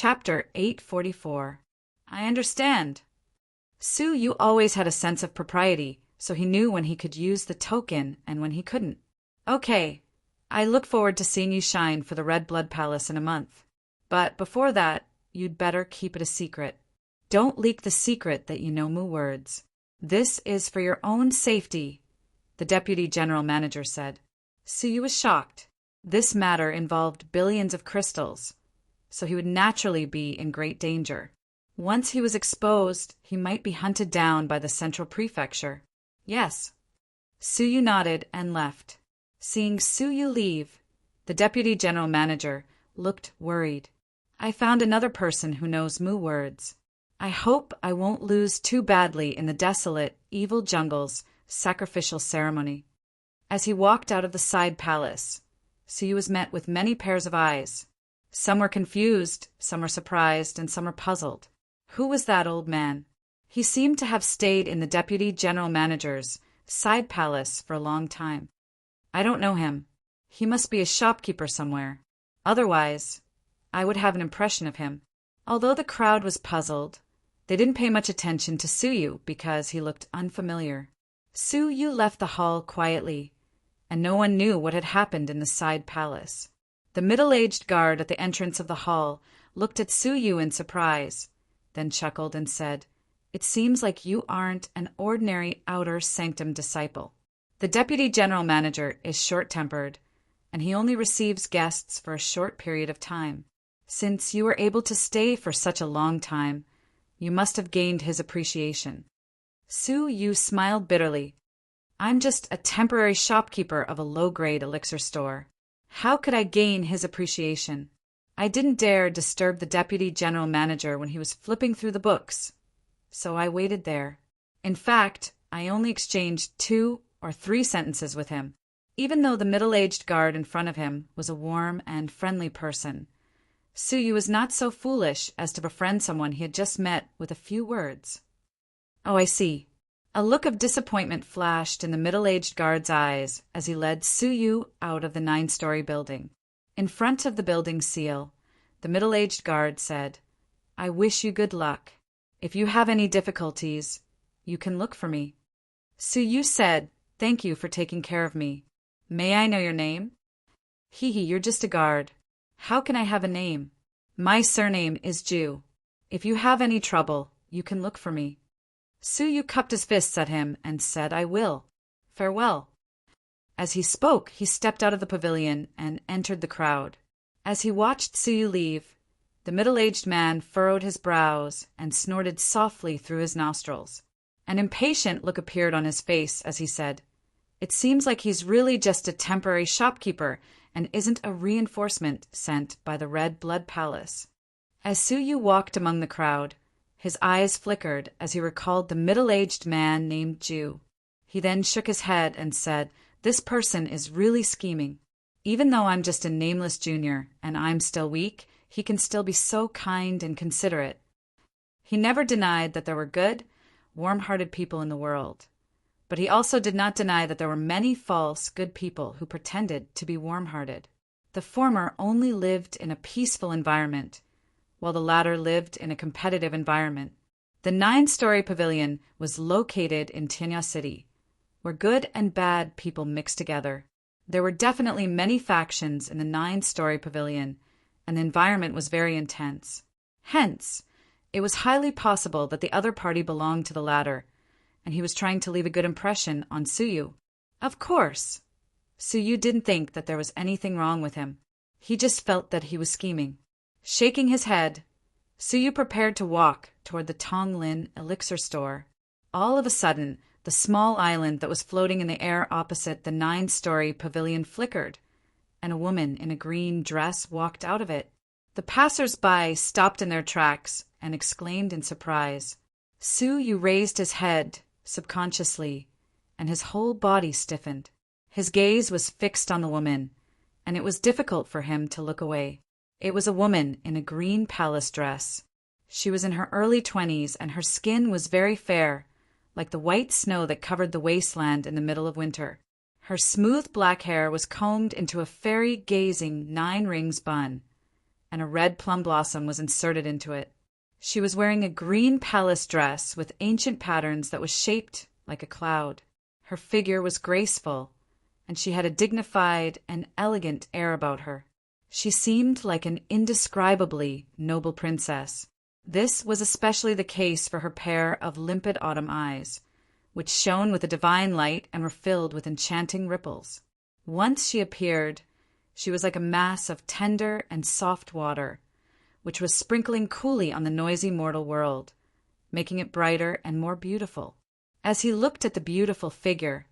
Chapter 844. I understand. Su always had a sense of propriety, so he knew when he could use the token and when he couldn't. Okay, I look forward to seeing you shine for the Red Blood Palace in a month. But before that, you'd better keep it a secret. Don't leak the secret that you know Mu words. This is for your own safety, the Deputy General Manager said. Su was shocked. This matter involved billions of crystals, so he would naturally be in great danger. Once he was exposed, he might be hunted down by the Central Prefecture. Yes. Su nodded and left. Seeing Su leave, the Deputy General Manager looked worried. I found another person who knows Mu words. I hope I won't lose too badly in the desolate, evil jungle's sacrificial ceremony. As he walked out of the side palace, Su was met with many pairs of eyes. Some were confused, some were surprised, and some were puzzled. Who was that old man? He seemed to have stayed in the Deputy General Manager's side palace for a long time. I don't know him. He must be a shopkeeper somewhere. Otherwise, I would have an impression of him. Although the crowd was puzzled, they didn't pay much attention to Su because he looked unfamiliar. Su left the hall quietly, and no one knew what had happened in the side palace. The middle-aged guard at the entrance of the hall looked at Su in surprise, then chuckled and said, "It seems like you aren't an ordinary outer sanctum disciple. The Deputy General Manager is short-tempered, and he only receives guests for a short period of time. Since you were able to stay for such a long time, you must have gained his appreciation." Su smiled bitterly. "I'm just a temporary shopkeeper of a low-grade elixir store. How could I gain his appreciation? I didn't dare disturb the Deputy General Manager when he was flipping through the books, so I waited there. In fact, I only exchanged 2 or 3 sentences with him." Even though the middle-aged guard in front of him was a warm and friendly person, Su was not so foolish as to befriend someone he had just met with a few words. "Oh, I see." A look of disappointment flashed in the middle-aged guard's eyes as he led Su out of the 9-story building. In front of the building seal, the middle-aged guard said, "I wish you good luck. If you have any difficulties, you can look for me." Su said, "Thank you for taking care of me. May I know your name?" You're just a guard. How can I have a name? My surname is Ju. If you have any trouble, you can look for me." Su cupped his fists at him and said, "I will. Farewell." As he spoke, he stepped out of the pavilion and entered the crowd. As he watched Su leave, the middle-aged man furrowed his brows and snorted softly through his nostrils. An impatient look appeared on his face as he said, "It seems like he's really just a temporary shopkeeper and isn't a reinforcement sent by the Red Blood Palace." As Su walked among the crowd, his eyes flickered as he recalled the middle-aged man named Ju. He then shook his head and said, "This person is really scheming. Even though I'm just a nameless junior and I'm still weak, he can still be so kind and considerate." He never denied that there were good, warm-hearted people in the world, but he also did not deny that there were many false, good people who pretended to be warm-hearted. The former only lived in a peaceful environment, while the latter lived in a competitive environment. The 9-story pavilion was located in Tianya City, where good and bad people mixed together. There were definitely many factions in the 9-story pavilion, and the environment was very intense. Hence, it was highly possible that the other party belonged to the latter, and he was trying to leave a good impression on Su. Of course, Su didn't think that there was anything wrong with him. He just felt that he was scheming. Shaking his head, Su prepared to walk toward the Tonglin elixir store. All of a sudden, the small island that was floating in the air opposite the 9-story pavilion flickered, and a woman in a green dress walked out of it. The passers-by stopped in their tracks and exclaimed in surprise. Su raised his head subconsciously, and his whole body stiffened. His gaze was fixed on the woman, and it was difficult for him to look away. It was a woman in a green palace dress. She was in her early 20s, and her skin was very fair, like the white snow that covered the wasteland in the middle of winter. Her smooth black hair was combed into a fairy-gazing 9-rings bun, and a red plum blossom was inserted into it. She was wearing a green palace dress with ancient patterns that was shaped like a cloud. Her figure was graceful, and she had a dignified and elegant air about her. She seemed like an indescribably noble princess. This was especially the case for her pair of limpid autumn eyes, which shone with a divine light and were filled with enchanting ripples. Once she appeared, she was like a mass of tender and soft water, which was sprinkling coolly on the noisy mortal world, making it brighter and more beautiful. As he looked at the beautiful figure,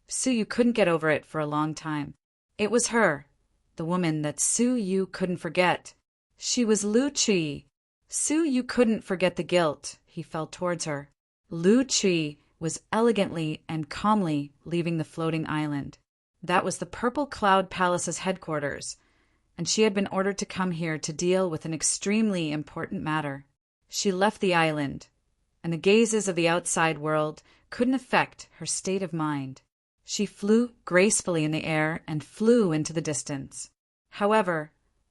Suyu couldn't get over it for a long time. It was her, the woman that Suyu couldn't forget. She was Lu Qi. Suyu couldn't forget the guilt he felt towards her. Lu Qi was elegantly and calmly leaving the floating island. That was the Purple Cloud Palace's headquarters, and she had been ordered to come here to deal with an extremely important matter. She left the island, and the gazes of the outside world couldn't affect her state of mind. She flew gracefully in the air and flew into the distance. However,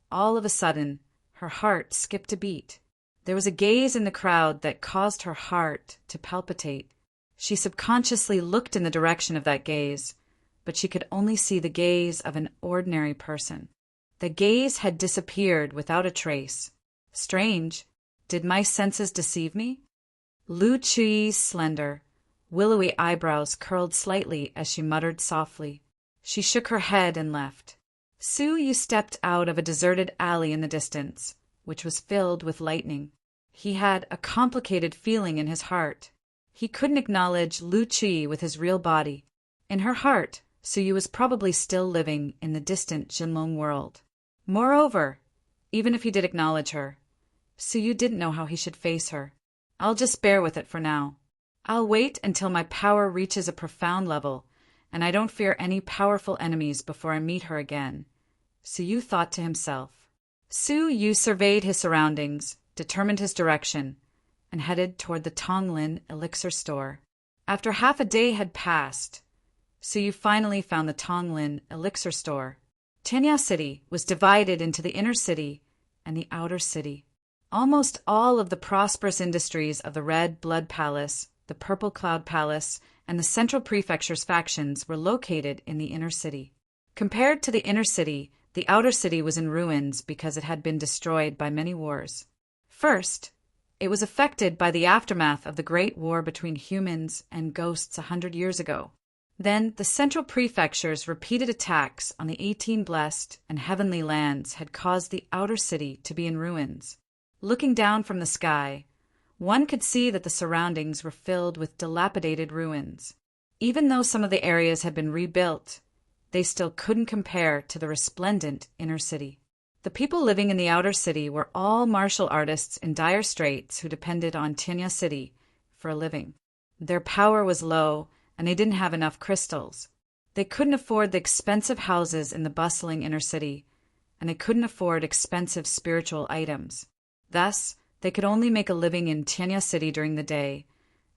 all of a sudden, her heart skipped a beat. There was a gaze in the crowd that caused her heart to palpitate. She subconsciously looked in the direction of that gaze, but she could only see the gaze of an ordinary person. The gaze had disappeared without a trace. Strange. Did my senses deceive me? Lu Qi's slender, willowy eyebrows curled slightly as she muttered softly. She shook her head and left. Suyu stepped out of a deserted alley in the distance, which was filled with lightning. He had a complicated feeling in his heart. He couldn't acknowledge Lu Qi with his real body. In her heart, Suyu was probably still living in the distant Jinlong world. Moreover, even if he did acknowledge her, Suyu didn't know how he should face her. I'll just bear with it for now. I'll wait until my power reaches a profound level, and I don't fear any powerful enemies before I meet her again, Suyu thought to himself. Suyu surveyed his surroundings, determined his direction, and headed toward the Tonglin elixir store. After half a day had passed, Suyu finally found the Tonglin elixir store. Tianya City was divided into the inner city and the outer city. Almost all of the prosperous industries of the Red Blood Palace, the Purple Cloud Palace, and the Central Prefecture's factions were located in the inner city. Compared to the inner city, the outer city was in ruins because it had been destroyed by many wars. First, it was affected by the aftermath of the Great War between humans and ghosts 100 years ago. Then, the Central Prefecture's repeated attacks on the 18 blessed and heavenly lands had caused the outer city to be in ruins. Looking down from the sky, one could see that the surroundings were filled with dilapidated ruins. Even though some of the areas had been rebuilt, they still couldn't compare to the resplendent inner city. The people living in the outer city were all martial artists in dire straits who depended on Tianya City for a living. Their power was low, and they didn't have enough crystals. They couldn't afford the expensive houses in the bustling inner city, and they couldn't afford expensive spiritual items. Thus, they could only make a living in Tianya City during the day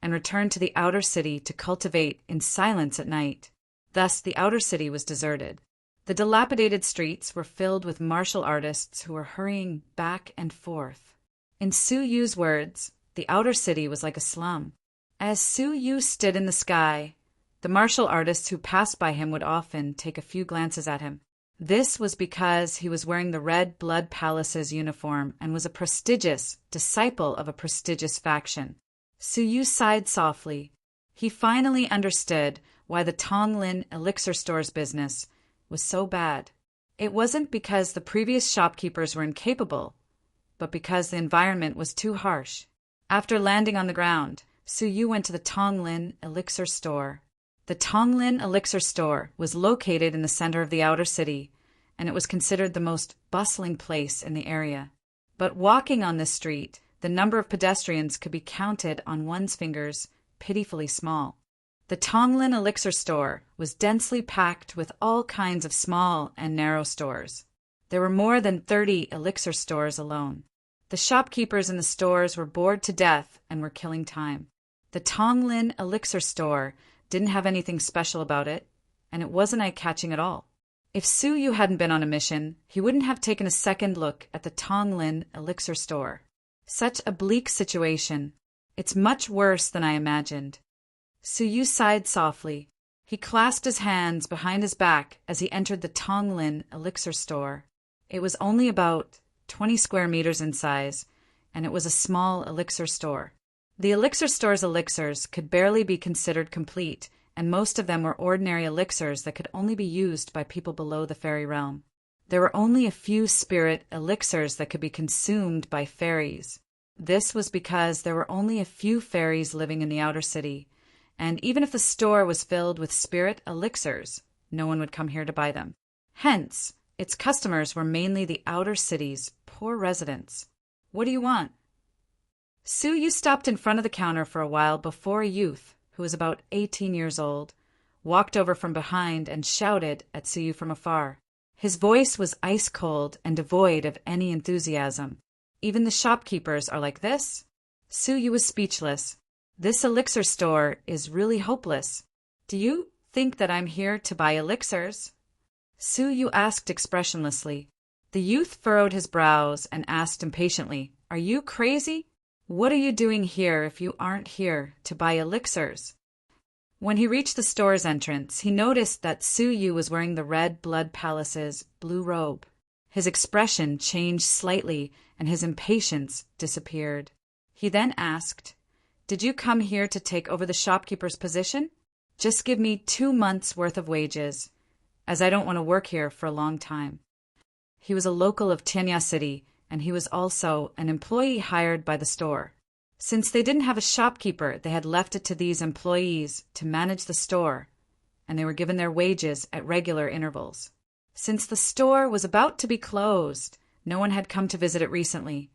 and return to the outer city to cultivate in silence at night. Thus, the outer city was deserted. The dilapidated streets were filled with martial artists who were hurrying back and forth. In Suyu's words, the outer city was like a slum. As Suyu stood in the sky, the martial artists who passed by him would often take a few glances at him. This was because he was wearing the Red Blood Palace's uniform and was a prestigious disciple of a prestigious faction. Suyu sighed softly. He finally understood why the Tonglin elixir store's business was so bad. It wasn't because the previous shopkeepers were incapable, but because the environment was too harsh. After landing on the ground, Suyu went to the Tonglin elixir store. The Tonglin elixir store was located in the center of the outer city, and it was considered the most bustling place in the area. But walking on this street, the number of pedestrians could be counted on one's fingers, pitifully small. The Tonglin elixir store was densely packed with all kinds of small and narrow stores. There were more than 30 elixir stores alone. The shopkeepers in the stores were bored to death and were killing time. The Tonglin elixir store didn't have anything special about it, and it wasn't eye-catching at all. If Su Yu hadn't been on a mission, he wouldn't have taken a second look at the Tonglin elixir store. Such a bleak situation. It's much worse than I imagined. Su Yu sighed softly. He clasped his hands behind his back as he entered the Tonglin elixir store. It was only about 20 square meters in size, and it was a small elixir store. The elixir store's elixirs could barely be considered complete, and most of them were ordinary elixirs that could only be used by people below the fairy realm. There were only a few spirit elixirs that could be consumed by fairies. This was because there were only a few fairies living in the outer city, and even if the store was filled with spirit elixirs, no one would come here to buy them. Hence, its customers were mainly the outer city's poor residents. What do you want? Su Yu stopped in front of the counter for a while before a youth, who was about 18 years old, walked over from behind and shouted at Su Yu from afar. His voice was ice-cold and devoid of any enthusiasm. Even the shopkeepers are like this? Su Yu was speechless. This elixir store is really hopeless. Do you think that I'm here to buy elixirs? Su Yu asked expressionlessly. The youth furrowed his brows and asked impatiently, Are you crazy? What are you doing here if you aren't here to buy elixirs? When he reached the store's entrance, he noticed that Su Yu was wearing the Red Blood Palace's blue robe. His expression changed slightly, and his impatience disappeared. He then asked, Did you come here to take over the shopkeeper's position? Just give me 2 months' worth of wages, as I don't want to work here for a long time. He was a local of Tianya City, and he was also an employee hired by the store. Since they didn't have a shopkeeper, they had left it to these employees to manage the store, and they were given their wages at regular intervals. Since the store was about to be closed, no one had come to visit it recently,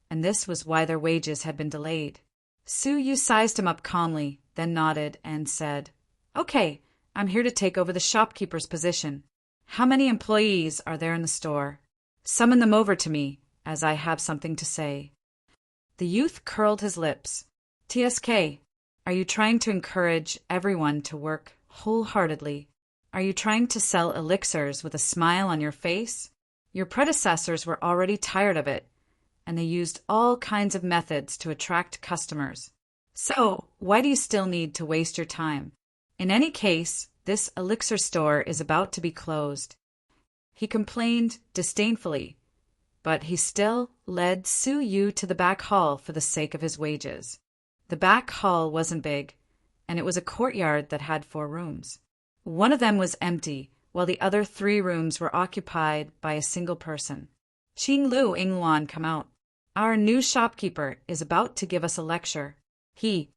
and this was why their wages had been delayed. Su Yu sized him up calmly, then nodded and said, Okay, I'm here to take over the shopkeeper's position. How many employees are there in the store? Summon them over to me, as I have something to say. The youth curled his lips. TSK, are you trying to encourage everyone to work wholeheartedly? Are you trying to sell elixirs with a smile on your face? Your predecessors were already tired of it, and they used all kinds of methods to attract customers. So, why do you still need to waste your time? In any case, this elixir store is about to be closed. He complained disdainfully, but he still led Su Yu to the back hall for the sake of his wages. The back hall wasn't big, and it was a courtyard that had 4 rooms. One of them was empty, while the other 3 rooms were occupied by a single person. Qing Lu Ingluan, come out. Our new shopkeeper is about to give us a lecture. The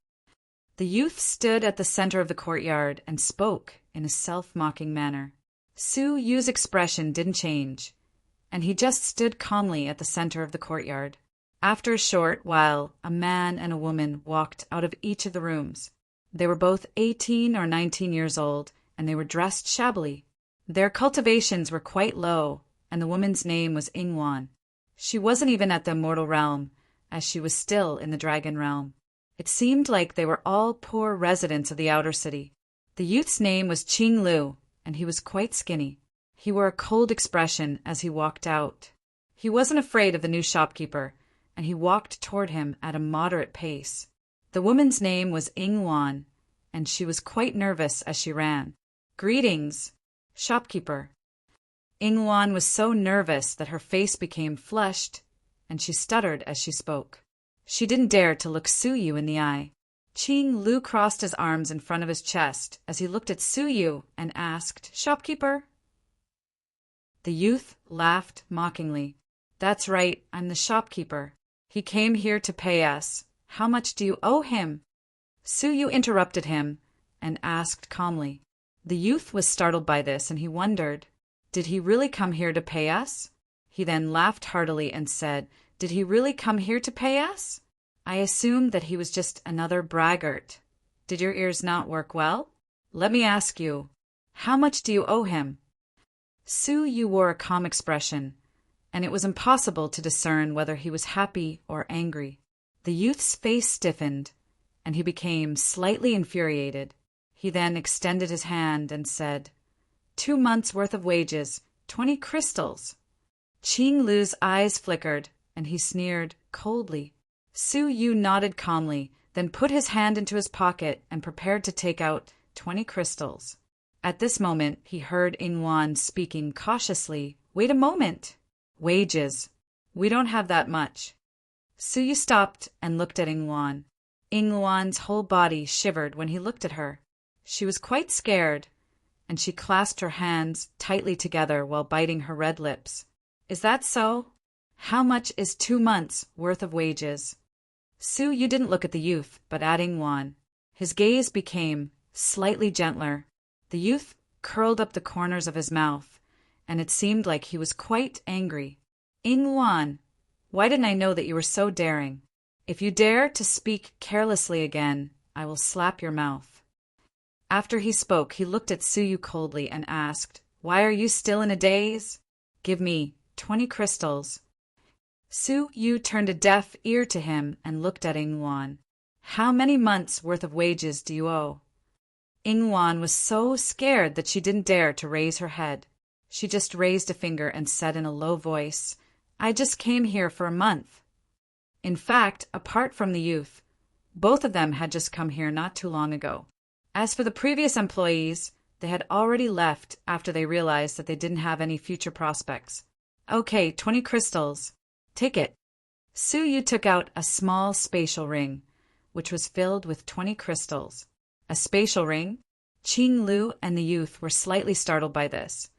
youth stood at the center of the courtyard and spoke in a self-mocking manner. Su Yu's expression didn't change, and he just stood calmly at the center of the courtyard. After a short while, a man and a woman walked out of each of the rooms. They were both 18 or 19 years old, and they were dressed shabbily. Their cultivations were quite low, and the woman's name was Ingwan. She wasn't even at the mortal realm, as she was still in the dragon realm. It seemed like they were all poor residents of the outer city. The youth's name was Qing Lu, and he was quite skinny. He wore a cold expression as he walked out. He wasn't afraid of the new shopkeeper, and he walked toward him at a moderate pace. The woman's name was Ingwan, and she was quite nervous as she ran. Greetings, shopkeeper. Ingwan was so nervous that her face became flushed, and she stuttered as she spoke. She didn't dare to look Su Yu in the eye. Qing Lu crossed his arms in front of his chest as he looked at Su Yu and asked, Shopkeeper? The youth laughed mockingly. That's right, I'm the shopkeeper. He came here to pay us. How much do you owe him? Su Yu interrupted him and asked calmly. The youth was startled by this, and he wondered, did he really come here to pay us? He then laughed heartily and said, Did he really come here to pay us? I assumed that he was just another braggart. Did your ears not work well? Let me ask you, how much do you owe him? Su Yu wore a calm expression, and it was impossible to discern whether he was happy or angry. The youth's face stiffened, and he became slightly infuriated. He then extended his hand and said, 2 months' worth of wages, 20 crystals. Qing Lu's eyes flickered, and he sneered coldly. Su Yu nodded calmly, then put his hand into his pocket and prepared to take out 20 crystals. At this moment, he heard Ingwan speaking cautiously. Wait a moment. Wages. We don't have that much. Su Yu stopped and looked at Ingwan. Ingwan's whole body shivered when he looked at her. She was quite scared, and she clasped her hands tightly together while biting her red lips. Is that so? How much is 2 months' worth of wages? Su Yu didn't look at the youth, but at Ingwan. His gaze became slightly gentler. The youth curled up the corners of his mouth, and it seemed like he was quite angry. Ingwan, why didn't I know that you were so daring? If you dare to speak carelessly again, I will slap your mouth. After he spoke, he looked at Su Yu coldly and asked, Why are you still in a daze? Give me 20 crystals. Su Yu turned a deaf ear to him and looked at Ingwan. How many months' worth of wages do you owe? Ingwan was so scared that she didn't dare to raise her head. She just raised a finger and said in a low voice, I just came here for a month. In fact, apart from the youth, both of them had just come here not too long ago. As for the previous employees, they had already left after they realized that they didn't have any future prospects. Okay, 20 crystals. Take it. Su Yu took out a small spatial ring, which was filled with 20 crystals. A spatial ring? Qing Lu and the youth were slightly startled by this,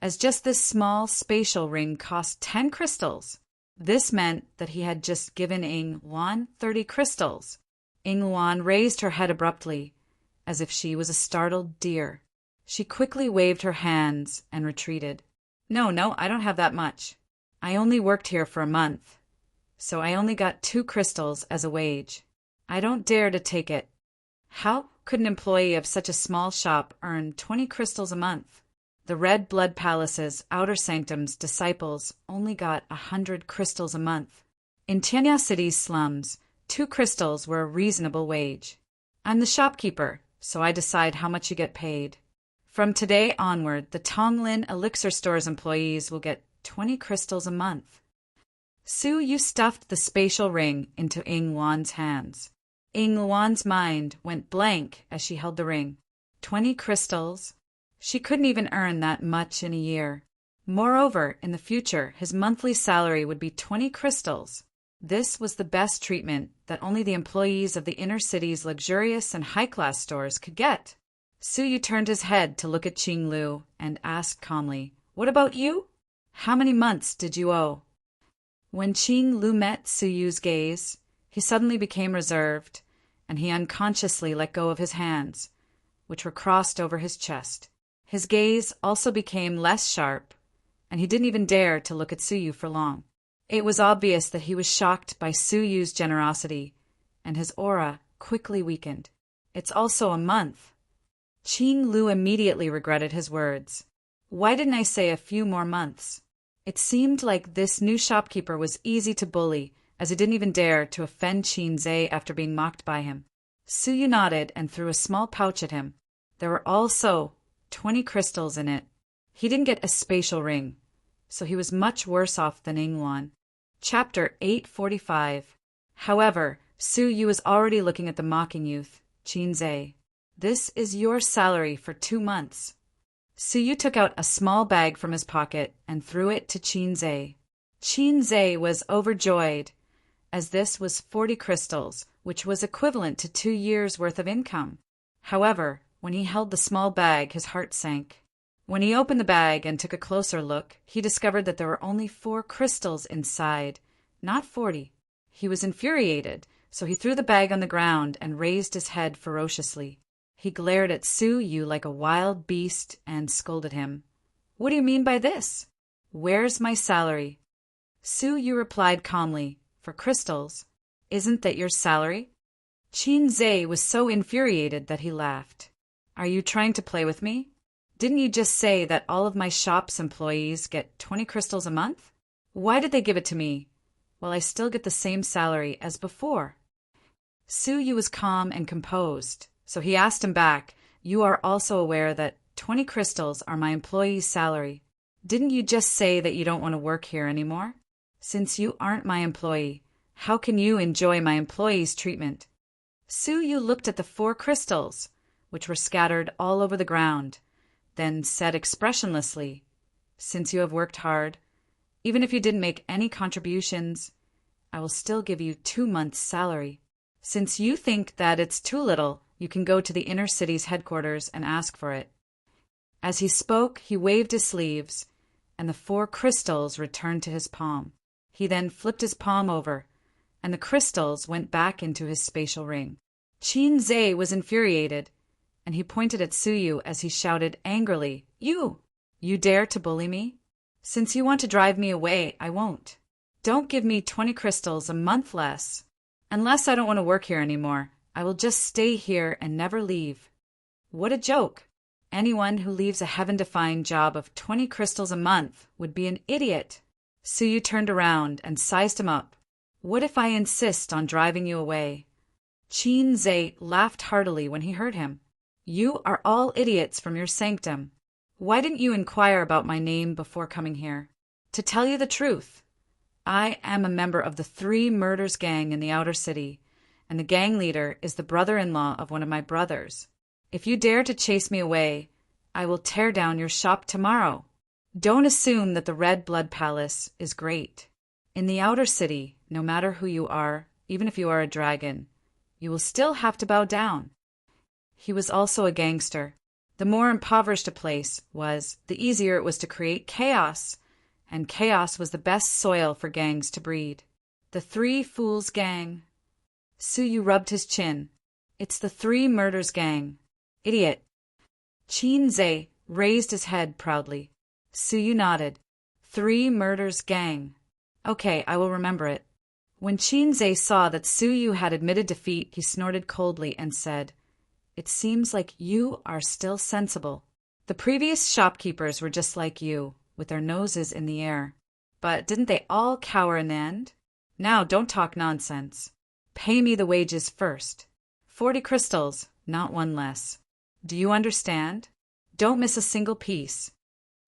as just this small spatial ring cost 10 crystals. This meant that he had just given Ingwan 30 crystals. Ingwan raised her head abruptly, as if she was a startled deer. She quickly waved her hands and retreated. No, I don't have that much. I only worked here for a month, so I only got 2 crystals as a wage. I don't dare to take it. How could an employee of such a small shop earn 20 crystals a month? The Red Blood Palace's Outer Sanctum's disciples only got 100 crystals a month. In Tianya City's slums, 2 crystals were a reasonable wage. I'm the shopkeeper, so I decide how much you get paid. From today onward, the Tonglin Elixir Store's employees will get 20 crystals a month. Su Yu stuffed the spatial ring into Ingwan's hands. Ingwan's mind went blank as she held the ring. 20 crystals? She couldn't even earn that much in a year. Moreover, in the future, his monthly salary would be 20 crystals. This was the best treatment that only the employees of the inner city's luxurious and high-class stores could get. Su Yu turned his head to look at Qing Lu and asked calmly, What about you? How many months did you owe? When Qing Lu met Su Yu's gaze, he suddenly became reserved, and he unconsciously let go of his hands, which were crossed over his chest. His gaze also became less sharp, and he didn't even dare to look at Su Yu for long. It was obvious that he was shocked by Su Yu's generosity, and his aura quickly weakened. It's also a month. Qing Lu immediately regretted his words. Why didn't I say a few more months? It seemed like this new shopkeeper was easy to bully, as he didn't even dare to offend Qin Zhe after being mocked by him. Su Yu nodded and threw a small pouch at him. There were also 20 crystals in it. He didn't get a spatial ring, so he was much worse off than Ingwan. Chapter 845. However, Su Yu was already looking at the mocking youth, Qin Zhe. This is your salary for 2 months. Su Yu took out a small bag from his pocket and threw it to Qin Zhe. Qin Zhe was overjoyed, as this was 40 crystals, which was equivalent to 2 years' worth of income. However, when he held the small bag, his heart sank. When he opened the bag and took a closer look, he discovered that there were only 4 crystals inside, not 40. He was infuriated, so he threw the bag on the ground and raised his head ferociously. He glared at Su Yu like a wild beast and scolded him. What do you mean by this? Where's my salary? Su Yu replied calmly, For crystals. Isn't that your salary? Qin Zhe was so infuriated that he laughed. Are you trying to play with me? Didn't you just say that all of my shop's employees get 20 crystals a month? Why did they give it to me, while I still get the same salary as before? Su Yu was calm and composed, so he asked him back, You are also aware that 20 crystals are my employee's salary. Didn't you just say that you don't want to work here anymore? Since you aren't my employee, how can you enjoy my employee's treatment? Su Yu looked at the 4 crystals, which were scattered all over the ground, then said expressionlessly, "Since you have worked hard, even if you didn't make any contributions, I will still give you 2 months' salary. Since you think that it's too little, you can go to the inner city's headquarters and ask for it." As he spoke, he waved his sleeves, and the 4 crystals returned to his palm. He then flipped his palm over, and the crystals went back into his spatial ring. Qin Zhe was infuriated, and he pointed at Su Yu as he shouted angrily, You dare to bully me? Since you want to drive me away, I won't. Don't give me 20 crystals a month less. Unless I don't want to work here anymore, I will just stay here and never leave." What a joke! Anyone who leaves a heaven-defying job of 20 crystals a month would be an idiot. Su Yu turned around and sized him up. "What if I insist on driving you away?" Qin Zhe laughed heartily when he heard him. "You are all idiots from your sanctum. Why didn't you inquire about my name before coming here? To tell you the truth, I am a member of the 3 murders gang in the outer city, and the gang leader is the brother-in-law of one of my brothers. If you dare to chase me away, I will tear down your shop tomorrow. Don't assume that the Red Blood Palace is great. In the outer city, no matter who you are, even if you are a dragon, you will still have to bow down." He was also a gangster. The more impoverished a place was, the easier it was to create chaos, and chaos was the best soil for gangs to breed. The 3 Fools Gang. Su Yu rubbed his chin. "It's the 3 Murders Gang. Idiot." Qin Zhe raised his head proudly. Su Yu nodded. 3 Murders Gang. Okay, I will remember it. When Qin Zhe saw that Su Yu had admitted defeat, he snorted coldly and said, "It seems like you are still sensible. The previous shopkeepers were just like you, with their noses in the air. But didn't they all cower in the end? Now don't talk nonsense. Pay me the wages first. 40 crystals, not 1 less. Do you understand? Don't miss a single piece."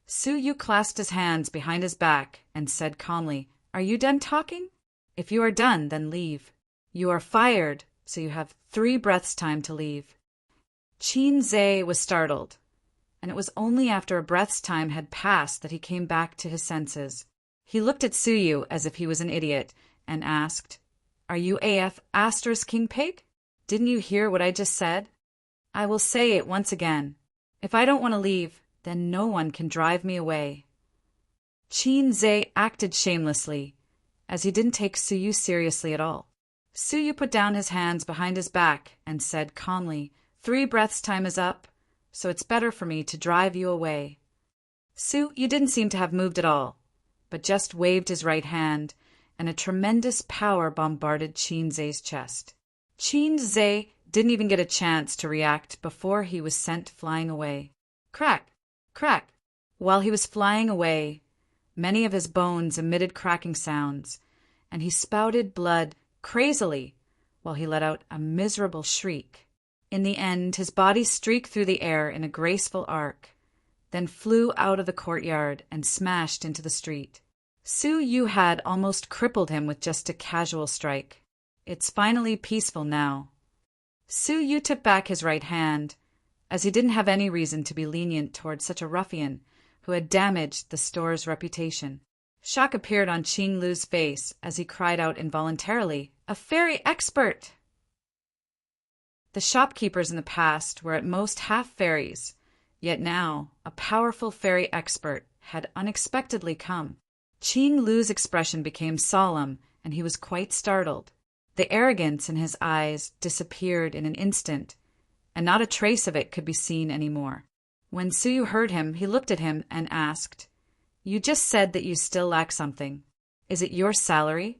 Su Yu clasped his hands behind his back and said calmly, "Are you done talking? If you are done, then leave. You are fired, so you have 3 breaths' time to leave." Qin Zhe was startled, and it was only after a breath's time had passed that he came back to his senses. He looked at Su Yu as if he was an idiot and asked, "Are you AF Asterisk King Pig? Didn't you hear what I just said? I will say it once again. If I don't want to leave, then no one can drive me away." Qin Zhe acted shamelessly, as he didn't take Su Yu seriously at all. Su Yu put down his hands behind his back and said calmly, 3 breaths' time is up, so it's better for me to drive you away." Su Yu didn't seem to have moved at all, but just waved his right hand, and a tremendous power bombarded Qin Zhe's chest. Qin Zhe didn't even get a chance to react before he was sent flying away. Crack! Crack! While he was flying away, many of his bones emitted cracking sounds, and he spouted blood crazily while he let out a miserable shriek. In the end, his body streaked through the air in a graceful arc, then flew out of the courtyard and smashed into the street. Su Yu had almost crippled him with just a casual strike. It's finally peaceful now. Su Yu took back his right hand, as he didn't have any reason to be lenient toward such a ruffian who had damaged the store's reputation. Shock appeared on Qing Lu's face as he cried out involuntarily, "A fairy expert!" The shopkeepers in the past were at most half fairies, yet now a powerful fairy expert had unexpectedly come. Qing Lu's expression became solemn, and he was quite startled. The arrogance in his eyes disappeared in an instant, and not a trace of it could be seen anymore. When Su Yu heard him, he looked at him and asked, "You just said that you still lack something. Is it your salary?"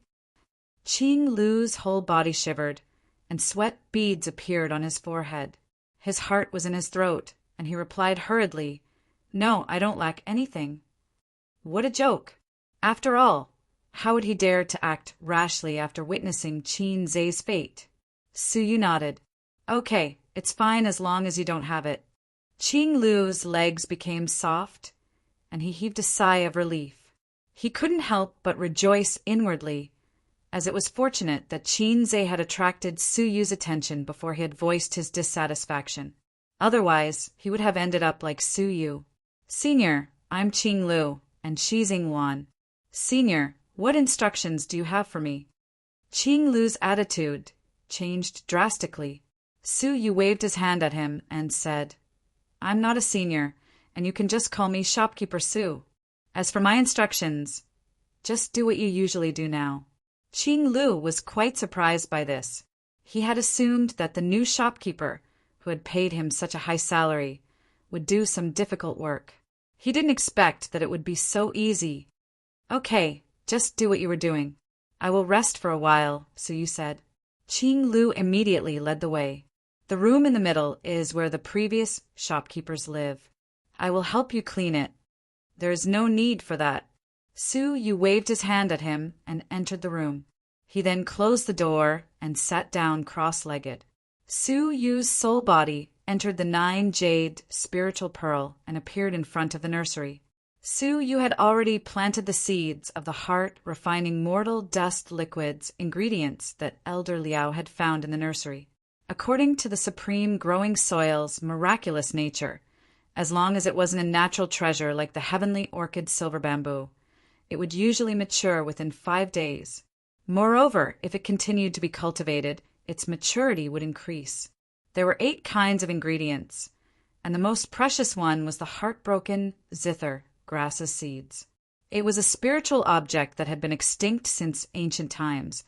Qing Lu's whole body shivered, and sweat beads appeared on his forehead. His heart was in his throat, and he replied hurriedly, "No, I don't lack anything." What a joke! After all, how would he dare to act rashly after witnessing Qin Zhe's fate? Su Yu nodded. "Okay, it's fine as long as you don't have it. Qing Lu's legs became soft, and he heaved a sigh of relief. He couldn't help but rejoice inwardly, as it was fortunate that Qin Zhe had attracted Su Yu's attention before he had voiced his dissatisfaction. Otherwise, he would have ended up like Su Yu. "Senior, I'm Qing Lu, and Xizing Wan. Senior, what instructions do you have for me?" Qing Lu's attitude changed drastically. Su Yu waved his hand at him and said, "I'm not a senior, and you can just call me Shopkeeper Su. As for my instructions, just do what you usually do now." Qing Lu was quite surprised by this. He had assumed that the new shopkeeper, who had paid him such a high salary, would do some difficult work. He didn't expect that it would be so easy. "Okay, just do what you were doing. I will rest for a while," Su Yu said. Qing Lu immediately led the way. "The room in the middle is where the previous shopkeepers live. I will help you clean it. There is no need for that." Su Yu waved his hand at him and entered the room. He then closed the door and sat down cross-legged. Su Yu's soul body entered the 9-jade spiritual pearl and appeared in front of the nursery. Su Yu had already planted the seeds of the heart-refining mortal dust liquids ingredients that Elder Liao had found in the nursery. According to the supreme growing soil's miraculous nature, as long as it wasn't a natural treasure like the heavenly orchid silver bamboo, it would usually mature within 5 days. Moreover, if it continued to be cultivated, its maturity would increase. There were 8 kinds of ingredients, and the most precious one was the heartbroken zither grass's seeds. It was a spiritual object that had been extinct since ancient times,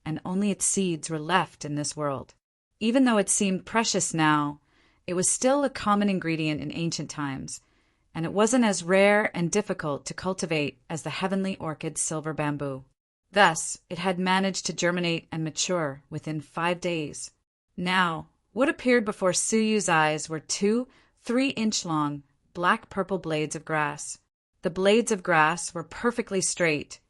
and only its seeds were left in this world. Even though it seemed precious now, it was still a common ingredient in ancient times, and it wasn't as rare and difficult to cultivate as the heavenly orchid silver bamboo. Thus, it had managed to germinate and mature within 5 days. Now, what appeared before Su Yu's eyes were 2 3-inch-long, black-purple blades of grass. The blades of grass were perfectly straight,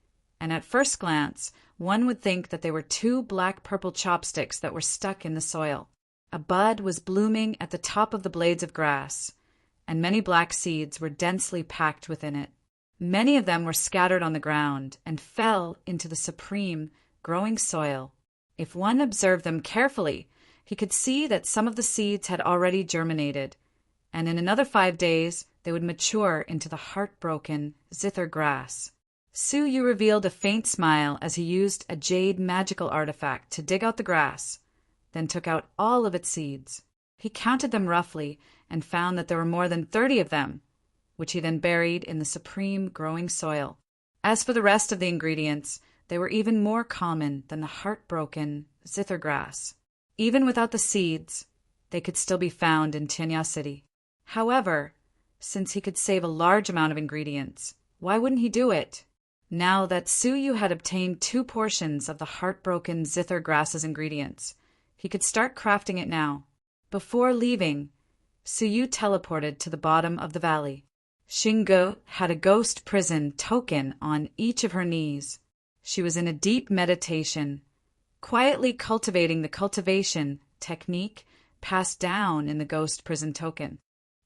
and at first glance, one would think that they were 2 black-purple chopsticks that were stuck in the soil. A bud was blooming at the top of the blades of grass, and many black seeds were densely packed within it. Many of them were scattered on the ground and fell into the supreme, growing soil. If one observed them carefully, he could see that some of the seeds had already germinated, and in another 5 days they would mature into the heartbroken zither grass. Su Yu revealed a faint smile as he used a jade magical artifact to dig out the grass, then took out all of its seeds. He counted them roughly and found that there were more than 30 of them, which he then buried in the supreme growing soil. As for the rest of the ingredients, they were even more common than the heartbroken zither grass. Even without the seeds, they could still be found in Tianya City. However, since he could save a large amount of ingredients, why wouldn't he do it? Now that Su Yu had obtained 2 portions of the heartbroken zither grass's ingredients, he could start crafting it now. Before leaving, Su Yu teleported to the bottom of the valley. Xingge had a ghost prison token on each of her knees. She was in a deep meditation, quietly cultivating the cultivation technique passed down in the ghost prison token.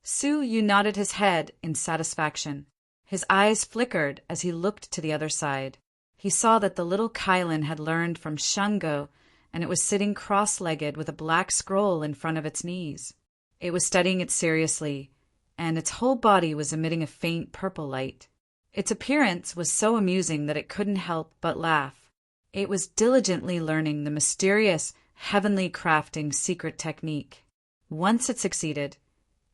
Su Yu nodded his head in satisfaction. His eyes flickered as he looked to the other side. He saw that the little Kylin had learned from Xingge, and it was sitting cross-legged with a black scroll in front of its knees. It was studying it seriously, and its whole body was emitting a faint purple light. Its appearance was so amusing that it couldn't help but laugh. It was diligently learning the mysterious, heavenly crafting secret technique. Once it succeeded,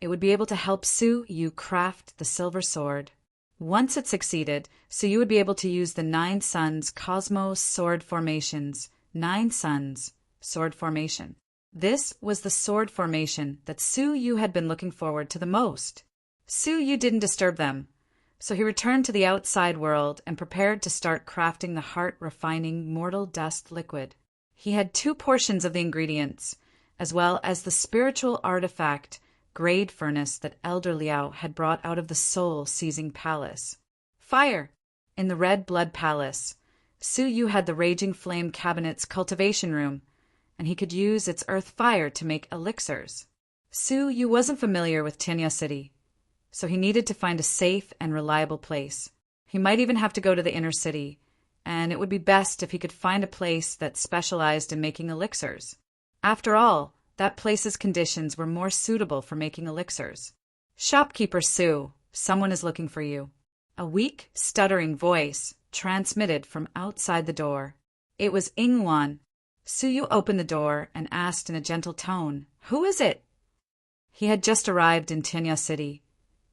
it would be able to help Su Yu craft the silver sword. Once it succeeded, Su Yu would be able to use the 9 Suns Cosmos Sword Formations, 9 Suns Sword Formation. This was the sword formation that Su Yu had been looking forward to the most. Su Yu didn't disturb them, so he returned to the outside world and prepared to start crafting the heart-refining mortal dust liquid. He had 2 portions of the ingredients, as well as the spiritual artifact grade furnace that Elder Liao had brought out of the soul-seizing palace. Fire! In the Red Blood Palace, Su Yu had the Raging Flame Cabinet's cultivation room, and he could use its earth fire to make elixirs. Su Yu wasn't familiar with Tinya City, so he needed to find a safe and reliable place. He might even have to go to the inner city, and it would be best if he could find a place that specialized in making elixirs. After all, that place's conditions were more suitable for making elixirs. Shopkeeper Su, someone is looking for you. A weak, stuttering voice transmitted from outside the door. It was Ingwan. Su Yu opened the door and asked in a gentle tone, "Who is it?" He had just arrived in Tinya City,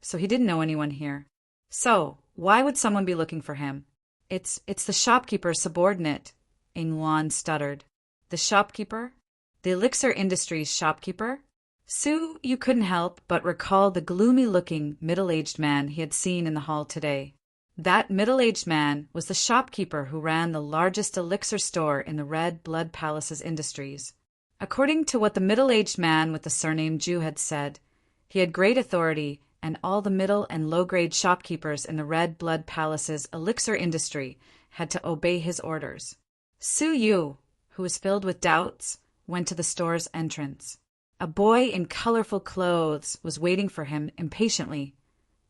so he didn't know anyone here. So, why would someone be looking for him? It's the shopkeeper's subordinate, Ingwan stuttered. The shopkeeper? The elixir industry's shopkeeper? Su Yu couldn't help but recall the gloomy-looking, middle-aged man he had seen in the hall today. That middle-aged man was the shopkeeper who ran the largest elixir store in the Red Blood Palace's industries. According to what the middle-aged man with the surname Ju had said, he had great authority, and all the middle and low-grade shopkeepers in the Red Blood Palace's elixir industry had to obey his orders. Su Yu, who was filled with doubts, went to the store's entrance. A boy in colorful clothes was waiting for him impatiently,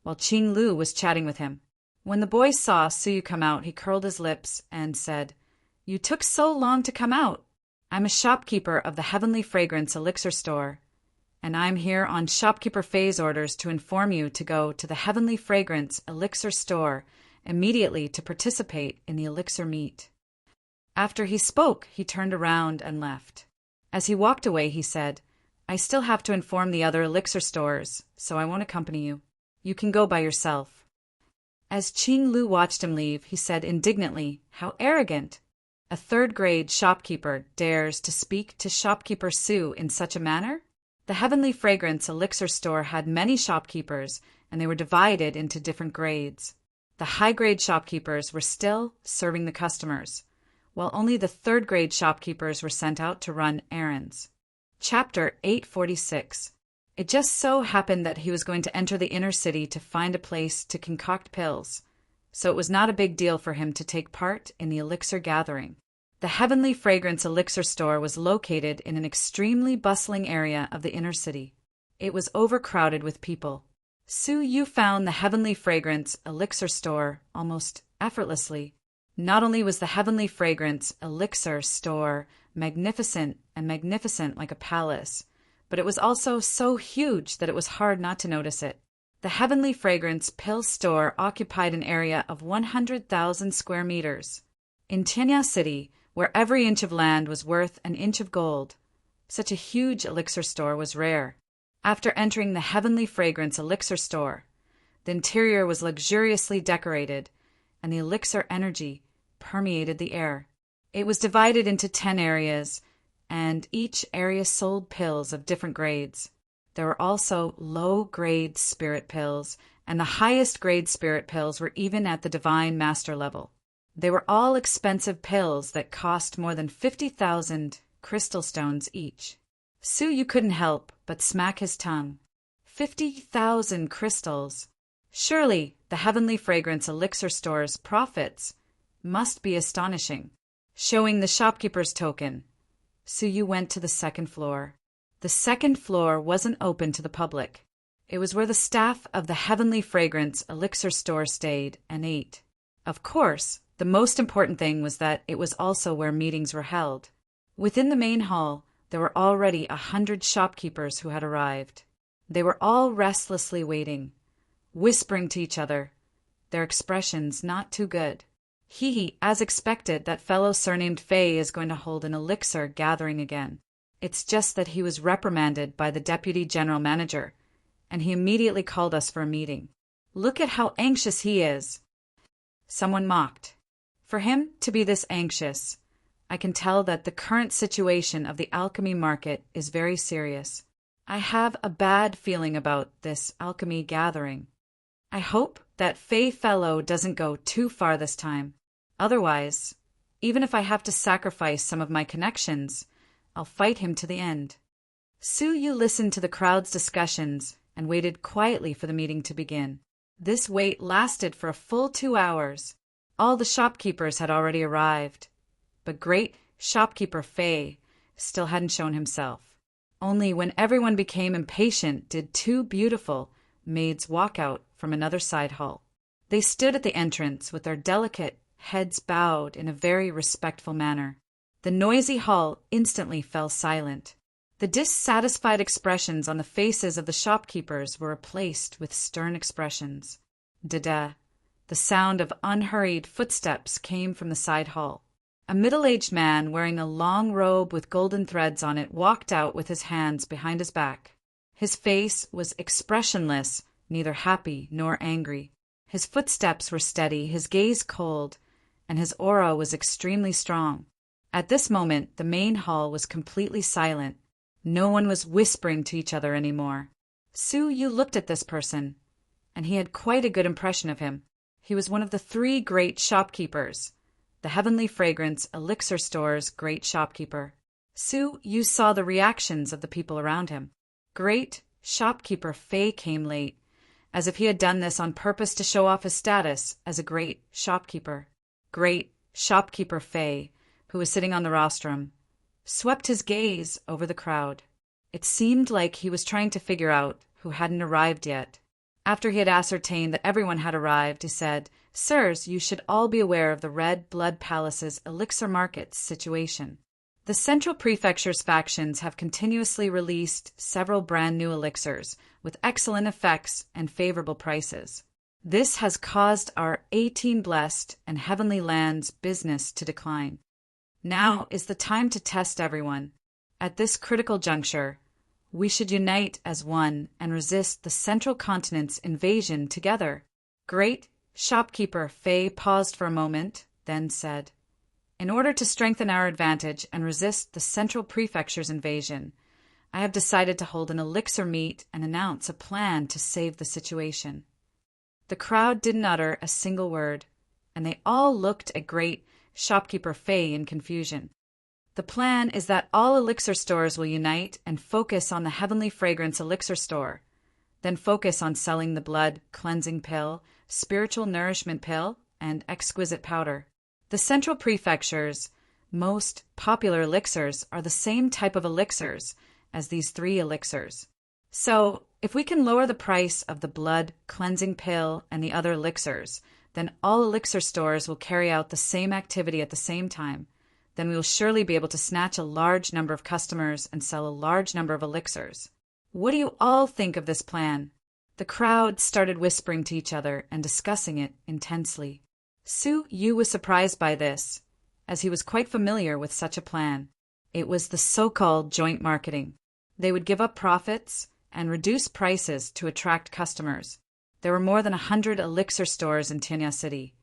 while Qing Lu was chatting with him. When the boy saw Su Yu come out, he curled his lips and said, "You took so long to come out. I'm a shopkeeper of the Heavenly Fragrance Elixir Store, and I'm here on Shopkeeper Fei's orders to inform you to go to the Heavenly Fragrance Elixir Store immediately to participate in the elixir meet." After he spoke, he turned around and left. As he walked away, he said, "I still have to inform the other elixir stores, so I won't accompany you. You can go by yourself." As Qing Lu watched him leave, he said indignantly, "How arrogant! A third-grade shopkeeper dares to speak to shopkeeper Su in such a manner?" The Heavenly Fragrance Elixir Store had many shopkeepers, and they were divided into different grades. The high-grade shopkeepers were still serving the customers, while only the third-grade shopkeepers were sent out to run errands. Chapter 846. It just so happened that he was going to enter the inner city to find a place to concoct pills, so it was not a big deal for him to take part in the elixir gathering. The Heavenly Fragrance Elixir Store was located in an extremely bustling area of the inner city. It was overcrowded with people. Su Yu found the Heavenly Fragrance Elixir Store almost effortlessly. Not only was the Heavenly Fragrance Elixir Store magnificent like a palace, but it was also so huge that it was hard not to notice it. The Heavenly Fragrance Pill Store occupied an area of 100,000 square meters. In Tinya City, where every inch of land was worth an inch of gold, such a huge elixir store was rare. After entering the Heavenly Fragrance Elixir Store, the interior was luxuriously decorated, and the elixir energy permeated the air. It was divided into 10 areas, and each area sold pills of different grades. There were also low-grade spirit pills, and the highest-grade spirit pills were even at the Divine Master level. They were all expensive pills that cost more than 50,000 crystal stones each. Su Yu couldn't help but smack his tongue. 50,000 crystals! Surely the Heavenly Fragrance Elixir Store's profits must be astonishing. Showing the shopkeeper's token, Su Yu went to the second floor. The second floor wasn't open to the public. It was where the staff of the Heavenly Fragrance Elixir Store stayed and ate. Of course, the most important thing was that it was also where meetings were held. Within the main hall, there were already 100 shopkeepers who had arrived. They were all restlessly waiting, whispering to each other, their expressions not too good. As expected, that fellow surnamed Fei is going to hold an elixir gathering again. It's just that he was reprimanded by the deputy general manager, and he immediately called us for a meeting. Look at how anxious he is. Someone mocked. For him to be this anxious, I can tell that the current situation of the alchemy market is very serious. I have a bad feeling about this alchemy gathering. I hope that Fei fellow doesn't go too far this time. Otherwise, even if I have to sacrifice some of my connections, I'll fight him to the end. Su Yu listened to the crowd's discussions and waited quietly for the meeting to begin. This wait lasted for a full 2 hours. All the shopkeepers had already arrived, but great shopkeeper Fei still hadn't shown himself. Only when everyone became impatient did two beautiful maids walk out from another side hall. They stood at the entrance with their delicate heads bowed in a very respectful manner. The noisy hall instantly fell silent. The dissatisfied expressions on the faces of the shopkeepers were replaced with stern expressions. Da-da. The sound of unhurried footsteps came from the side hall. A middle-aged man wearing a long robe with golden threads on it walked out with his hands behind his back. His face was expressionless, neither happy nor angry. His footsteps were steady, his gaze cold, and his aura was extremely strong. At this moment, the main hall was completely silent. No one was whispering to each other anymore. Su Yu looked at this person, and he had quite a good impression of him. He was one of the three great shopkeepers, the Heavenly Fragrance Elixir Store's great shopkeeper. Su Yu saw the reactions of the people around him. Great shopkeeper Fei came late, as if he had done this on purpose to show off his status as a great shopkeeper. Great shopkeeper Fei, who was sitting on the rostrum, swept his gaze over the crowd. It seemed like he was trying to figure out who hadn't arrived yet. After he had ascertained that everyone had arrived, he said, "Sirs, you should all be aware of the Red Blood Palace's elixir market's situation. The Central Prefecture's factions have continuously released several brand new elixirs with excellent effects and favorable prices. This has caused our 18 blessed and heavenly lands business to decline. Now is the time to test everyone. At this critical juncture, we should unite as one and resist the Central Continent's invasion together." Great shopkeeper Fei paused for a moment, then said, "In order to strengthen our advantage and resist the Central Prefecture's invasion, I have decided to hold an elixir meet and announce a plan to save the situation." The crowd didn't utter a single word, and they all looked at great shopkeeper Fei in confusion. "The plan is that all elixir stores will unite and focus on the Heavenly Fragrance Elixir Store, then focus on selling the blood cleansing pill, spiritual nourishment pill, and exquisite powder. The Central Prefecture's most popular elixirs are the same type of elixirs as these three elixirs. So, if we can lower the price of the blood cleansing pill and the other elixirs, then all elixir stores will carry out the same activity at the same time. Then we will surely be able to snatch a large number of customers and sell a large number of elixirs. What do you all think of this plan?" The crowd started whispering to each other and discussing it intensely. Su Yu was surprised by this, as he was quite familiar with such a plan. It was the so-called joint marketing. They would give up profits and reduce prices to attract customers. There were more than 100 elixir stores in Tianya City,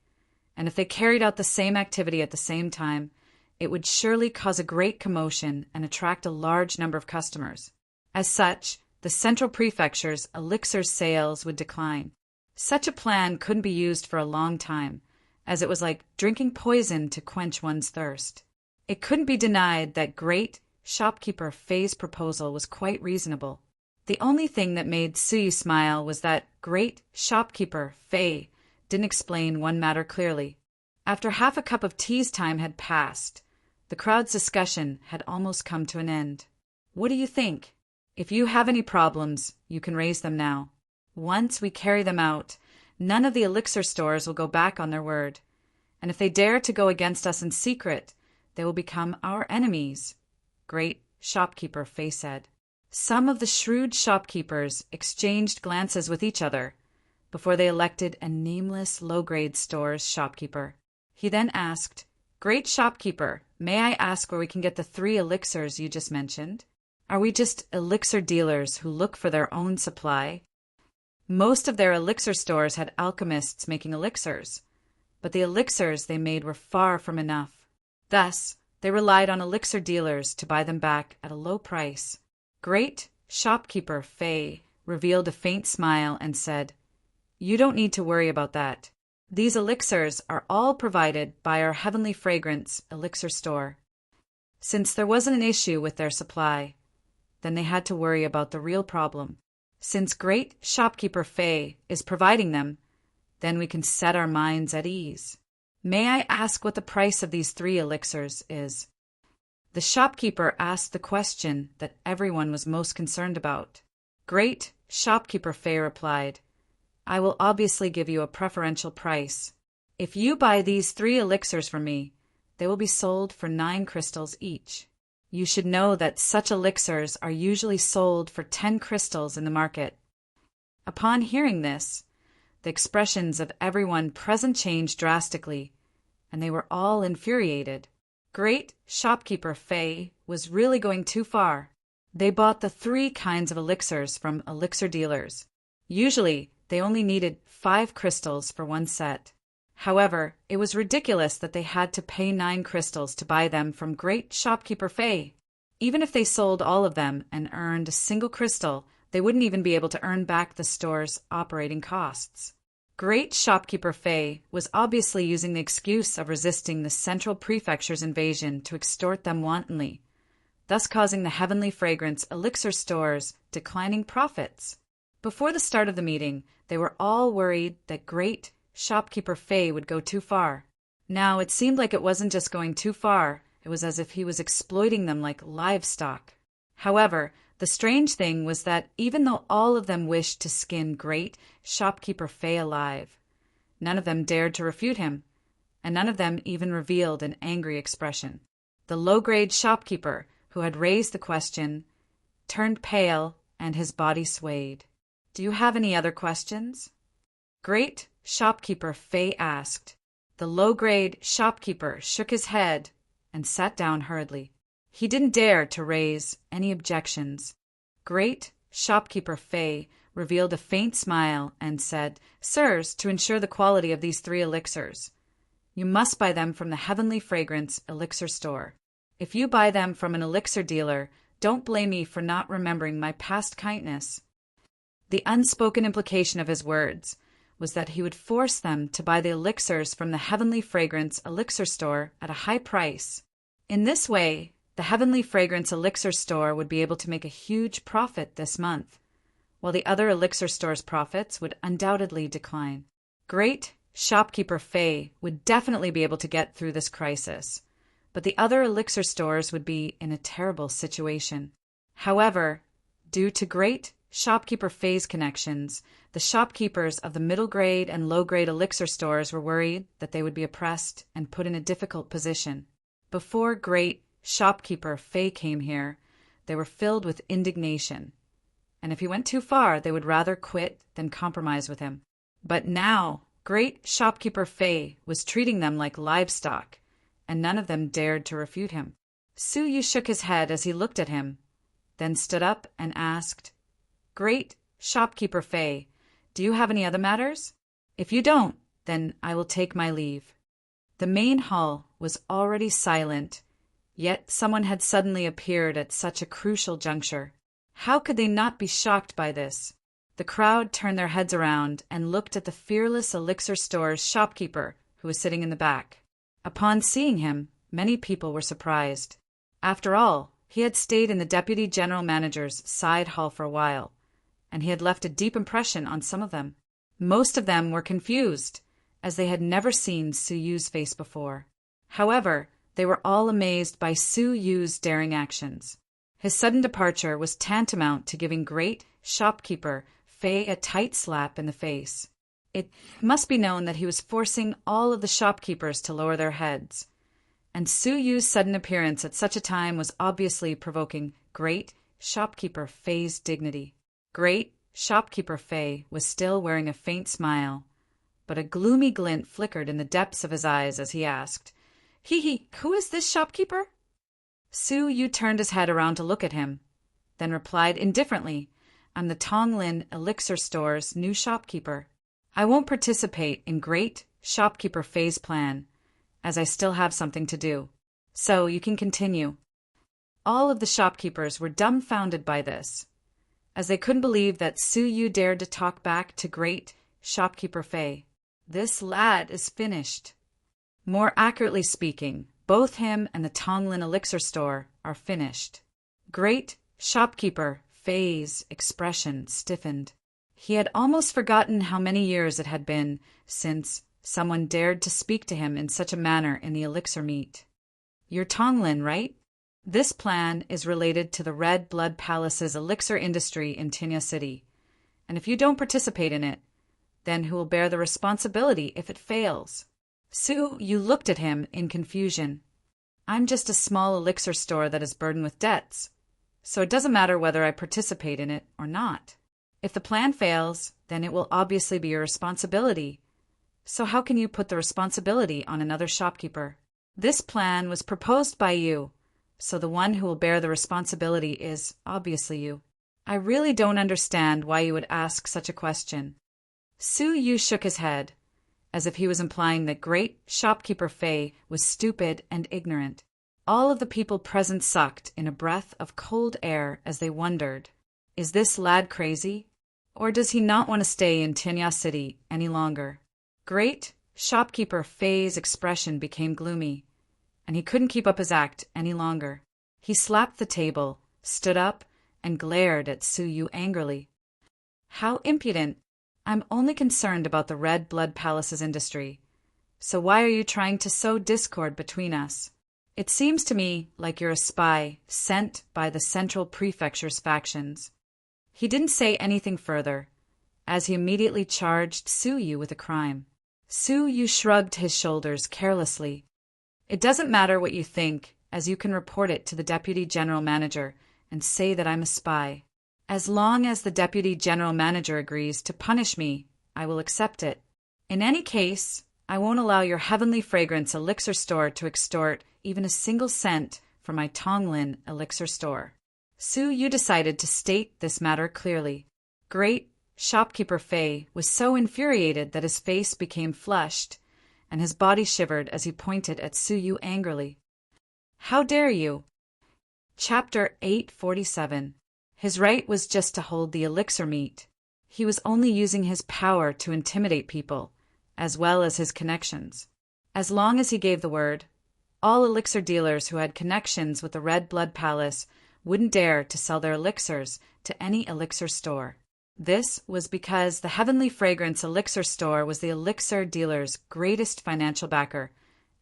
and if they carried out the same activity at the same time, it would surely cause a great commotion and attract a large number of customers. As such, the Central Prefecture's elixir sales would decline. Such a plan couldn't be used for a long time, as it was like drinking poison to quench one's thirst. It couldn't be denied that great shopkeeper Fei's proposal was quite reasonable. The only thing that made Suyu smile was that great shopkeeper Fei didn't explain one matter clearly. After half a cup of tea's time had passed, the crowd's discussion had almost come to an end. "What do you think? If you have any problems, you can raise them now. Once we carry them out, none of the elixir stores will go back on their word. And if they dare to go against us in secret, they will become our enemies," great shopkeeper Fei said. Some of the shrewd shopkeepers exchanged glances with each other before they elected a nameless low-grade store's shopkeeper. He then asked, "Great shopkeeper, may I ask where we can get the 3 elixirs you just mentioned? Are we just elixir dealers who look for their own supply?" Most of their elixir stores had alchemists making elixirs, but the elixirs they made were far from enough. Thus, they relied on elixir dealers to buy them back at a low price. Great shopkeeper Fei revealed a faint smile and said, "You don't need to worry about that. These elixirs are all provided by our Heavenly Fragrance Elixir Store. Since there wasn't an issue with their supply, then they had to worry about the real problem. Since great shopkeeper Fei is providing them, then we can set our minds at ease. May I ask what the price of these 3 elixirs is?" The shopkeeper asked the question that everyone was most concerned about. Great shopkeeper Fei replied, I will obviously give you a preferential price. If you buy these 3 elixirs from me, they will be sold for 9 crystals each. You should know that such elixirs are usually sold for 10 crystals in the market. Upon hearing this, the expressions of everyone present changed drastically, and they were all infuriated. Great shopkeeper Fei was really going too far. They bought the 3 kinds of elixirs from elixir dealers. Usually, they only needed 5 crystals for one set. However, it was ridiculous that they had to pay 9 crystals to buy them from Great Shopkeeper Fei. Even if they sold all of them and earned a single crystal, they wouldn't even be able to earn back the store's operating costs. Great Shopkeeper Fei was obviously using the excuse of resisting the Central Prefecture's invasion to extort them wantonly, thus causing the Heavenly Fragrance elixir stores declining profits. Before the start of the meeting, they were all worried that Great Shopkeeper Fei would go too far. Now, it seemed like it wasn't just going too far, it was as if he was exploiting them like livestock. However, the strange thing was that even though all of them wished to skin Great Shopkeeper Fei alive, none of them dared to refute him, and none of them even revealed an angry expression. The low-grade shopkeeper, who had raised the question, turned pale and his body swayed. Do you have any other questions? Great Shopkeeper Fei asked. The low-grade shopkeeper shook his head and sat down hurriedly. He didn't dare to raise any objections. Great Shopkeeper Fei revealed a faint smile and said, Sirs, to ensure the quality of these 3 elixirs, you must buy them from the Heavenly Fragrance elixir store. If you buy them from an elixir dealer, don't blame me for not remembering my past kindness. The unspoken implication of his words was that he would force them to buy the elixirs from the Heavenly Fragrance elixir store at a high price. In this way, the Heavenly Fragrance elixir store would be able to make a huge profit this month, while the other elixir store's profits would undoubtedly decline. Great Shopkeeper Fei would definitely be able to get through this crisis, but the other elixir stores would be in a terrible situation. However, due to Great Shopkeeper Fei's connections, the shopkeepers of the middle-grade and low-grade elixir stores were worried that they would be oppressed and put in a difficult position. Before Great Shopkeeper Fei came here, they were filled with indignation, and if he went too far, they would rather quit than compromise with him. But now, Great Shopkeeper Fei was treating them like livestock, and none of them dared to refute him. Su Yu shook his head as he looked at him, then stood up and asked, Great Shopkeeper Fei, do you have any other matters? If you don't, then I will take my leave. The main hall was already silent, yet someone had suddenly appeared at such a crucial juncture. How could they not be shocked by this? The crowd turned their heads around and looked at the fearless elixir store's shopkeeper, who was sitting in the back. Upon seeing him, many people were surprised. After all, he had stayed in the deputy general manager's side hall for a while, and he had left a deep impression on some of them. Most of them were confused, as they had never seen Su Yu's face before. However, they were all amazed by Su Yu's daring actions. His sudden departure was tantamount to giving Great Shopkeeper Fei a tight slap in the face. It must be known that he was forcing all of the shopkeepers to lower their heads, and Su Yu's sudden appearance at such a time was obviously provoking Great Shopkeeper Fei's dignity. Great Shopkeeper Fei was still wearing a faint smile, but a gloomy glint flickered in the depths of his eyes as he asked, who is this shopkeeper? Su Yu turned his head around to look at him, then replied indifferently, I'm the Tonglin Elixir Store's new shopkeeper. I won't participate in Great Shopkeeper Fei's plan, as I still have something to do. So you can continue. All of the shopkeepers were dumbfounded by this, as they couldn't believe that Su Yu dared to talk back to Great Shopkeeper Fei. This lad is finished. More accurately speaking, both him and the Tonglin Elixir Store are finished. Great Shopkeeper Fei's expression stiffened. He had almost forgotten how many years it had been since someone dared to speak to him in such a manner in the elixir meet. You're Tonglin, right? This plan is related to the Red Blood Palace's elixir industry in Tinya City, and if you don't participate in it, then who will bear the responsibility if it fails? Su, you looked at him in confusion. I'm just a small elixir store that is burdened with debts, so it doesn't matter whether I participate in it or not. If the plan fails, then it will obviously be your responsibility. So how can you put the responsibility on another shopkeeper? This plan was proposed by you, so the one who will bear the responsibility is obviously you. I really don't understand why you would ask such a question. Su Yu shook his head, as if he was implying that great shopkeeper Fei was stupid and ignorant. All of the people present sucked in a breath of cold air as they wondered, is this lad crazy? Or does he not want to stay in Tinya City any longer? Great shopkeeper Fei's expression became gloomy, and he couldn't keep up his act any longer. He slapped the table, stood up, and glared at Su Yu angrily. How impudent! I'm only concerned about the Red Blood Palace's industry. So why are you trying to sow discord between us? It seems to me like you're a spy sent by the Central Prefecture's factions. He didn't say anything further, as he immediately charged Su Yu with a crime. Su Yu shrugged his shoulders carelessly. It doesn't matter what you think, as you can report it to the Deputy General Manager and say that I'm a spy. As long as the Deputy General Manager agrees to punish me, I will accept it. In any case, I won't allow your Heavenly Fragrance elixir store to extort even a single cent from my Tonglin elixir store. Su Yu decided to state this matter clearly. Great shopkeeper Fei was so infuriated that his face became flushed, and his body shivered as he pointed at Su Yu angrily. How dare you? Chapter 847. His right was just to hold the elixir meet. He was only using his power to intimidate people, as well as his connections. As long as he gave the word, all elixir dealers who had connections with the Red Blood Palace wouldn't dare to sell their elixirs to any elixir store. This was because the Heavenly Fragrance elixir store was the elixir dealer's greatest financial backer,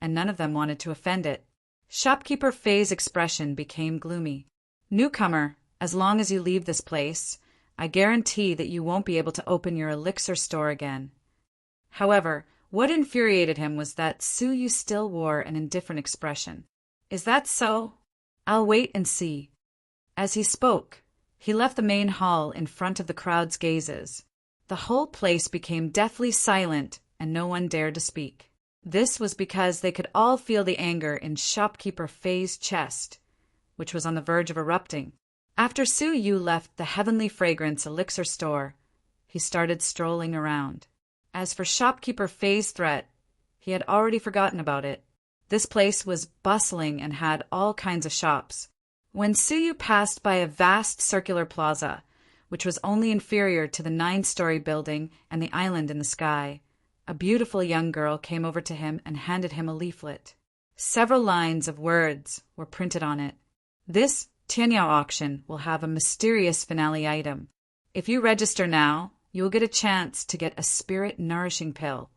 and none of them wanted to offend it. Shopkeeper Fei's expression became gloomy. Newcomer, as long as you leave this place, I guarantee that you won't be able to open your elixir store again. However, what infuriated him was that Su Yu still wore an indifferent expression. Is that so? I'll wait and see. As he spoke, he left the main hall in front of the crowd's gazes. The whole place became deathly silent, and no one dared to speak. This was because they could all feel the anger in shopkeeper Fei's chest, which was on the verge of erupting. After Su Yu left the Heavenly Fragrance elixir store, he started strolling around. As for shopkeeper Fei's threat, he had already forgotten about it. This place was bustling and had all kinds of shops. When Su Yu passed by a vast circular plaza, which was only inferior to the 9-story building and the island in the sky, a beautiful young girl came over to him and handed him a leaflet. Several lines of words were printed on it. This Tianyao auction will have a mysterious finale item. If you register now, you will get a chance to get a spirit-nourishing pill,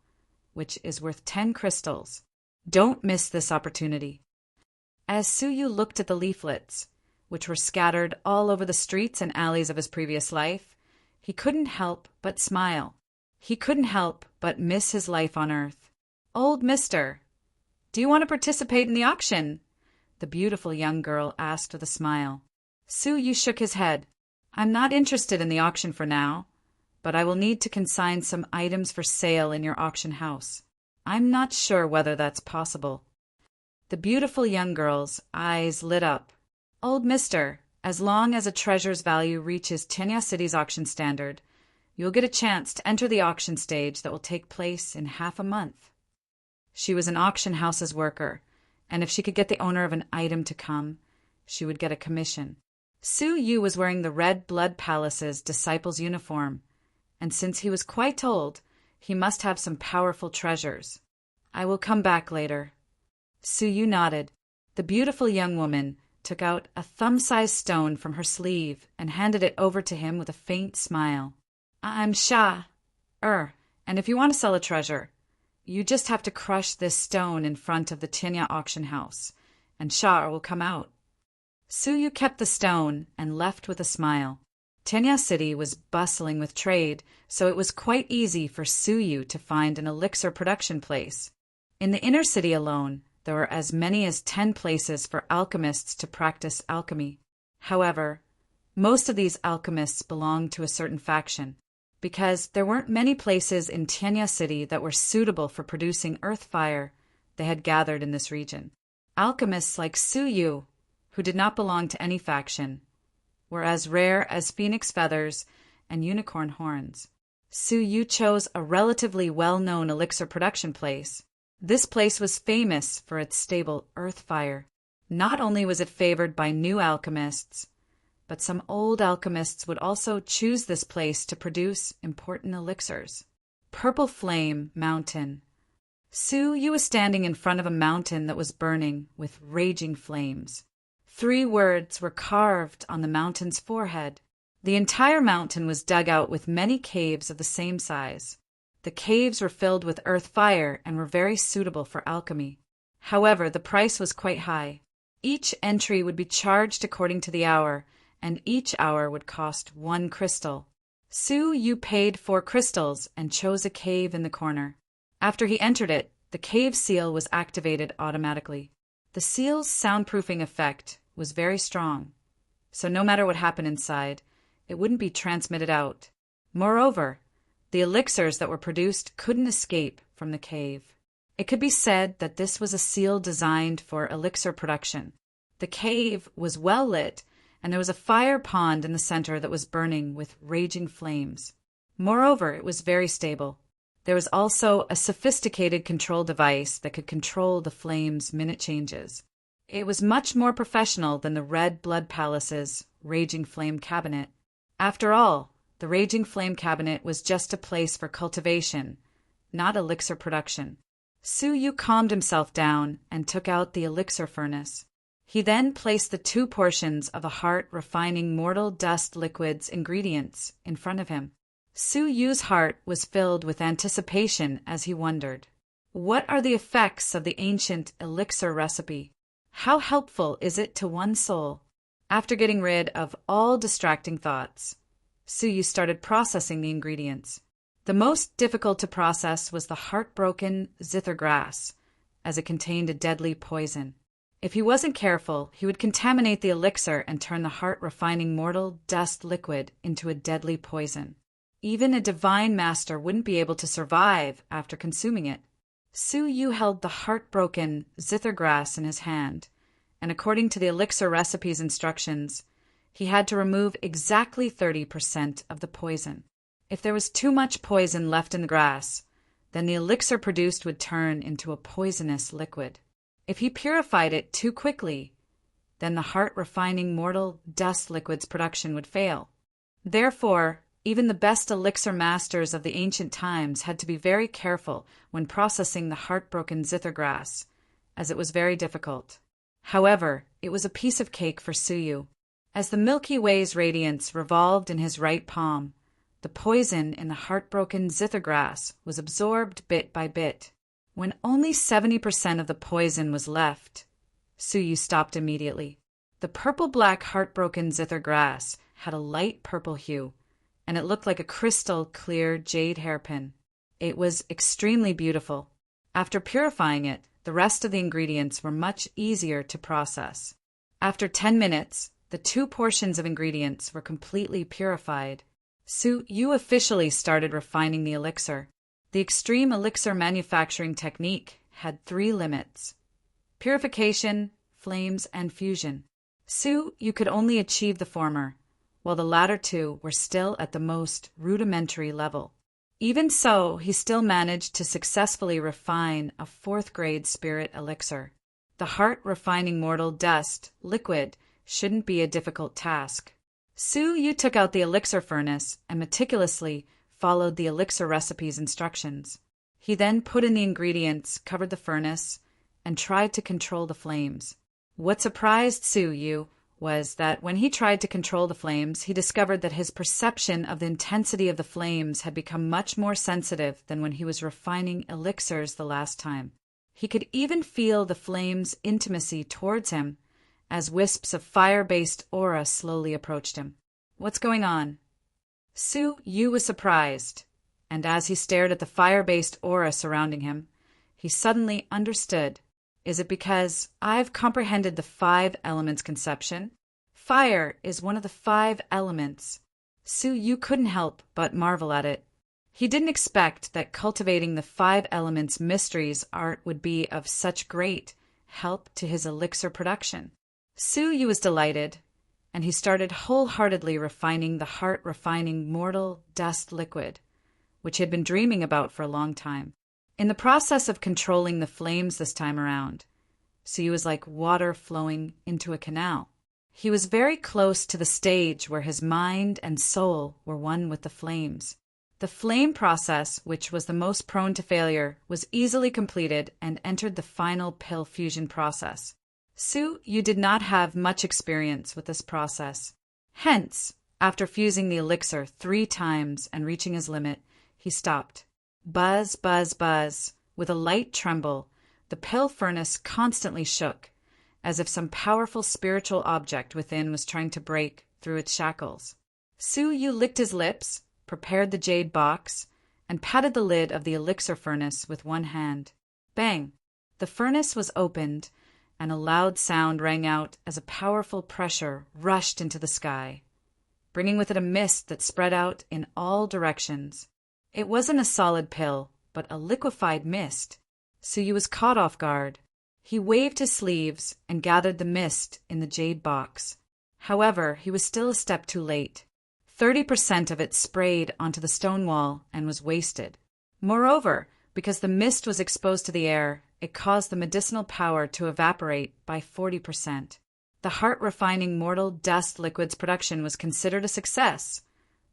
which is worth 10 crystals. Don't miss this opportunity. As Su Yu looked at the leaflets, which were scattered all over the streets and alleys of his previous life, he couldn't help but smile. He couldn't help but miss his life on Earth. Old mister, do you want to participate in the auction? The beautiful young girl asked with a smile. Su Yu shook his head. I'm not interested in the auction for now, but I will need to consign some items for sale in your auction house. I'm not sure whether that's possible. The beautiful young girl's eyes lit up. Old mister, as long as a treasure's value reaches Tinya City's auction standard, you'll get a chance to enter the auction stage that will take place in half a month. She was an auction house's worker, and if she could get the owner of an item to come, she would get a commission. Su Yu was wearing the Red Blood Palace's disciple's uniform, and since he was quite old, he must have some powerful treasures. I will come back later. Su Yu nodded. The beautiful young woman took out a thumb-sized stone from her sleeve and handed it over to him with a faint smile. I'm Sha. And if you want to sell a treasure, you just have to crush this stone in front of the Tinya auction house, and Sha will come out. Suyu kept the stone and left with a smile. Tenya City was bustling with trade, so it was quite easy for Suyu to find an elixir production place. In the inner city alone, there were as many as 10 places for alchemists to practice alchemy. However, most of these alchemists belonged to a certain faction, because there weren't many places in Tenya City that were suitable for producing earth fire. They had gathered in this region. Alchemists like Suyu, who did not belong to any faction, were as rare as phoenix feathers and unicorn horns. Suyu chose a relatively well-known elixir production place. This place was famous for its stable earth fire. Not only was it favored by new alchemists, but some old alchemists would also choose this place to produce important elixirs. Purple Flame Mountain. Suyu was standing in front of a mountain that was burning with raging flames. 3 words were carved on the mountain's forehead. The entire mountain was dug out with many caves of the same size. The caves were filled with earth fire and were very suitable for alchemy. However, the price was quite high. Each entry would be charged according to the hour, and each hour would cost 1 crystal. Suyu paid 4 crystals and chose a cave in the corner. After he entered it, the cave seal was activated automatically. The seal's soundproofing effect was very strong, so no matter what happened inside, it wouldn't be transmitted out. Moreover, the elixirs that were produced couldn't escape from the cave. It could be said that this was a seal designed for elixir production. The cave was well lit, and there was a fire pond in the center that was burning with raging flames. Moreover, it was very stable. There was also a sophisticated control device that could control the flames' minute changes. It was much more professional than the Red Blood Palace's Raging Flame Cabinet. After all, the Raging Flame Cabinet was just a place for cultivation, not elixir production. Suyu calmed himself down and took out the elixir furnace. He then placed the 2 portions of a heart refining mortal dust liquid's ingredients in front of him. Suyu's heart was filled with anticipation as he wondered, what are the effects of the ancient elixir recipe? How helpful is it to one's soul? After getting rid of all distracting thoughts, Suyu started processing the ingredients. The most difficult to process was the heartbroken zither grass, as it contained a deadly poison. If he wasn't careful, he would contaminate the elixir and turn the heart-refining mortal dust liquid into a deadly poison. Even a divine master wouldn't be able to survive after consuming it. Suyu held the heartbroken zither grass in his hand, and according to the elixir recipe's instructions, he had to remove exactly 30% of the poison. If there was too much poison left in the grass, then the elixir produced would turn into a poisonous liquid. If he purified it too quickly, then the heart-refining mortal dust liquid's production would fail. Therefore, even the best elixir masters of the ancient times had to be very careful when processing the heartbroken zither grass, as it was very difficult. However, it was a piece of cake for Suyu. As the Milky Way's radiance revolved in his right palm, the poison in the heartbroken zither grass was absorbed bit by bit. When only 70% of the poison was left, Suyu stopped immediately. The purple-black heartbroken zither grass had a light purple hue, and it looked like a crystal-clear jade hairpin. It was extremely beautiful. After purifying it, the rest of the ingredients were much easier to process. After 10 minutes, the 2 portions of ingredients were completely purified. Suyu officially started refining the elixir. The extreme elixir manufacturing technique had 3 limits: purification, flames, and fusion. Suyu could only achieve the former, while the latter 2 were still at the most rudimentary level. Even so, he still managed to successfully refine a 4th-grade spirit elixir. The heart-refining mortal dust liquid shouldn't be a difficult task. Suyu took out the elixir furnace and meticulously followed the elixir recipe's instructions. He then put in the ingredients, covered the furnace, and tried to control the flames. What surprised Suyu was that when he tried to control the flames, he discovered that his perception of the intensity of the flames had become much more sensitive than when he was refining elixirs the last time. He could even feel the flames' intimacy towards him, as wisps of fire-based aura slowly approached him. "What's going on?" Su Yu was surprised, and as he stared at the fire-based aura surrounding him, he suddenly understood. Is it because I've comprehended the 5 elements conception? Fire is one of the 5 elements. Su Yu couldn't help but marvel at it. He didn't expect that cultivating the 5 elements mysteries art would be of such great help to his elixir production. Su Yu was delighted, and he started wholeheartedly refining the heart-refining mortal dust liquid, which he had been dreaming about for a long time. In the process of controlling the flames this time around, Su Yu was like water flowing into a canal. He was very close to the stage where his mind and soul were one with the flames. The flame process, which was the most prone to failure, was easily completed and entered the final pill fusion process. Su Yu did not have much experience with this process. Hence, after fusing the elixir 3 times and reaching his limit, he stopped. Buzz, buzz, buzz. With a light tremble, the pill furnace constantly shook, as if some powerful spiritual object within was trying to break through its shackles. Su Yu licked his lips, prepared the jade box, and patted the lid of the elixir furnace with one hand. Bang! The furnace was opened, and a loud sound rang out as a powerful pressure rushed into the sky, bringing with it a mist that spread out in all directions. It wasn't a solid pill, but a liquefied mist. Su Yu was caught off guard. He waved his sleeves and gathered the mist in the jade box. However, he was still a step too late. 30% of it sprayed onto the stone wall and was wasted. Moreover, because the mist was exposed to the air, it caused the medicinal power to evaporate by 40%. The heart-refining mortal dust liquid's production was considered a success,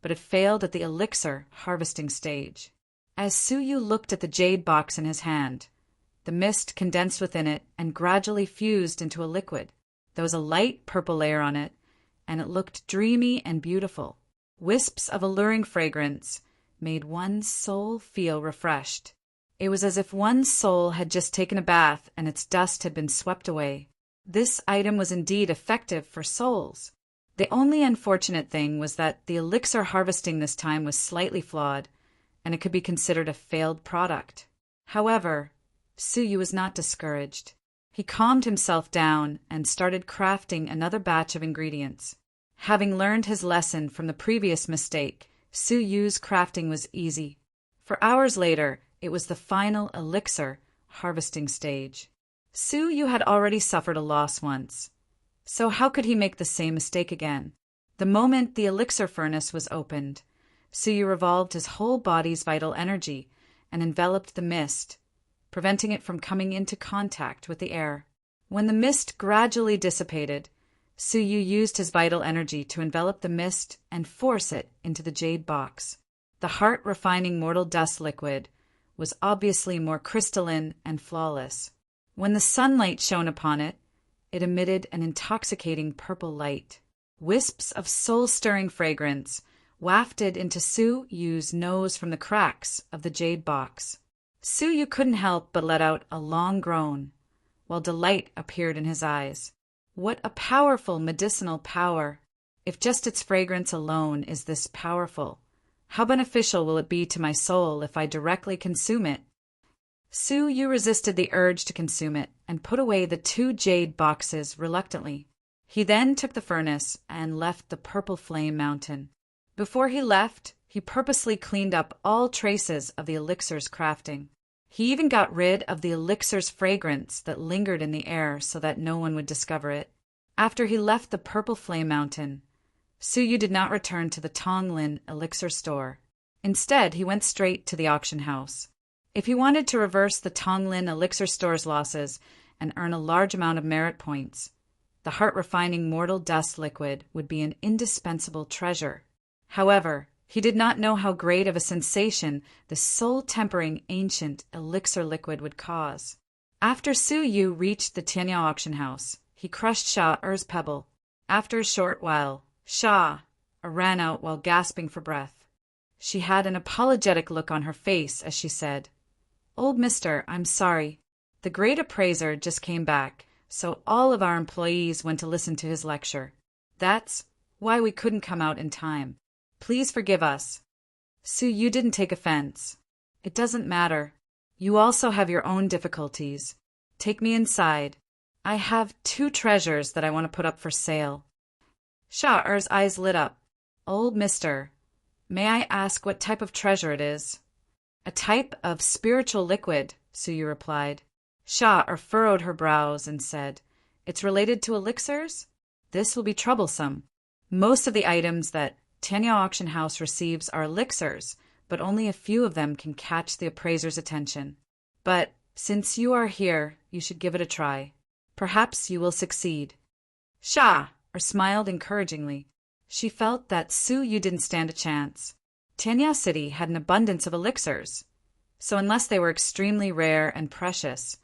but it failed at the elixir harvesting stage. As Su Yu looked at the jade box in his hand, the mist condensed within it and gradually fused into a liquid. There was a light purple layer on it, and it looked dreamy and beautiful. Wisps of alluring fragrance made one's soul feel refreshed. It was as if one's soul had just taken a bath and its dust had been swept away. This item was indeed effective for souls. The only unfortunate thing was that the elixir harvesting this time was slightly flawed, and it could be considered a failed product. However, Su Yu was not discouraged. He calmed himself down and started crafting another batch of ingredients. Having learned his lesson from the previous mistake, Su Yu's crafting was easy. For hours later, it was the final elixir harvesting stage. Su Yu had already suffered a loss once, so how could he make the same mistake again? The moment the elixir furnace was opened, Su Yu revolved his whole body's vital energy and enveloped the mist, preventing it from coming into contact with the air. When the mist gradually dissipated, Su Yu used his vital energy to envelop the mist and force it into the jade box. The heart-refining mortal dust liquid was obviously more crystalline and flawless. When the sunlight shone upon it, it emitted an intoxicating purple light. Wisps of soul-stirring fragrance wafted into Su Yu's nose from the cracks of the jade box. Su Yu couldn't help but let out a long groan, while delight appeared in his eyes. What a powerful medicinal power! If just its fragrance alone is this powerful, how beneficial will it be to my soul if I directly consume it? Su Yu resisted the urge to consume it and put away the 2 jade boxes reluctantly. He then took the furnace and left the purple flame mountain. Before he left, he purposely cleaned up all traces of the elixir's crafting. He even got rid of the elixir's fragrance that lingered in the air so that no one would discover it. After he left the purple flame mountain, Su Yu did not return to the Tonglin elixir store. Instead, he went straight to the auction house. If he wanted to reverse the Tonglin elixir store's losses and earn a large amount of merit points, the heart-refining mortal dust liquid would be an indispensable treasure. However, he did not know how great of a sensation the soul-tempering ancient elixir liquid would cause. After Su Yu reached the Tianya auction house, he crushed Sha Er's pebble. After a short while, Sha ran out while gasping for breath. She had an apologetic look on her face as she said, "Old mister, I'm sorry. The great appraiser just came back, so all of our employees went to listen to his lecture. That's why we couldn't come out in time. Please forgive us. Sue, you didn't take offense. It doesn't matter. You also have your own difficulties. Take me inside. I have 2 treasures that I want to put up for sale. Shah's eyes lit up. Old mister, may I ask what type of treasure it is? A type of spiritual liquid, Suyu replied. Shah furrowed her brows and said, It's related to elixirs? This will be troublesome. Most of the items that Tianya Auction House receives are elixirs, but only a few of them can catch the appraiser's attention. But since you are here, you should give it a try. Perhaps you will succeed. Shah smiled encouragingly. She felt that Suyu didn't stand a chance. Tianya City had an abundance of elixirs, so unless they were extremely rare and precious,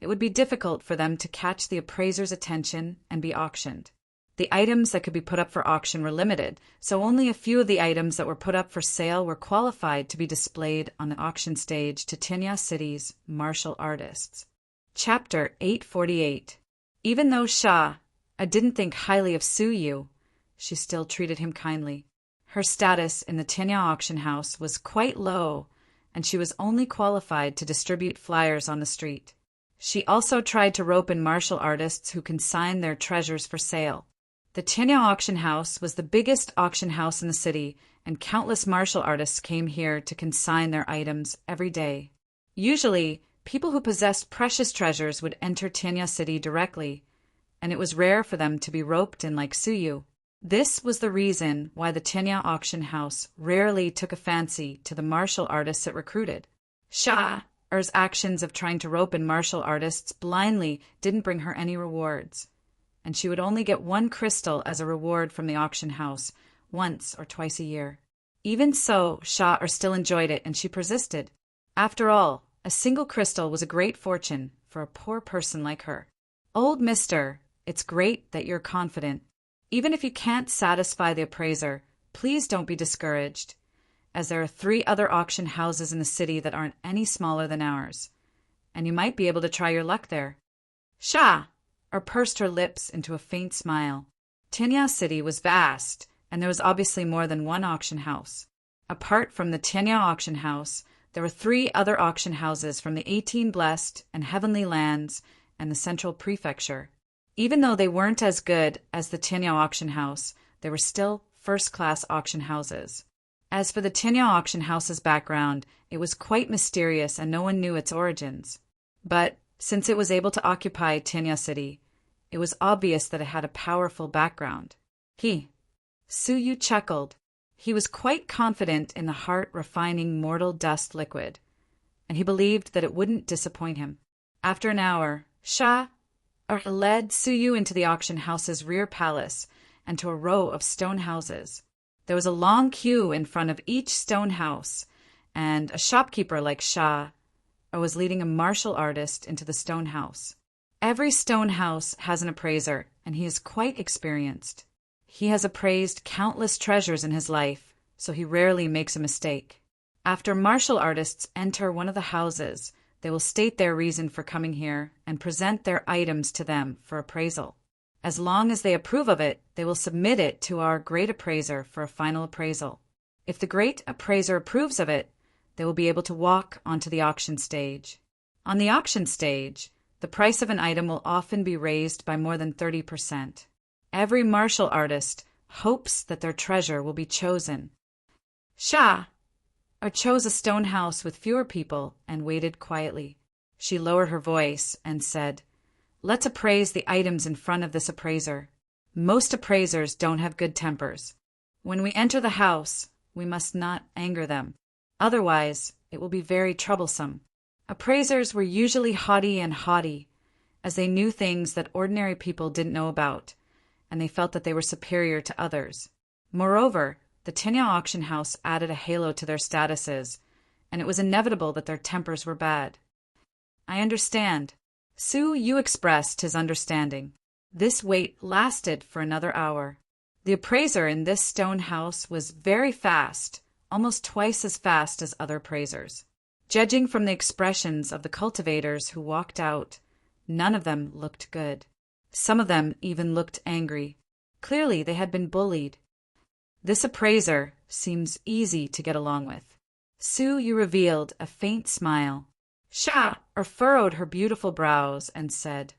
it would be difficult for them to catch the appraiser's attention and be auctioned. The items that could be put up for auction were limited, so only a few of the items that were put up for sale were qualified to be displayed on the auction stage to Tianya City's martial artists. Chapter 848. Even though Shah didn't think highly of Suyu, she still treated him kindly. Her status in the Tianya auction house was quite low, and she was only qualified to distribute flyers on the street. She also tried to rope in martial artists who consigned their treasures for sale. The Tianya auction house was the biggest auction house in the city, and countless martial artists came here to consign their items every day. Usually, people who possessed precious treasures would enter Tianya City directly, and it was rare for them to be roped in like Suyu. This was the reason why the Tianya auction house rarely took a fancy to the martial artists it recruited. Shah's actions of trying to rope in martial artists blindly didn't bring her any rewards, and she would only get 1 crystal as a reward from the auction house once or twice a year. Even so, Shah still enjoyed it, and she persisted. After all, a single crystal was a great fortune for a poor person like her. Old mister, it's great that you're confident. Even if you can't satisfy the appraiser, please don't be discouraged, as there are 3 other auction houses in the city that aren't any smaller than ours, and you might be able to try your luck there. Shah pursed her lips into a faint smile. Tianya City was vast, and there was obviously more than 1 auction house. Apart from the Tianya auction house, there were 3 other auction houses from the 18 Blessed and Heavenly Lands and the Central Prefecture. Even though they weren't as good as the Tianya auction house, they were still first-class auction houses. As for the Tianya auction house's background, it was quite mysterious and no one knew its origins. But since it was able to occupy Tianya City, it was obvious that it had a powerful background. Suyu chuckled. He was quite confident in the heart-refining mortal dust liquid, and he believed that it wouldn't disappoint him. After an hour, Shah led Suyu into the auction house's rear palace and to a row of stone houses. There was a long queue in front of each stone house, and a shopkeeper like Shah was leading a martial artist into the stone house. Every stone house has an appraiser, and he is quite experienced. He has appraised countless treasures in his life, so he rarely makes a mistake. After martial artists enter one of the houses, they will state their reason for coming here and present their items to them for appraisal. As long as they approve of it, they will submit it to our great appraiser for a final appraisal. If the great appraiser approves of it, they will be able to walk onto the auction stage. On the auction stage, the price of an item will often be raised by more than 30%. Every martial artist hopes that their treasure will be chosen. Shah chose a stone house with fewer people and waited quietly. She lowered her voice and said, Let's appraise the items in front of this appraiser. Most appraisers don't have good tempers. When we enter the house, we must not anger them. Otherwise, it will be very troublesome. Appraisers were usually haughty, as they knew things that ordinary people didn't know about, and they felt that they were superior to others. Moreover, the Tianya auction house added a halo to their statuses, and it was inevitable that their tempers were bad. I understand. Suyu expressed his understanding. This wait lasted for another hour. The appraiser in this stone house was very fast, almost twice as fast as other appraisers. Judging from the expressions of the cultivators who walked out, None of them looked good. Some of them even looked angry. Clearly, they had been bullied. This appraiser seems easy to get along with. Su Yu revealed a faint smile. Furrowed her beautiful brows and said,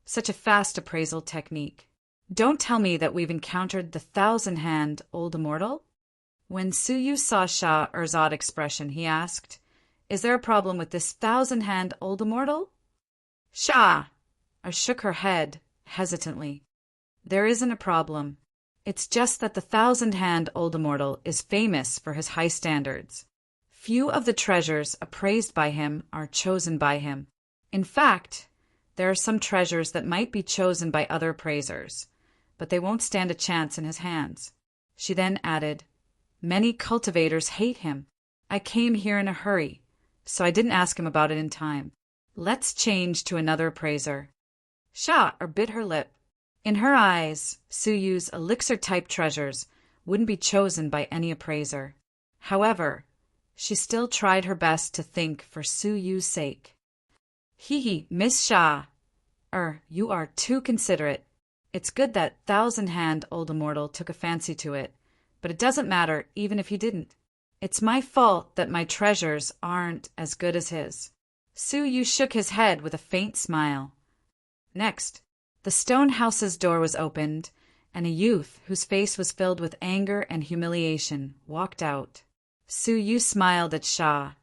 "Such a fast appraisal technique. Don't tell me that we've encountered the 1,000-hand old immortal?" When Su Yu saw Shah's odd expression, he asked, "Is there a problem with this 1,000-hand old immortal?" Shah shook her head hesitantly. "There isn't a problem. It's just that the 1,000-hand old immortal is famous for his high standards. Few of the treasures appraised by him are chosen by him. In fact, there are some treasures that might be chosen by other appraisers, but they won't stand a chance in his hands." She then added, "Many cultivators hate him. I came here in a hurry, so I didn't ask him about it in time. Let's change to another appraiser." Shah bit her lip. In her eyes, Su Yu's elixir-type treasures wouldn't be chosen by any appraiser. However, she still tried her best to think for Su Yu's sake. Miss Shah. You are too considerate. It's good that 1,000-hand old immortal took a fancy to it, but it doesn't matter even if he didn't. It's my fault that my treasures aren't as good as his." Su Yu shook his head with a faint smile. Next, the stone house's door was opened, and a youth whose face was filled with anger and humiliation walked out. Su Yu smiled at Shah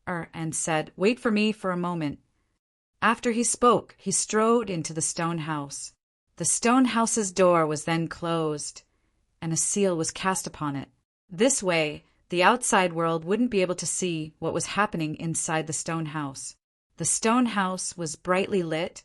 and said, "Wait for me for a moment." After he spoke, he strode into the stone house. The stone house's door was then closed, and a seal was cast upon it. This way, the outside world wouldn't be able to see what was happening inside the stone house. The stone house was brightly lit,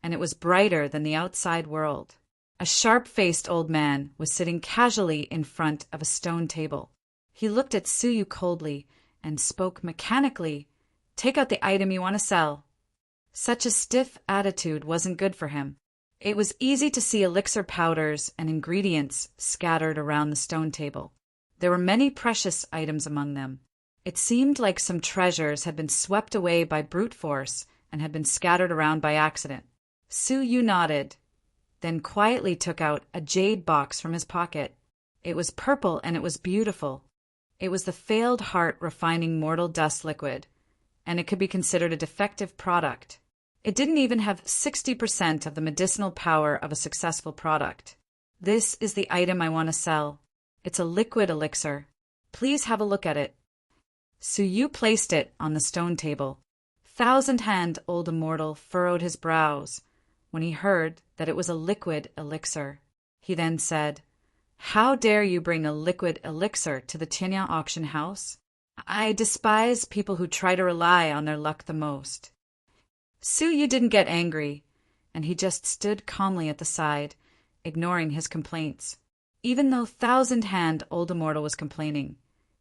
and it was brighter than the outside world. A sharp-faced old man was sitting casually in front of a stone table. He looked at Su Yu coldly and spoke mechanically, "Take out the item you want to sell." Such a stiff attitude wasn't good for him. It was easy to see elixir powders and ingredients scattered around the stone table. There were many precious items among them. It seemed like some treasures had been swept away by brute force and had been scattered around by accident. Su Yu nodded, then quietly took out a jade box from his pocket. It was purple and it was beautiful. It was the failed heart refining mortal dust liquid, and it could be considered a defective product. It didn't even have 60% of the medicinal power of a successful product. "This is the item I want to sell. It's a liquid elixir. Please have a look at it." Su Yu placed it on the stone table. 1,000-hand old immortal furrowed his brows when he heard that it was a liquid elixir. He then said, "How dare you bring a liquid elixir to the Tianyang auction house? I despise people who try to rely on their luck the most." Su Yu didn't get angry, and he just stood calmly at the side, ignoring his complaints. Even though 1,000-hand old immortal was complaining,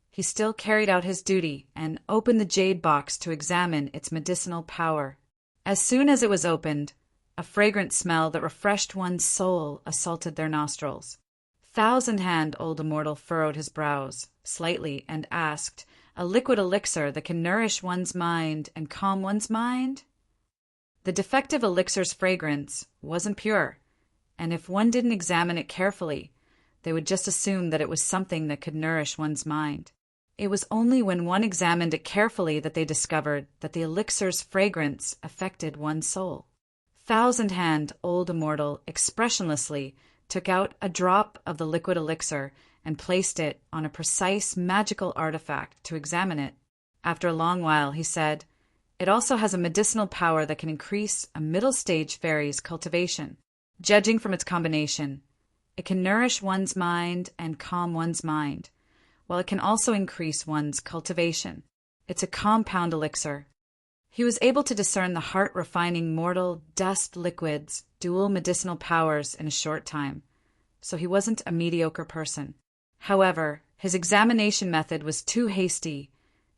he still carried out his duty and opened the jade box to examine its medicinal power. As soon as it was opened, a fragrant smell that refreshed one's soul assaulted their nostrils. 1,000-hand old immortal furrowed his brows slightly and asked, "A liquid elixir that can nourish one's mind and calm one's mind?" The defective elixir's fragrance wasn't pure, and if one didn't examine it carefully, they would just assume that it was something that could nourish one's mind. It was only when one examined it carefully that they discovered that the elixir's fragrance affected one's soul. 1,000-hand old immortal expressionlessly took out a drop of the liquid elixir and placed it on a precise magical artifact to examine it. After a long while, he said, "It also has a medicinal power that can increase a middle-stage fairy's cultivation. Judging from its combination, it can nourish one's mind and calm one's mind, while it can also increase one's cultivation. It's a compound elixir." He was able to discern the heart-refining mortal dust liquid's dual medicinal powers in a short time, so he wasn't a mediocre person. However, his examination method was too hasty,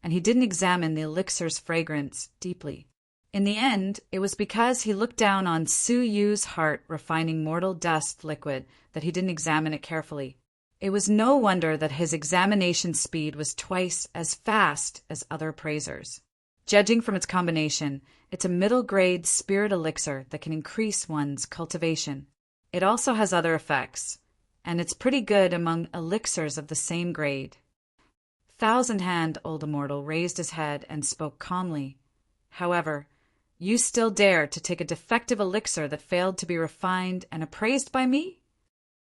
and he didn't examine the elixir's fragrance deeply. In the end, it was because he looked down on Su Yu's heart-refining mortal dust liquid that he didn't examine it carefully. It was no wonder that his examination speed was twice as fast as other appraisers. Judging from its combination, it's a middle-grade spirit elixir that can increase one's cultivation. It also has other effects, and it's pretty good among elixirs of the same grade. Thousand-Hand Old Immortal raised his head and spoke calmly. However, you still dare to take a defective elixir that failed to be refined and appraised by me?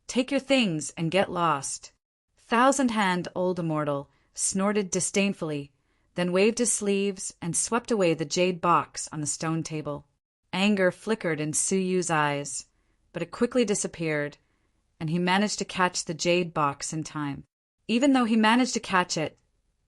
Take your things and get lost. Thousand-Hand Old Immortal snorted disdainfully, then waved his sleeves and swept away the jade box on the stone table. Anger flickered in Su Yu's eyes, but it quickly disappeared, and he managed to catch the jade box in time. Even though he managed to catch it,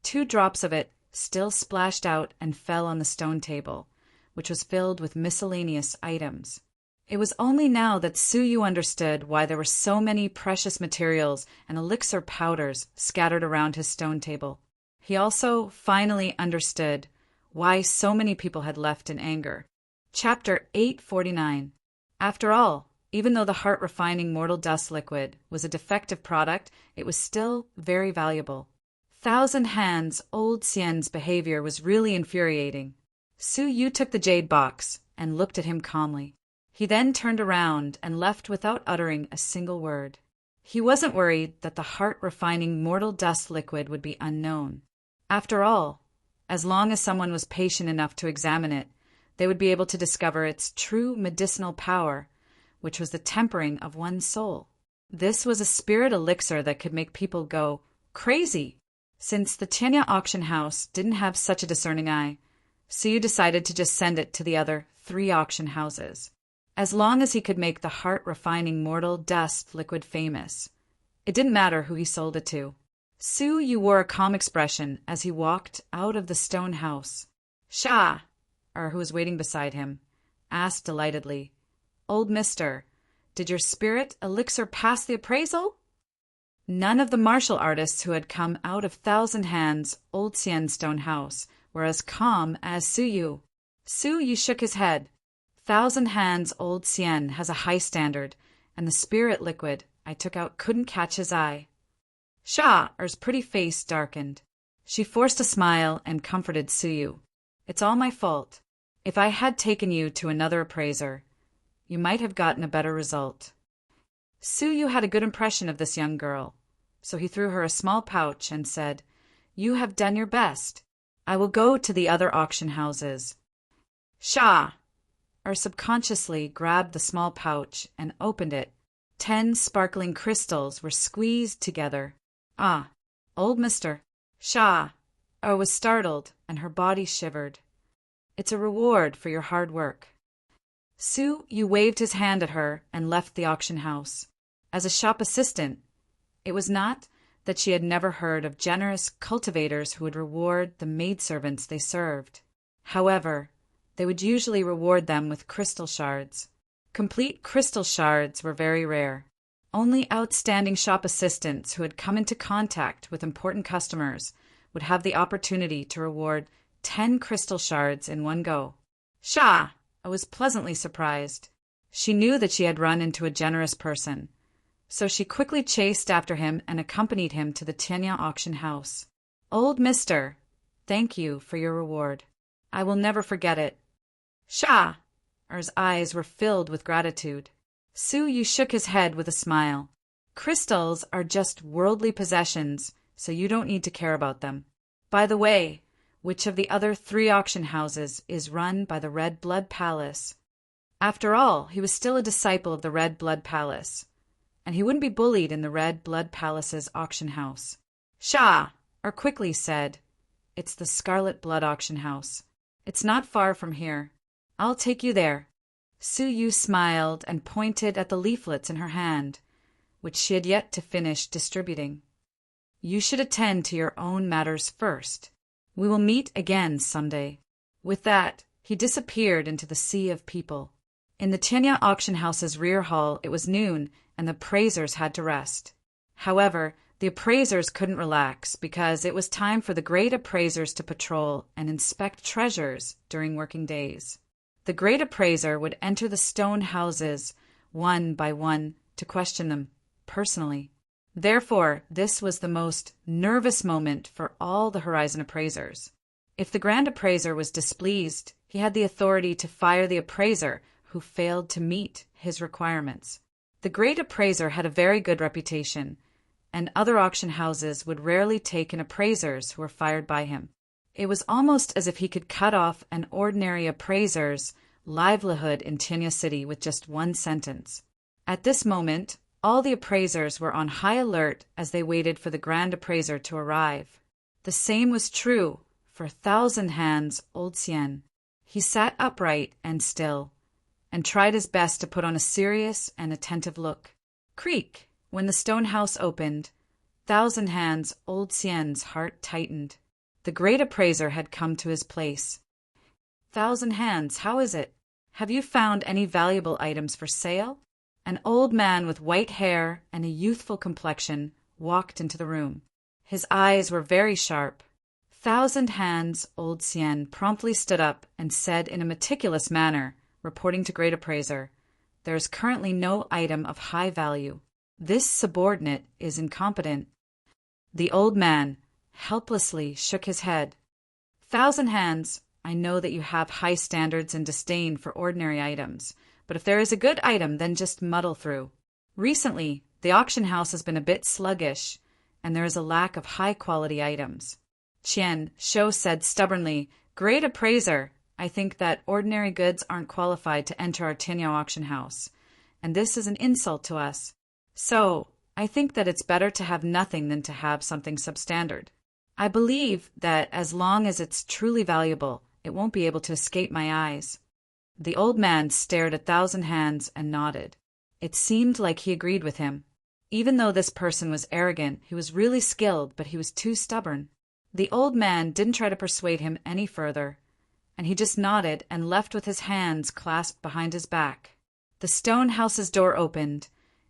2 drops of it still splashed out and fell on the stone table, which was filled with miscellaneous items. It was only now that Su Yu understood why there were so many precious materials and elixir powders scattered around his stone table. He also finally understood why so many people had left in anger. Chapter 849. After all, even though the heart-refining mortal dust liquid was a defective product, it was still very valuable. Thousand Hands Old Xian's behavior was really infuriating. Su Yu took the jade box and looked at him calmly. He then turned around and left without uttering a single word. He wasn't worried that the heart-refining mortal dust liquid would be unknown. After all, as long as someone was patient enough to examine it, they would be able to discover its true medicinal power, which was the tempering of one's soul. This was a spirit elixir that could make people go crazy. Since the Tianya auction house didn't have such a discerning eye, Su Yu decided to just send it to the other 3 auction houses. As long as he could make the heart-refining mortal dust liquid famous, it didn't matter who he sold it to. Su Yu wore a calm expression as he walked out of the stone house. Sha, who was waiting beside him, asked delightedly, "Old mister, did your spirit elixir pass the appraisal?" None of the martial artists who had come out of Thousand Hands Old Xian stone house were as calm as Su Yu. Su Yu shook his head. Thousand Hands Old Xian has a high standard, and the spirit liquid I took out couldn't catch his eye. Sha'er's pretty face darkened. She forced a smile and comforted Su Yu. It's all my fault. If I had taken you to another appraiser, you might have gotten a better result. Su Yu had a good impression of this young girl, so he threw her a small pouch and said, "You have done your best. I will go to the other auction houses." Sha'er subconsciously grabbed the small pouch and opened it. 10 sparkling crystals were squeezed together. "Ah, old mister." Sha'er was startled and her body shivered. "It's a reward for your hard work." Su Yu waved his hand at her and left the auction house. As a shop assistant, it was not that she had never heard of generous cultivators who would reward the maidservants they served. However, they would usually reward them with crystal shards. Complete crystal shards were very rare. Only outstanding shop assistants who had come into contact with important customers would have the opportunity to reward 10 crystal shards in one go. Sha'er was pleasantly surprised. She knew that she had run into a generous person, so she quickly chased after him and accompanied him to the Tianya auction house. "Old mister, thank you for your reward. I will never forget it." Sha'er's eyes were filled with gratitude. Su Yu shook his head with a smile. "Crystals are just worldly possessions, so you don't need to care about them. By the way, which of the other 3 auction houses is run by the Red Blood Palace?" After all, he was still a disciple of the Red Blood Palace, and he wouldn't be bullied in the Red Blood Palace's auction house. Sha'er quickly said, "It's the Scarlet Blood auction house. It's not far from here. I'll take you there." Su Yu smiled and pointed at the leaflets in her hand, which she had yet to finish distributing. "You should attend to your own matters first. We will meet again someday." With that, he disappeared into the sea of people. In the Tianya auction house's rear hall, it was noon, and the appraisers had to rest. However, the appraisers couldn't relax because it was time for the great appraisers to patrol and inspect treasures during working days. The great appraiser would enter the stone houses one by one to question them personally. Therefore, this was the most nervous moment for all the Horizon appraisers. If the grand appraiser was displeased, he had the authority to fire the appraiser who failed to meet his requirements. The great appraiser had a very good reputation, and other auction houses would rarely take in appraisers who were fired by him. It was almost as if he could cut off an ordinary appraiser's livelihood in Tinya City with just one sentence. At this moment, all the appraisers were on high alert as they waited for the grand appraiser to arrive. The same was true for Thousand Hands Old Sien. He sat upright and still, and tried his best to put on a serious and attentive look. Creak! When the stone house opened, Thousand Hands Old Sien's heart tightened. The great appraiser had come to his place. Thousand Hands, how is it? Have you found any valuable items for sale? An old man with white hair and a youthful complexion walked into the room. His eyes were very sharp. Thousand Hands Old Sien promptly stood up and said in a meticulous manner, reporting to great appraiser, "There is currently no item of high value. This subordinate is incompetent." The old man helplessly shook his head. "Thousand Hands, I know that you have high standards and disdain for ordinary items, but if there is a good item, then just muddle through. Recently, the auction house has been a bit sluggish, and there is a lack of high-quality items." Qian Shou said stubbornly, "Great appraiser, I think that ordinary goods aren't qualified to enter our Tinya auction house, and this is an insult to us. So, I think that it's better to have nothing than to have something substandard. I believe that as long as it's truly valuable, it won't be able to escape my eyes." The old man stared at Thousand Hands and nodded. It seemed like he agreed with him. Even though this person was arrogant, he was really skilled, but he was too stubborn. The old man didn't try to persuade him any further, and he just nodded and left with his hands clasped behind his back. The stone house's door opened,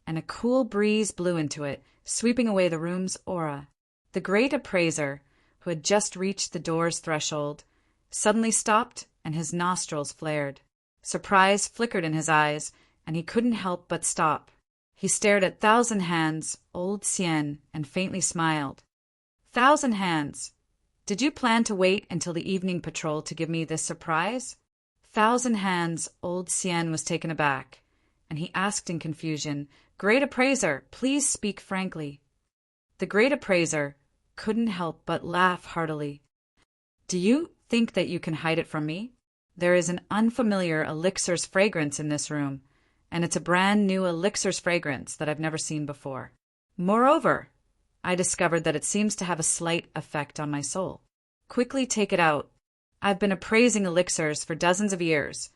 and a cool breeze blew into it, sweeping away the room's aura. The great appraiser, who had just reached the door's threshold, suddenly stopped and his nostrils flared. Surprise flickered in his eyes, and he couldn't help but stop. He stared at Thousand Hands Old Sien and faintly smiled. "Thousand Hands, did you plan to wait until the evening patrol to give me this surprise?" Thousand Hands Old Sien was taken aback, and he asked in confusion, "Great appraiser, please speak frankly." The great appraiser couldn't help but laugh heartily. "Do you think that you can hide it from me? There is an unfamiliar elixir's fragrance in this room, and it's a brand new elixir's fragrance that I've never seen before. Moreover, I discovered that it seems to have a slight effect on my soul. Quickly take it out. I've been appraising elixirs for dozens of years,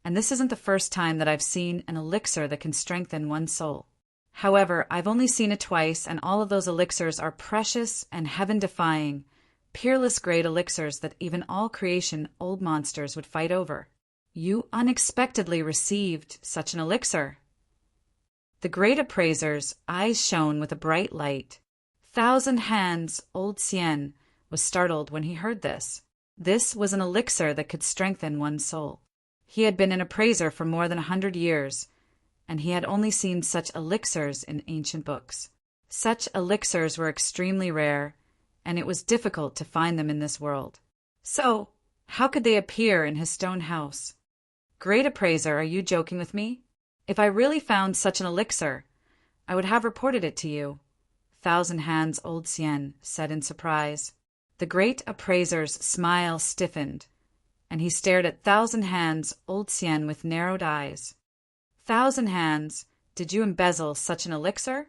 and this isn't the first time that I've seen an elixir that can strengthen one's soul. However, I've only seen it twice, and all of those elixirs are precious and heaven-defying, peerless great elixirs that even all creation old monsters would fight over. You unexpectedly received such an elixir." The great appraiser's eyes shone with a bright light. Thousand Hands Old Sien was startled when he heard this. This was an elixir that could strengthen one's soul. He had been an appraiser for more than 100 years, and he had only seen such elixirs in ancient books. Such elixirs were extremely rare, and it was difficult to find them in this world. So, how could they appear in his stone house? "Great appraiser, are you joking with me? If I really found such an elixir, I would have reported it to you," Thousand Hands Old Sien said in surprise. The great appraiser's smile stiffened, and he stared at Thousand Hands Old Sien with narrowed eyes. "Thousand Hands, did you embezzle such an elixir?"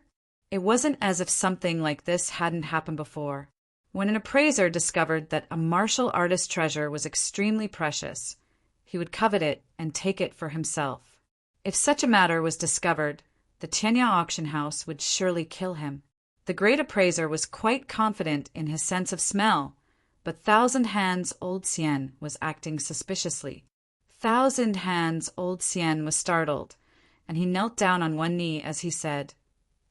It wasn't as if something like this hadn't happened before. When an appraiser discovered that a martial artist's treasure was extremely precious, he would covet it and take it for himself. If such a matter was discovered, the Tinya auction house would surely kill him. The great appraiser was quite confident in his sense of smell, but Thousand Hands Old Sien was acting suspiciously. Thousand Hands Old Sien was startled, and he knelt down on one knee as he said,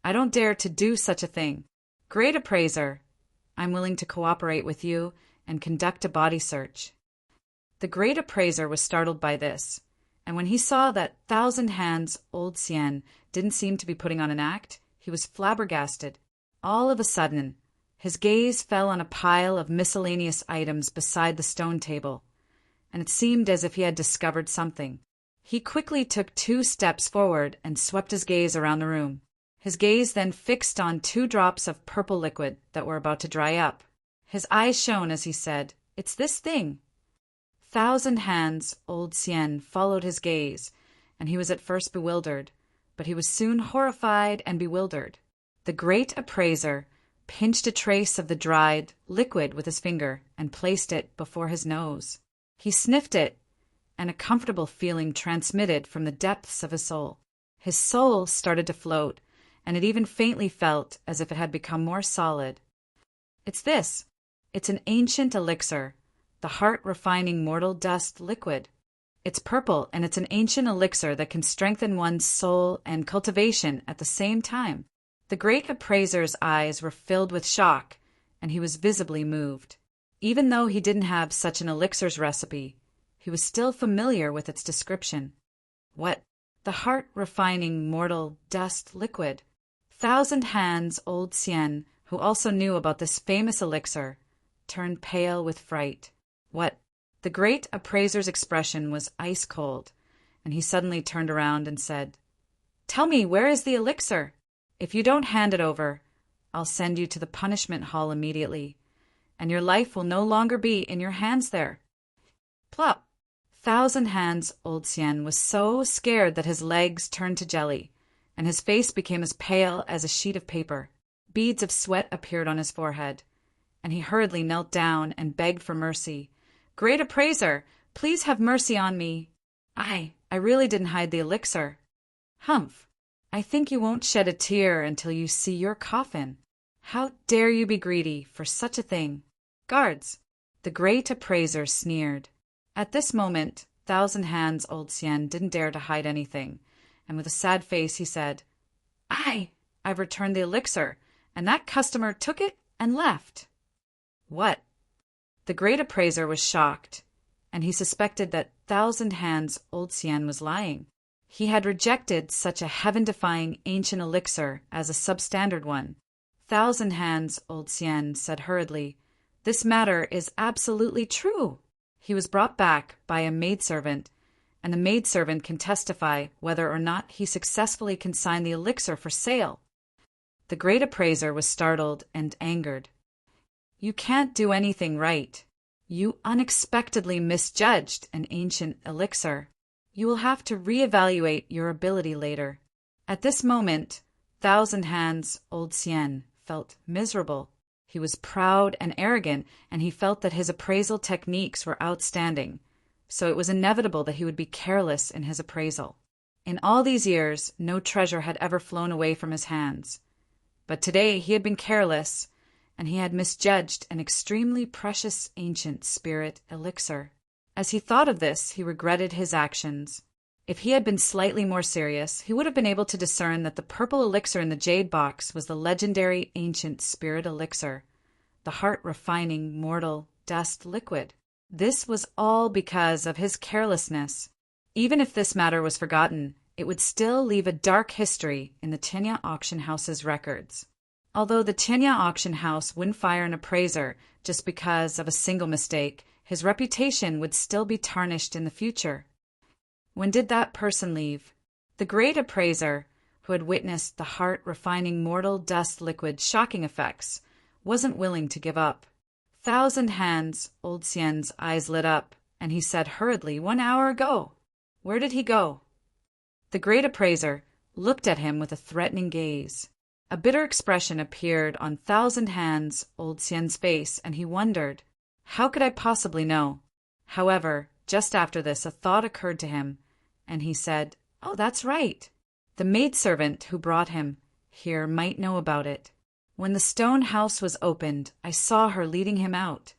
"I don't dare to do such a thing. Great appraiser, I'm willing to cooperate with you and conduct a body search." The great appraiser was startled by this, and when he saw that Thousand Hands Old Sien didn't seem to be putting on an act, he was flabbergasted. All of a sudden, His gaze fell on a pile of miscellaneous items beside the stone table, and it seemed as if he had discovered something. He quickly took 2 steps forward and swept his gaze around the room. His gaze then fixed on 2 drops of purple liquid that were about to dry up. His eyes shone as he said, "It's this thing." Thousand Hands, Old Sien, followed his gaze, and he was at first bewildered, but he was soon horrified and bewildered. The great appraiser pinched a trace of the dried liquid with his finger and placed it before his nose. He sniffed it, and a comfortable feeling transmitted from the depths of his soul. His soul started to float, and it even faintly felt as if it had become more solid. "It's this. It's an ancient elixir, the heart-refining mortal dust liquid. It's purple, and it's an ancient elixir that can strengthen one's soul and cultivation at the same time." The great appraiser's eyes were filled with shock, and he was visibly moved. Even though he didn't have such an elixir's recipe, he was still familiar with its description. What? The heart-refining mortal dust liquid. Thousand Hands, Old Sien, who also knew about this famous elixir, turned pale with fright. What? The great appraiser's expression was ice cold, and he suddenly turned around and said, "Tell me, where is the elixir? If you don't hand it over, I'll send you to the punishment hall immediately, and your life will no longer be in your hands there." Plop! Thousand Hands, Old Sien, was so scared that his legs turned to jelly, and his face became as pale as a sheet of paper. Beads of sweat appeared on his forehead, and he hurriedly knelt down and begged for mercy. "Great appraiser, please have mercy on me. I really didn't hide the elixir." "Humph! I think you won't shed a tear until you see your coffin. How dare you be greedy for such a thing? Guards!" The great appraiser sneered. At this moment, Thousand Hands, Old Sien, didn't dare to hide anything, and with a sad face he said, I've returned the elixir, and that customer took it and left." "What?" The great appraiser was shocked, and he suspected that Thousand Hands, Old Sien, was lying. He had rejected such a heaven-defying ancient elixir as a substandard one. Thousand Hands, Old Sien, said hurriedly, "This matter is absolutely true." He was brought back by a maidservant, and the maidservant can testify whether or not he successfully consigned the elixir for sale. The great appraiser was startled and angered. "You can't do anything right. You unexpectedly misjudged an ancient elixir. You will have to reevaluate your ability later." At this moment, Thousand Hands, Old Sien, felt miserable. He was proud and arrogant, and he felt that his appraisal techniques were outstanding, so it was inevitable that he would be careless in his appraisal. In all these years, no treasure had ever flown away from his hands. But today he had been careless, and he had misjudged an extremely precious ancient spirit elixir. As he thought of this, he regretted his actions. If he had been slightly more serious, he would have been able to discern that the purple elixir in the jade box was the legendary ancient spirit elixir, the heart-refining mortal dust liquid. This was all because of his carelessness. Even if this matter was forgotten, it would still leave a dark history in the Tinya auction house's records. Although the Tinya auction house wouldn't fire an appraiser just because of a single mistake, his reputation would still be tarnished in the future. When did that person leave? The great appraiser, who had witnessed the heart-refining mortal dust liquid's shocking effects, wasn't willing to give up. Thousand Hands, Old Sien's eyes lit up, and he said hurriedly, 1 hour ago. Where did he go? The great appraiser looked at him with a threatening gaze. A bitter expression appeared on Thousand Hands, Old Sien's face, and he wondered, how could I possibly know? However, just after this, a thought occurred to him, and he said, "Oh, that's right. The maidservant who brought him here might know about it. When the stone house was opened, I saw her leading him out."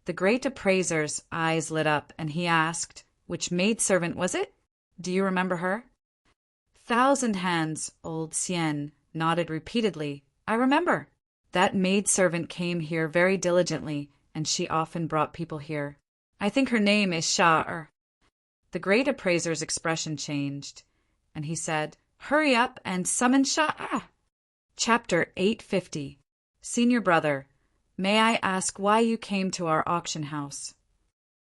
The great appraiser's eyes lit up, and he asked, "Which maidservant was it? Do you remember her?" Thousand Hands, Old Sien, nodded repeatedly. "I remember. That maidservant came here very diligently, and she often brought people here. I think her name is Sha'ar." The great appraiser's expression changed, and he said, "Hurry up and summon Sha'ar." Chapter 850. Senior Brother, May I ask why you came to our auction house?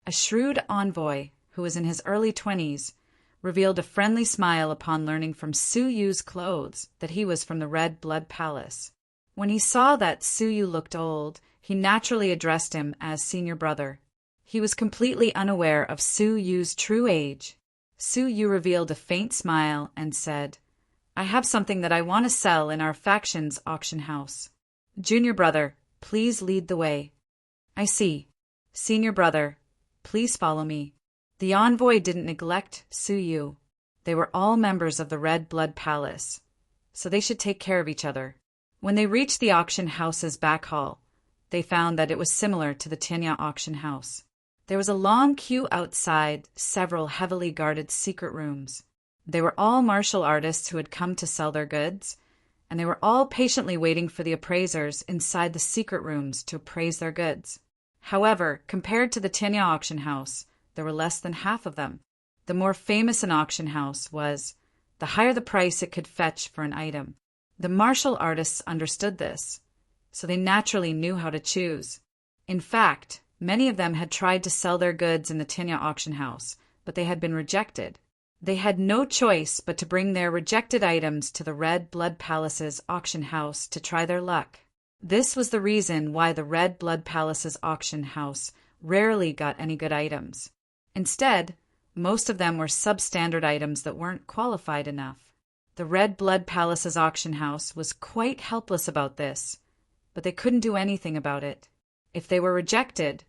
A shrewd envoy, who was in his early 20s, revealed a friendly smile upon learning from Su Yu's clothes that he was from the Red Blood Palace. When he saw that Su Yu looked old, he naturally addressed him as senior brother. He was completely unaware of Su Yu's true age. Su Yu revealed a faint smile and said, I have something that I want to sell in our faction's auction house. Junior brother, please lead the way. I see. Senior brother, please follow me. The envoy didn't neglect Su Yu. They were all members of the Red Blood Palace, so they should take care of each other. When they reached the auction house's back hall, they found that it was similar to the Tianya auction house. There was a long queue outside several heavily guarded secret rooms. They were all martial artists who had come to sell their goods, and they were all patiently waiting for the appraisers inside the secret rooms to appraise their goods. However, compared to the Tianya auction house, there were less than half of them. The more famous an auction house was, the higher the price it could fetch for an item. The martial artists understood this, so they naturally knew how to choose. In fact, many of them had tried to sell their goods in the Tianya auction house, but they had been rejected. They had no choice but to bring their rejected items to the Red Blood Palace's auction house to try their luck. This was the reason why the Red Blood Palace's auction house rarely got any good items. Instead, most of them were substandard items that weren't qualified enough. The Red Blood Palace's auction house was quite helpless about this, but they couldn't do anything about it. If they were rejected,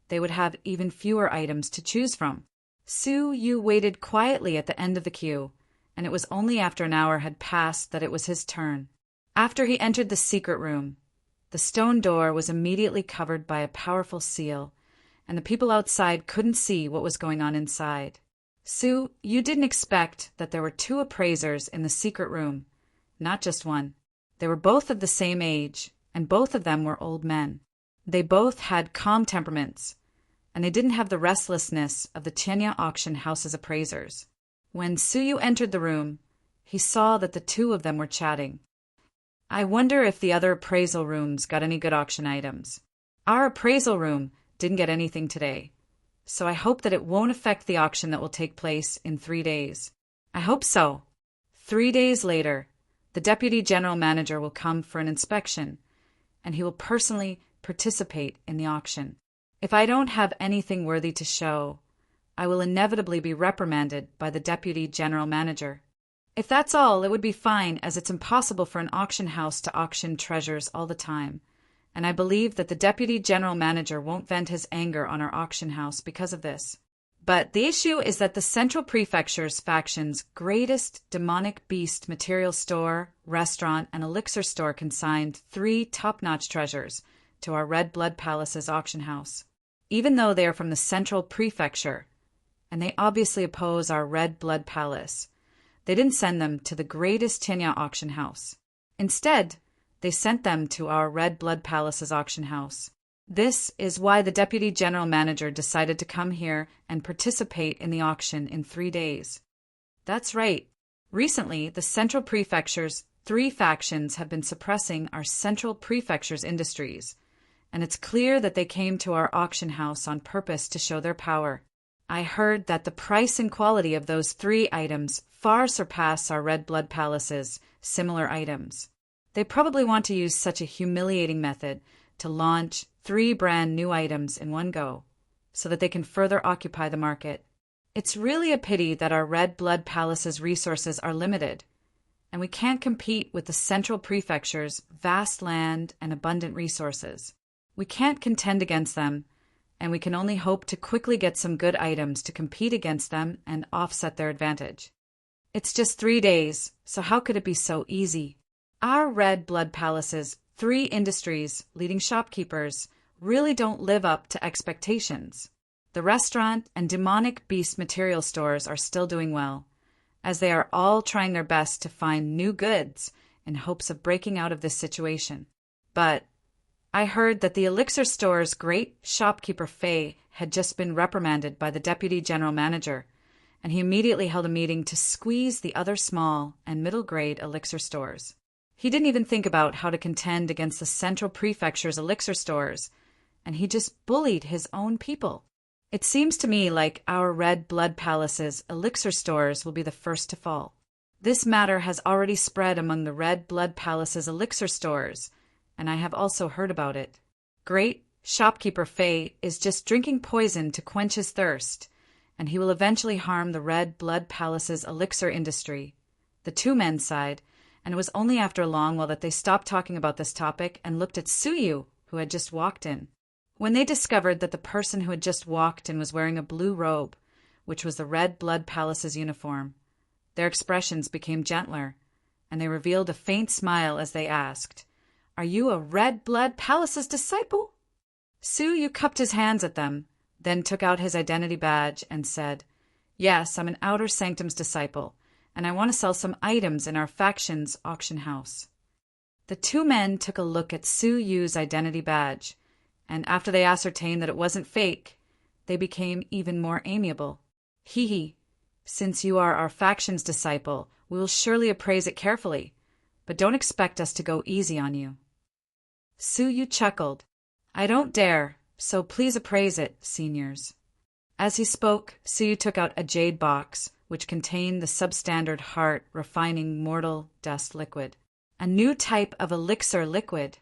they would have even fewer items to choose from. Su Yu waited quietly at the end of the queue, and it was only after an hour had passed that it was his turn. After he entered the secret room, the stone door was immediately covered by a powerful seal, and the people outside couldn't see what was going on inside. Su, you didn't expect that there were two appraisers in the secret room, not just one. They were both of the same age, and both of them were old men. They both had calm temperaments, and they didn't have the restlessness of the Tianya auction house's appraisers. When Su Yu entered the room, he saw that the two of them were chatting. I wonder if the other appraisal rooms got any good auction items. Our appraisal room didn't get anything today, so I hope that it won't affect the auction that will take place in 3 days. I hope so. 3 days later, the Deputy General Manager will come for an inspection, and he will personally participate in the auction. If I don't have anything worthy to show, I will inevitably be reprimanded by the Deputy General Manager. If that's all, it would be fine, as it's impossible for an auction house to auction treasures all the time, and I believe that the Deputy General Manager won't vent his anger on our auction house because of this. But the issue is that the Central Prefecture's faction's greatest demonic beast material store, restaurant, and elixir store consigned 3 top-notch treasures to our Red Blood Palace's auction house. Even though they are from the Central Prefecture, and they obviously oppose our Red Blood Palace, they didn't send them to the greatest Tianya auction house. Instead, they sent them to our Red Blood Palace's auction house. This is why the Deputy General Manager decided to come here and participate in the auction in 3 days. That's right. Recently, the Central Prefecture's 3 factions have been suppressing our Central Prefecture's industries, and it's clear that they came to our auction house on purpose to show their power. I heard that the price and quality of those 3 items far surpass our Red Blood Palace's similar items. They probably want to use such a humiliating method to launch 3 brand new items in one go, so that they can further occupy the market. It's really a pity that our Red Blood Palace's resources are limited, and we can't compete with the Central Prefecture's vast land and abundant resources. We can't contend against them, and we can only hope to quickly get some good items to compete against them and offset their advantage. It's just 3 days, so how could it be so easy? Our Red Blood Palace's 3 industries, leading shopkeepers, really don't live up to expectations. The restaurant and demonic beast material stores are still doing well, as they are all trying their best to find new goods in hopes of breaking out of this situation. But I heard that the elixir store's great shopkeeper Fei had just been reprimanded by the Deputy General Manager, and he immediately held a meeting to squeeze the other small and middle-grade elixir stores. He didn't even think about how to contend against the Central Prefecture's elixir stores, and he just bullied his own people. It seems to me like our Red Blood Palace's elixir stores will be the first to fall. This matter has already spread among the Red Blood Palace's elixir stores, and I have also heard about it. Great shopkeeper Fei is just drinking poison to quench his thirst, and he will eventually harm the Red Blood Palace's elixir industry. The two men sighed, and it was only after a long while that they stopped talking about this topic and looked at Suyu, who had just walked in. When they discovered that the person who had just walked in was wearing a blue robe, which was the Red Blood Palace's uniform, their expressions became gentler, and they revealed a faint smile as they asked, "Are you a Red Blood Palace's disciple?" Suyu cupped his hands at them, then took out his identity badge and said, "Yes, I'm an Outer Sanctum's disciple, and I want to sell some items in our faction's auction house." The two men took a look at Suyu's identity badge, and after they ascertained that it wasn't fake, they became even more amiable. "Hee, since you are our faction's disciple, we will surely appraise it carefully, but don't expect us to go easy on you." Suyu chuckled. "I don't dare, so please appraise it, seniors." As he spoke, Suyu took out a jade box, which contained the substandard heart refining mortal dust liquid, a new type of elixir liquid.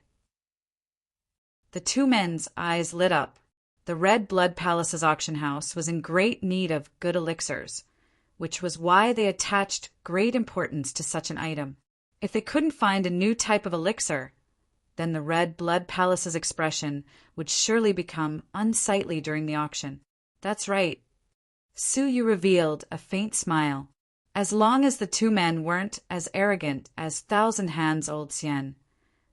The two men's eyes lit up. The Red Blood Palace's auction house was in great need of good elixirs, which was why they attached great importance to such an item. If they couldn't find a new type of elixir, then the Red Blood Palace's expression would surely become unsightly during the auction. That's right. Suyu revealed a faint smile. As long as the two men weren't as arrogant as Thousand Hands Old Xian,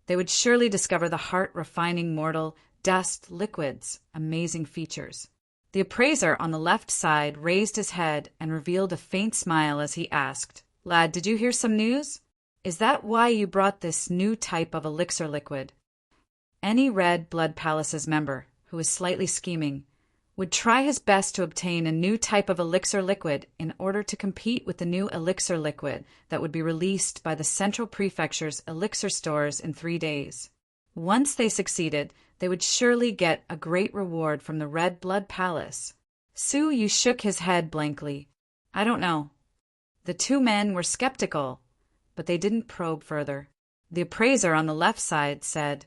they would surely discover the heart-refining mortal dust liquid's amazing features. The appraiser on the left side raised his head and revealed a faint smile as he asked, "Lad, did you hear some news? Is that why you brought this new type of elixir liquid?" Any Red Blood Palace's member who is slightly scheming would try his best to obtain a new type of elixir liquid in order to compete with the new elixir liquid that would be released by the Central Prefecture's elixir stores in 3 days. Once they succeeded, they would surely get a great reward from the Red Blood Palace. Suyu shook his head blankly. "I don't know." The two men were skeptical, but they didn't probe further. The appraiser on the left side said,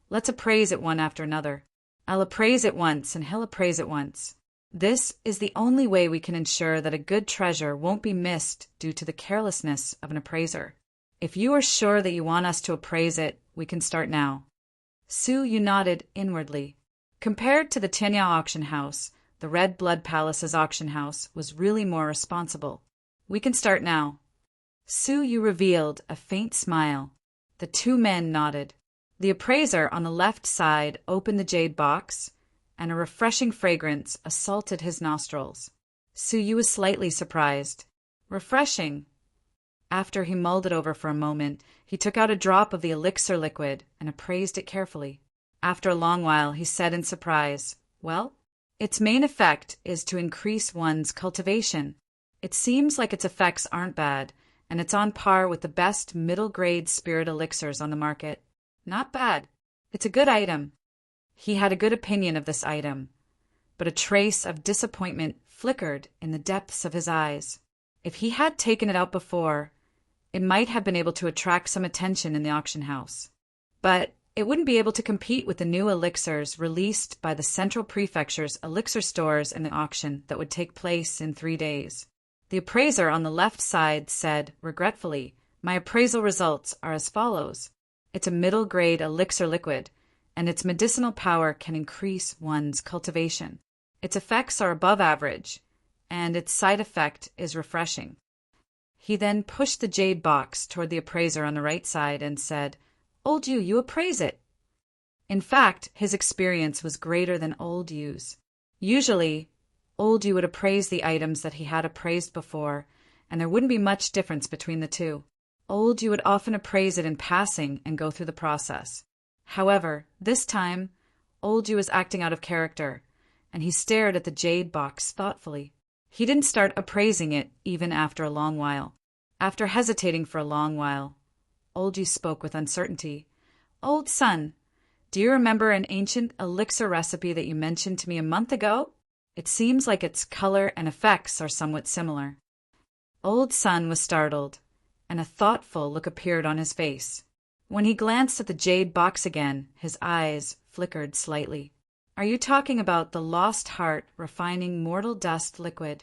"Let's appraise it one after another. I'll appraise it once, and he'll appraise it once. This is the only way we can ensure that a good treasure won't be missed due to the carelessness of an appraiser. If you are sure that you want us to appraise it, we can start now." Suyu nodded inwardly. Compared to the Tianya auction house, the Red Blood Palace's auction house was really more responsible. "We can start now." Suyu revealed a faint smile. The two men nodded. The appraiser on the left side opened the jade box, and a refreshing fragrance assaulted his nostrils. Suyu was slightly surprised. Refreshing. After he mulled it over for a moment, he took out a drop of the elixir liquid and appraised it carefully. After a long while, he said in surprise, "Well, its main effect is to increase one's cultivation. It seems like its effects aren't bad, and it's on par with the best middle-grade spirit elixirs on the market. Not bad. It's a good item." He had a good opinion of this item, but a trace of disappointment flickered in the depths of his eyes. If he had taken it out before, it might have been able to attract some attention in the auction house. But it wouldn't be able to compete with the new elixirs released by the Central Prefecture's elixir stores in the auction that would take place in 3 days. The appraiser on the left side said, regretfully, "My appraisal results are as follows. It's a middle-grade elixir liquid, and its medicinal power can increase one's cultivation. Its effects are above average, and its side effect is refreshing." He then pushed the jade box toward the appraiser on the right side and said, "Old you appraise it." In fact, his experience was greater than Old Yu's. Usually, Old Yu would appraise the items that he had appraised before, and there wouldn't be much difference between the two. Old Yu would often appraise it in passing and go through the process. However, this time, Old Yu was acting out of character, and he stared at the jade box thoughtfully. He didn't start appraising it even after a long while. After hesitating for a long while, Old Yu spoke with uncertainty. Old son, do you remember an ancient elixir recipe that you mentioned to me a month ago? It seems like its color and effects are somewhat similar. Old Sun was startled, and a thoughtful look appeared on his face. When he glanced at the jade box again, his eyes flickered slightly. Are you talking about the lost heart refining mortal dust liquid?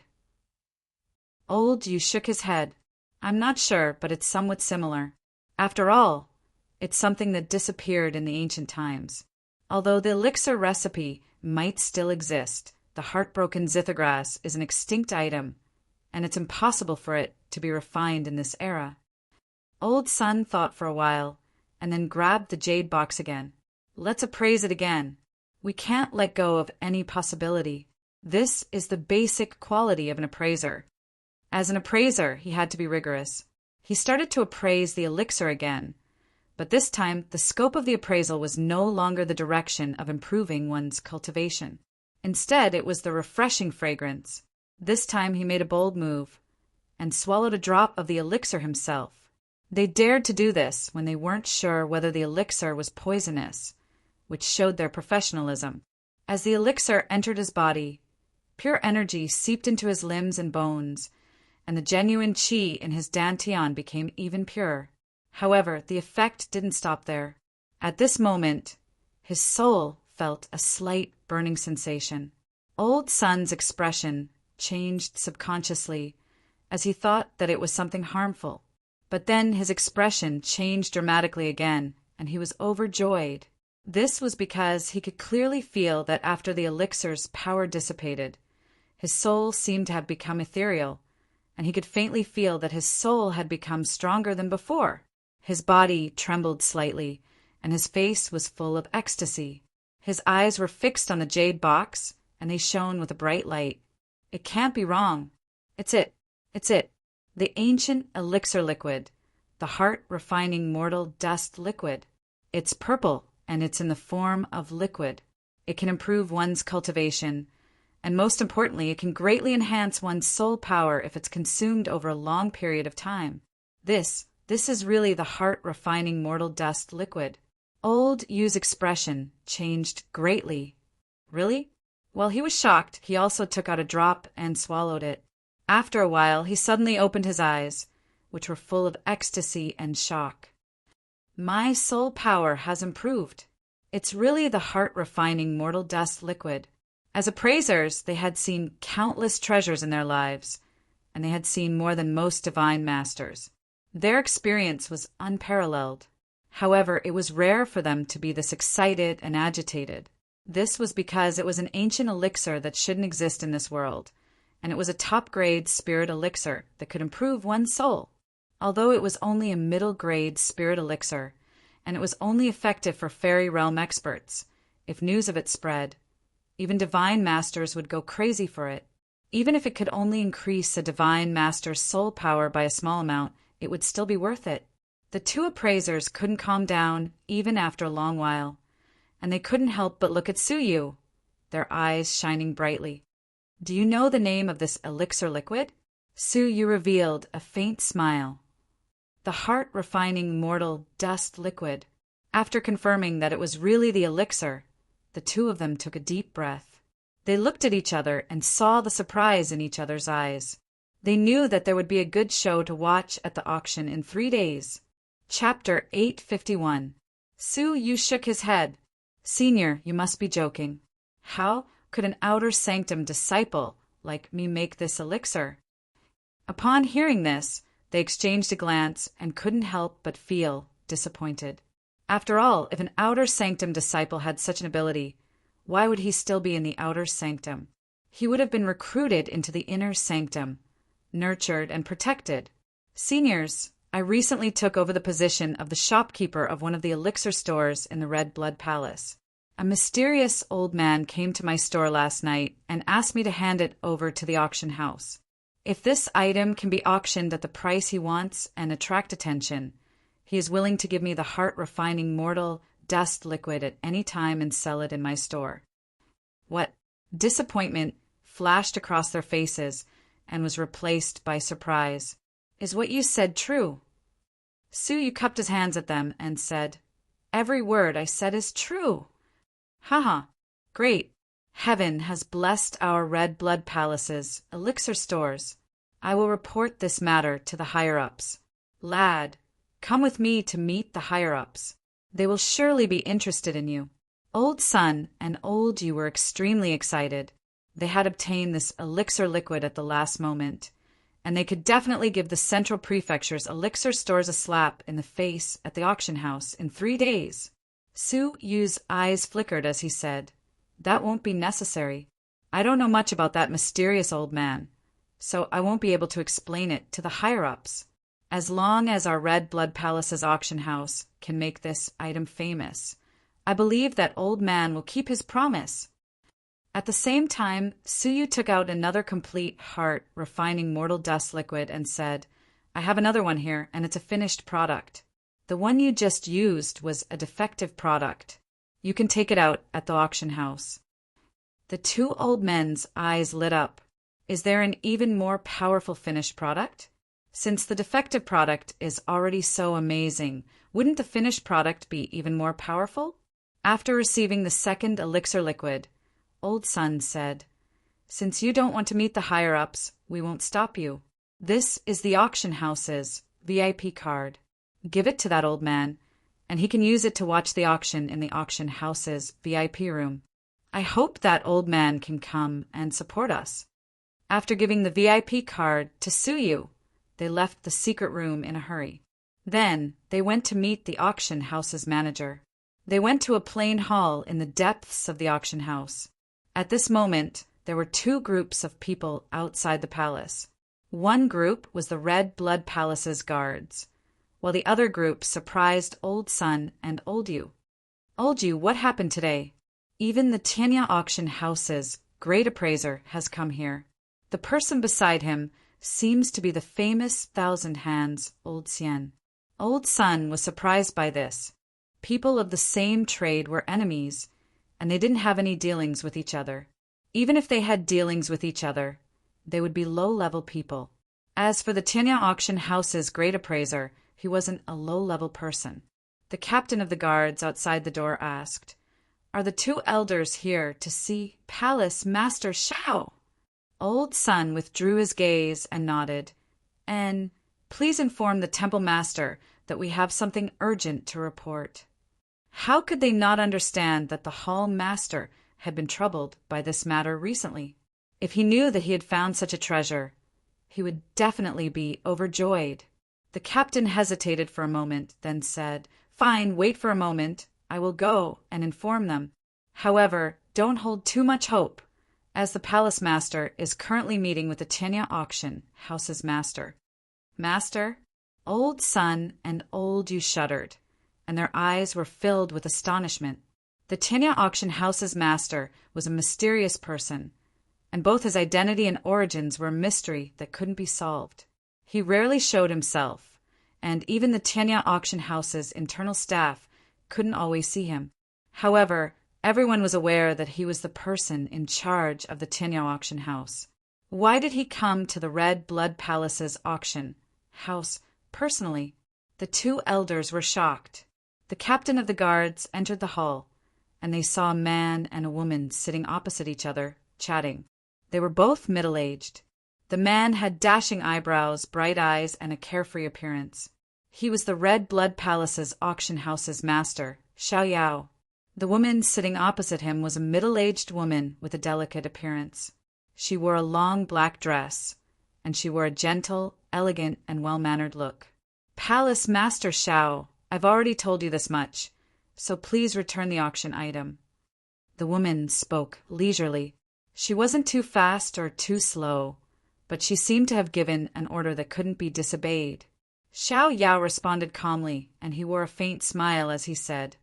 Old Yu shook his head. I'm not sure, but it's somewhat similar. After all, it's something that disappeared in the ancient times. Although the elixir recipe might still exist, the heartbroken zithergrass is an extinct item, and it's impossible for it to be refined in this era. Old Sun thought for a while, and then grabbed the jade box again. Let's appraise it again. We can't let go of any possibility. This is the basic quality of an appraiser. As an appraiser, he had to be rigorous. He started to appraise the elixir again, but this time the scope of the appraisal was no longer the direction of improving one's cultivation. Instead, it was the refreshing fragrance. This time he made a bold move and swallowed a drop of the elixir himself. They dared to do this when they weren't sure whether the elixir was poisonous, which showed their professionalism. As the elixir entered his body, pure energy seeped into his limbs and bones, and the genuine qi in his dantian became even purer. However, the effect didn't stop there. At this moment, his soul felt a slight burning sensation. Old Sun's expression changed subconsciously as he thought that it was something harmful. But then his expression changed dramatically again, and he was overjoyed. This was because he could clearly feel that after the elixir's power dissipated, his soul seemed to have become ethereal, and he could faintly feel that his soul had become stronger than before. His body trembled slightly, and his face was full of ecstasy. His eyes were fixed on the jade box, and they shone with a bright light. It can't be wrong. It's it. It's it. The ancient elixir liquid. The heart-refining mortal dust liquid. It's purple, and it's in the form of liquid. It can improve one's cultivation, and most importantly, it can greatly enhance one's soul power if it's consumed over a long period of time. This is really the heart-refining mortal dust liquid. Old Yu's expression changed greatly. Really? While he was shocked, he also took out a drop and swallowed it. After a while, he suddenly opened his eyes, which were full of ecstasy and shock. My soul power has improved. It's really the heart-refining mortal dust liquid. As appraisers, they had seen countless treasures in their lives, and they had seen more than most divine masters. Their experience was unparalleled. However, it was rare for them to be this excited and agitated. This was because it was an ancient elixir that shouldn't exist in this world, and it was a top-grade spirit elixir that could improve one's soul. Although it was only a middle-grade spirit elixir, and it was only effective for fairy realm experts, if news of it spread, even divine masters would go crazy for it. Even if it could only increase a divine master's soul power by a small amount, it would still be worth it. The two appraisers couldn't calm down even after a long while, and they couldn't help but look at Suyu, their eyes shining brightly. Do you know the name of this elixir liquid? Suyu revealed a faint smile. The heart-refining mortal dust liquid. After confirming that it was really the elixir, the two of them took a deep breath. They looked at each other and saw the surprise in each other's eyes. They knew that there would be a good show to watch at the auction in 3 days. Chapter 851. Suyu shook his head. Senior, you must be joking. How could an outer sanctum disciple like me make this elixir? Upon hearing this, they exchanged a glance and couldn't help but feel disappointed. After all, if an outer sanctum disciple had such an ability, why would he still be in the outer sanctum? He would have been recruited into the inner sanctum, nurtured and protected. Seniors, I recently took over the position of the shopkeeper of one of the elixir stores in the Red Blood Palace. A mysterious old man came to my store last night and asked me to hand it over to the auction house. If this item can be auctioned at the price he wants and attract attention, he is willing to give me the heart-refining mortal dust liquid at any time and sell it in my store. What disappointment flashed across their faces and was replaced by surprise. Is what you said true? Su Yu cupped his hands at them and said, "Every word I said is true." Haha, great. Heaven has blessed our red blood palaces, elixir stores. I will report this matter to the higher-ups. Lad, come with me to meet the higher-ups. They will surely be interested in you. Old Sun and Old Yu were extremely excited. They had obtained this elixir liquid at the last moment, and they could definitely give the Central Prefecture's elixir stores a slap in the face at the auction house in 3 days. Su Yu's eyes flickered as he said, "That won't be necessary. I don't know much about that mysterious old man, so I won't be able to explain it to the higher-ups. As long as our Red Blood Palace's auction house can make this item famous, I believe that old man will keep his promise." At the same time, Su Yu took out another complete heart refining mortal dust liquid and said, "I have another one here, and it's a finished product. The one you just used was a defective product. You can take it out at the auction house." The two old men's eyes lit up. Is there an even more powerful finished product? Since the defective product is already so amazing, wouldn't the finished product be even more powerful? After receiving the second elixir liquid, Old Sun said, "Since you don't want to meet the higher-ups, we won't stop you. This is the auction house's VIP card. Give it to that old man, and he can use it to watch the auction in the auction house's VIP room. I hope that old man can come and support us." After giving the VIP card to Su Yu, they left the secret room in a hurry. Then they went to meet the auction house's manager. They went to a plain hall in the depths of the auction house. At this moment, there were 2 groups of people outside the palace. One group was the Red Blood Palace's guards, while the other group surprised Old Sun and Old Yu. "Old Yu, what happened today? Even the Tianya auction house's great appraiser has come here. The person beside him seems to be the famous Thousand Hands, Old Xian." Old Sun was surprised by this. People of the same trade were enemies, and they didn't have any dealings with each other. Even if they had dealings with each other, they would be low-level people. As for the Tianya auction house's great appraiser, he wasn't a low-level person. The captain of the guards outside the door asked, "Are the 2 elders here to see Palace Master Shao?" Old Sun withdrew his gaze and nodded. "And please inform the temple master that we have something urgent to report." How could they not understand that the hall master had been troubled by this matter recently? If he knew that he had found such a treasure, he would definitely be overjoyed. The captain hesitated for a moment, then said, "Fine, wait for a moment. I will go and inform them. However, don't hold too much hope, as the palace master is currently meeting with the Tianya auction house's master." "Master?" Old Sun and Old Yu shuddered, and their eyes were filled with astonishment. The Tianya auction house's master was a mysterious person, and both his identity and origins were a mystery that couldn't be solved. He rarely showed himself, and even the Tianya auction house's internal staff couldn't always see him. However, everyone was aware that he was the person in charge of the Tianya auction house. Why did he come to the Red Blood Palace's auction house personally? The 2 elders were shocked. The captain of the guards entered the hall, and they saw a man and a woman sitting opposite each other, chatting. They were both middle-aged. The man had dashing eyebrows, bright eyes, and a carefree appearance. He was the Red Blood Palace's auction house's master, Xiao Yao. The woman sitting opposite him was a middle-aged woman with a delicate appearance. She wore a long black dress, and she wore a gentle, elegant, and well-mannered look. "Palace Master Xiao, I've already told you this much, so please return the auction item." The woman spoke leisurely. She wasn't too fast or too slow, but she seemed to have given an order that couldn't be disobeyed. Xiao Yao responded calmly, and he wore a faint smile as he said,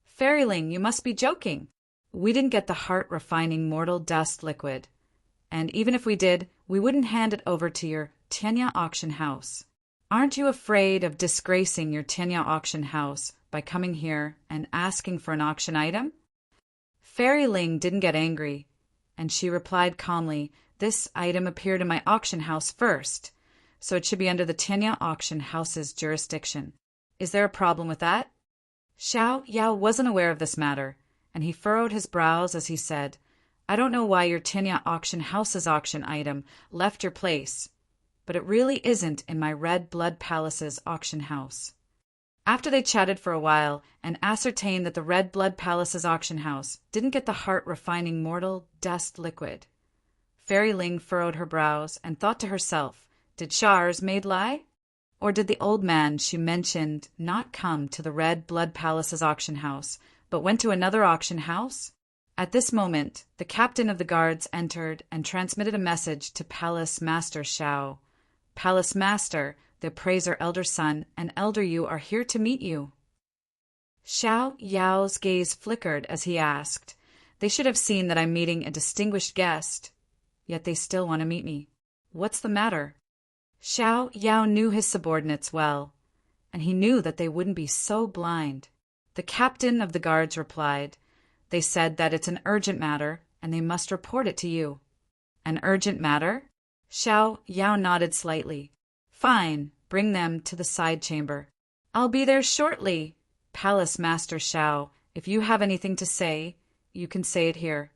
"Fairyling, you must be joking. We didn't get the heart-refining mortal dust liquid, and even if we did, we wouldn't hand it over to your Tianya auction house. Aren't you afraid of disgracing your Tianya auction house by coming here and asking for an auction item?" Fairyling didn't get angry, and she replied calmly, "This item appeared in my auction house first, so it should be under the Tianya auction house's jurisdiction. Is there a problem with that? Xiao Yao wasn't aware of this matter, and he furrowed his brows as he said, I don't know why your Tianya auction house's auction item left your place, but it really isn't in my Red Blood Palace's auction house. After they chatted for a while and ascertained that the Red Blood Palace's auction house didn't get the heart-refining mortal dust liquid, Fairy Ling furrowed her brows and thought to herself, did Char's maid lie? Or did the old man she mentioned not come to the Red Blood Palace's auction house, but went to another auction house? At this moment, the captain of the guards entered and transmitted a message to Palace Master Xiao. Palace Master, the appraiser elder son, and elder Yu are here to meet you. Xiao Yao's gaze flickered as he asked, they should have seen that I'm meeting a distinguished guest, yet they still want to meet me. What's the matter? Xiao Yao knew his subordinates well, and he knew that they wouldn't be so blind. The captain of the guards replied, they said that it's an urgent matter, and they must report it to you. An urgent matter? Xiao Yao nodded slightly. Fine, bring them to the side chamber. I'll be there shortly. Palace Master Xiao, if you have anything to say, you can say it here.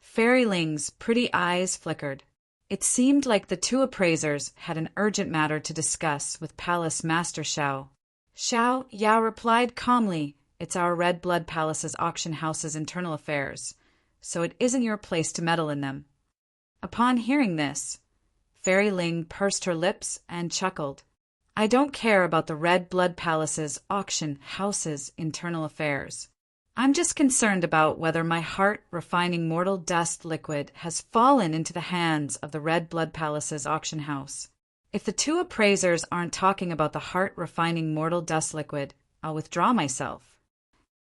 Fairy Ling's pretty eyes flickered. It seemed like the two appraisers had an urgent matter to discuss with Palace Master Xiao. Xiao Yao replied calmly, it's our Red Blood Palace's auction house's internal affairs, so it isn't your place to meddle in them. Upon hearing this, Fairy Ling pursed her lips and chuckled. I don't care about the Red Blood Palace's auction house's internal affairs. I'm just concerned about whether my heart-refining mortal dust liquid has fallen into the hands of the Red Blood Palace's auction house. If the two appraisers aren't talking about the heart-refining mortal dust liquid, I'll withdraw myself.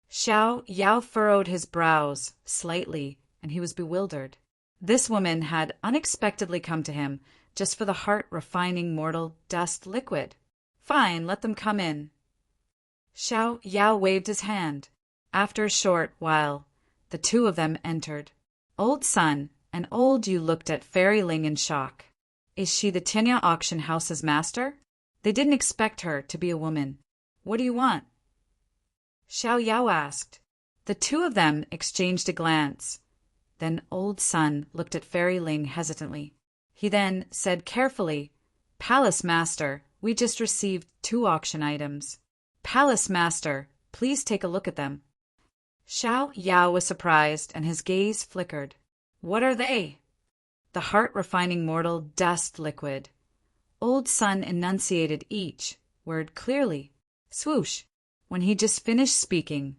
Xiao Yao furrowed his brows slightly, and he was bewildered. This woman had unexpectedly come to him just for the heart-refining mortal dust liquid. Fine, let them come in. Xiao Yao waved his hand. After a short while, the two of them entered. Old Sun and Old Yu looked at Fairy Ling in shock. Is she the Tianya auction house's master? They didn't expect her to be a woman. What do you want? Xiao Yao asked. The two of them exchanged a glance. Then Old Sun looked at Fairy Ling hesitantly. He then said carefully, Palace Master, we just received 2 auction items. Palace Master, please take a look at them. Xiao Yao was surprised and his gaze flickered. What are they? The heart-refining mortal dust liquid. Old Sun enunciated each word clearly. Swoosh! When he just finished speaking,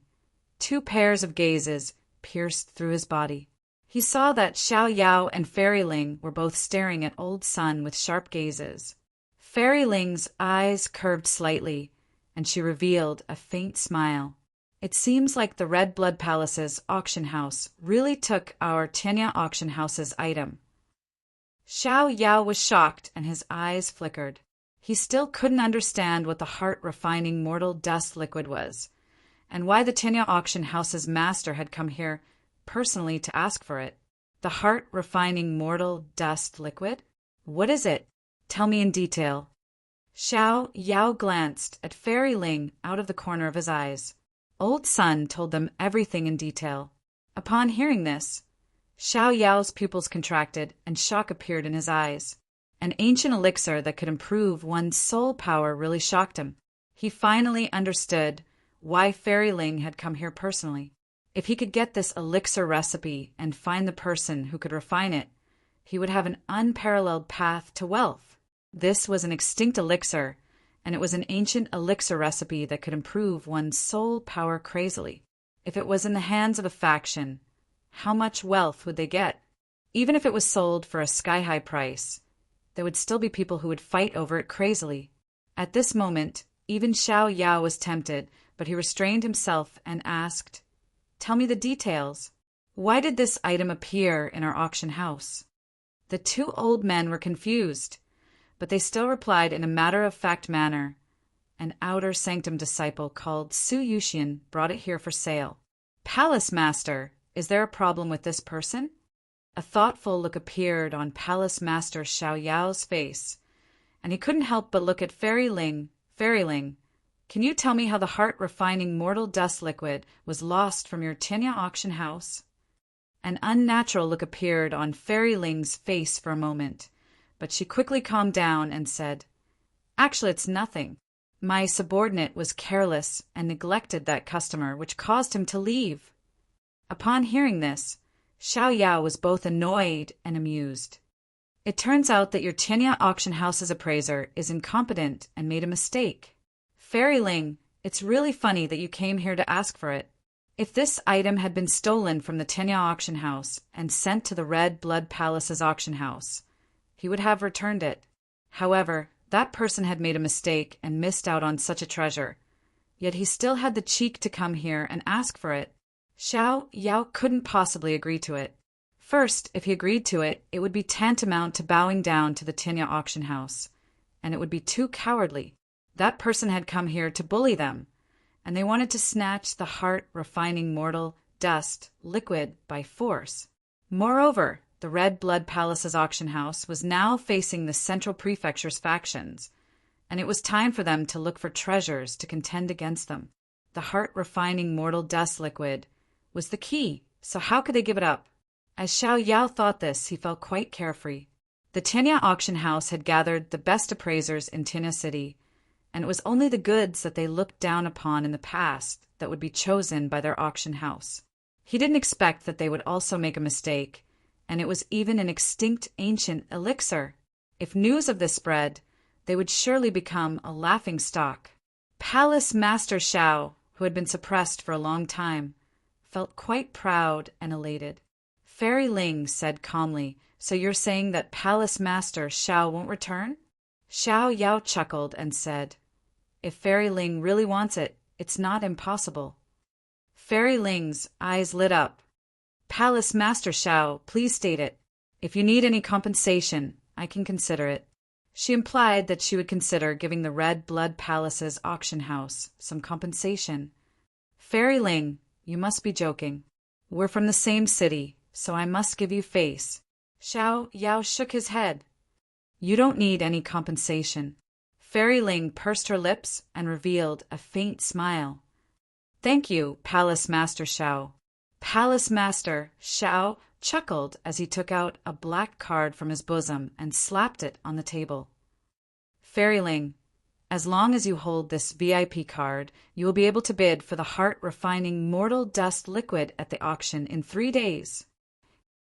2 pairs of gazes pierced through his body. He saw that Xiao Yao and Fairy Ling were both staring at Old Sun with sharp gazes. Fairy Ling's eyes curved slightly, and she revealed a faint smile. It seems like the Red Blood Palace's auction house really took our Tianya auction house's item. Xiao Yao was shocked and his eyes flickered. He still couldn't understand what the heart-refining mortal dust liquid was, and why the Tianya auction house's master had come here personally to ask for it. The heart-refining mortal dust liquid? What is it? Tell me in detail. Xiao Yao glanced at Fairy Ling out of the corner of his eyes. Old Sun told them everything in detail. Upon hearing this, Xiao Yao's pupils contracted and shock appeared in his eyes. An ancient elixir that could improve one's soul power really shocked him. He finally understood why Fairy Ling had come here personally. If he could get this elixir recipe and find the person who could refine it, he would have an unparalleled path to wealth. This was an extinct elixir, and it was an ancient elixir recipe that could improve one's soul power crazily. If it was in the hands of a faction, how much wealth would they get? Even if it was sold for a sky-high price, there would still be people who would fight over it crazily. At this moment, even Xiao Yao was tempted, but he restrained himself and asked, Tell me the details. Why did this item appear in our auction house? The 2 old men were confused, but they still replied in a matter-of-fact manner. An outer sanctum disciple called Su Yuxian brought it here for sale. Palace Master, is there a problem with this person? A thoughtful look appeared on Palace Master Xiao Yao's face, and he couldn't help but look at Fairy Ling. Fairy Ling, can you tell me how the heart-refining mortal dust liquid was lost from your Tinya auction house? An unnatural look appeared on Fairy Ling's face for a moment, but she quickly calmed down and said, "Actually, it's nothing. My subordinate was careless and neglected that customer, which caused him to leave." Upon hearing this, Xiao Yao was both annoyed and amused. "It turns out that your Tinya auction house's appraiser is incompetent and made a mistake. Fairy Ling, it's really funny that you came here to ask for it. If this item had been stolen from the Tinya auction house and sent to the Red Blood Palace's auction house, he would have returned it. However, that person had made a mistake and missed out on such a treasure. Yet he still had the cheek to come here and ask for it. Xiao Yao couldn't possibly agree to it. First, if he agreed to it, it would be tantamount to bowing down to the Tinya auction house, and it would be too cowardly. That person had come here to bully them, and they wanted to snatch the heart-refining mortal dust liquid by force. Moreover, the Red Blood Palace's auction house was now facing the Central Prefecture's factions, and it was time for them to look for treasures to contend against them. The heart-refining mortal dust liquid was the key, so how could they give it up? As Xiao Yao thought this, he felt quite carefree. The Tinya auction house had gathered the best appraisers in Tinya City, and it was only the goods that they looked down upon in the past that would be chosen by their auction house. He didn't expect that they would also make a mistake, and it was even an extinct ancient elixir. If news of this spread, they would surely become a laughing stock. Palace Master Xiao, who had been suppressed for a long time, felt quite proud and elated. Fairy Ling said calmly, "So you're saying that Palace Master Xiao won't return?" Xiao Yao chuckled and said, "If Fairy Ling really wants it, it's not impossible." Fairy Ling's eyes lit up. "Palace Master Xiao, please state it. If you need any compensation, I can consider it." She implied that she would consider giving the Red Blood Palace's auction house some compensation. "Fairy Ling, you must be joking. We're from the same city, so I must give you face." Xiao Yao shook his head. "You don't need any compensation." Fairy Ling pursed her lips and revealed a faint smile. "Thank you, Palace Master Xiao." Palace Master Xiao chuckled as he took out a black card from his bosom and slapped it on the table. "Fairy Ling, as long as you hold this VIP card, you will be able to bid for the heart-refining mortal dust liquid at the auction in 3 days.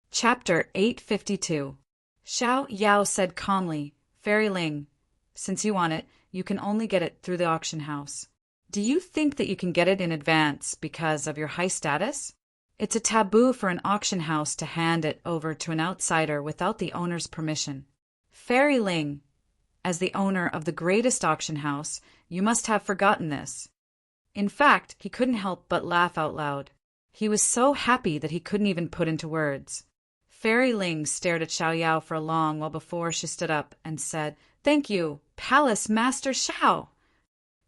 Chapter 852. Xiao Yao said calmly, "Fairy Ling, since you want it, you can only get it through the auction house. Do you think that you can get it in advance because of your high status? It's a taboo for an auction house to hand it over to an outsider without the owner's permission. Fairy Ling, as the owner of the greatest auction house, you must have forgotten this." In fact, he couldn't help but laugh out loud. He was so happy that he couldn't even put into words. Fairy Ling stared at Xiao Yao for a long while before she stood up and said, "Thank you, Palace Master Xiao."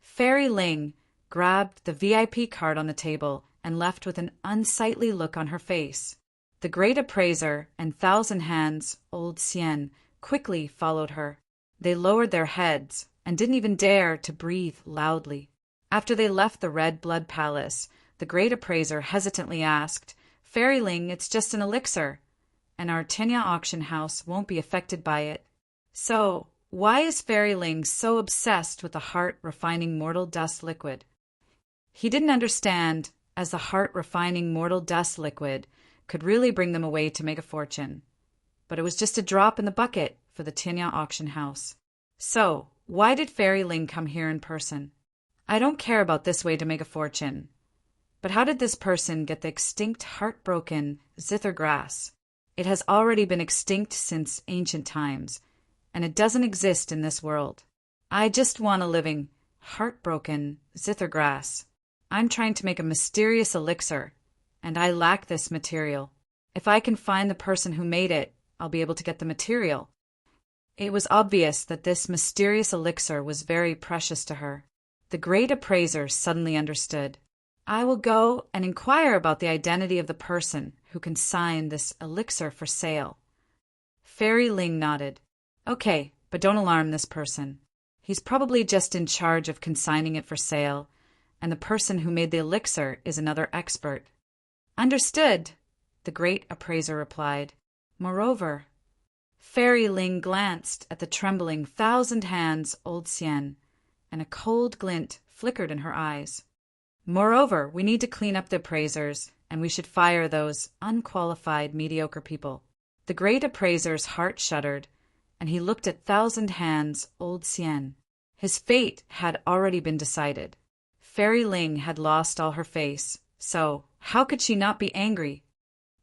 Fairy Ling grabbed the VIP card on the table and left with an unsightly look on her face. The great appraiser and Thousand Hands, Old Xian, quickly followed her. They lowered their heads and didn't even dare to breathe loudly. After they left the Red Blood Palace, the great appraiser hesitantly asked, "Fairy Ling, it's just an elixir, and our Tinya auction house won't be affected by it. So, why is Fairy Ling so obsessed with the heart-refining mortal dust liquid?" He didn't understand, as the heart-refining mortal dust liquid could really bring them away to make a fortune. But it was just a drop in the bucket for the Tinya auction house. So, why did Fairy Ling come here in person? I don't care about this way to make a fortune. But how did this person get the extinct heartbroken zither grass? It has already been extinct since ancient times, and it doesn't exist in this world. I just want a living, heartbroken zither grass. I'm trying to make a mysterious elixir, and I lack this material. If I can find the person who made it, I'll be able to get the material. It was obvious that this mysterious elixir was very precious to her. The great appraiser suddenly understood. "I will go and inquire about the identity of the person who can sign this elixir for sale." Fairy Ling nodded. "Okay, but don't alarm this person. He's probably just in charge of consigning it for sale, and the person who made the elixir is another expert." "Understood," the great appraiser replied. "Moreover—" Fairy Ling glanced at the trembling thousand hands old Xian, and a cold glint flickered in her eyes. "Moreover, we need to clean up the appraisers, and we should fire those unqualified, mediocre people." The great appraiser's heart shuddered, and he looked at thousand hands old Xian. His fate had already been decided. Fairy Ling had lost all her face, so how could she not be angry?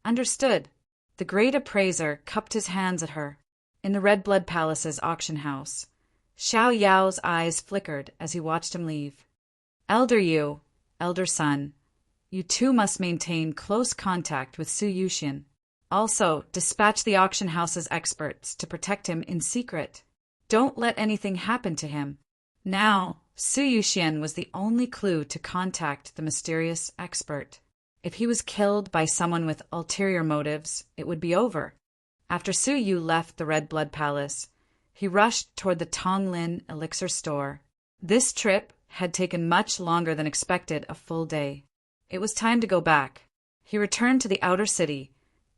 "Understood." The great appraiser cupped his hands at her. In the Red Blood Palace's auction house, Xiao Yao's eyes flickered as he watched him leave. "Elder Yu, elder son, you too must maintain close contact with Su Yuxian. Also, dispatch the auction house's experts to protect him in secret. Don't let anything happen to him." Now, Su Yuxian was the only clue to contact the mysterious expert. If he was killed by someone with ulterior motives, it would be over. After Su Yu left the Red Blood Palace, he rushed toward the Tonglin elixir store. This trip had taken much longer than expected, a full day. It was time to go back. He returned to the outer city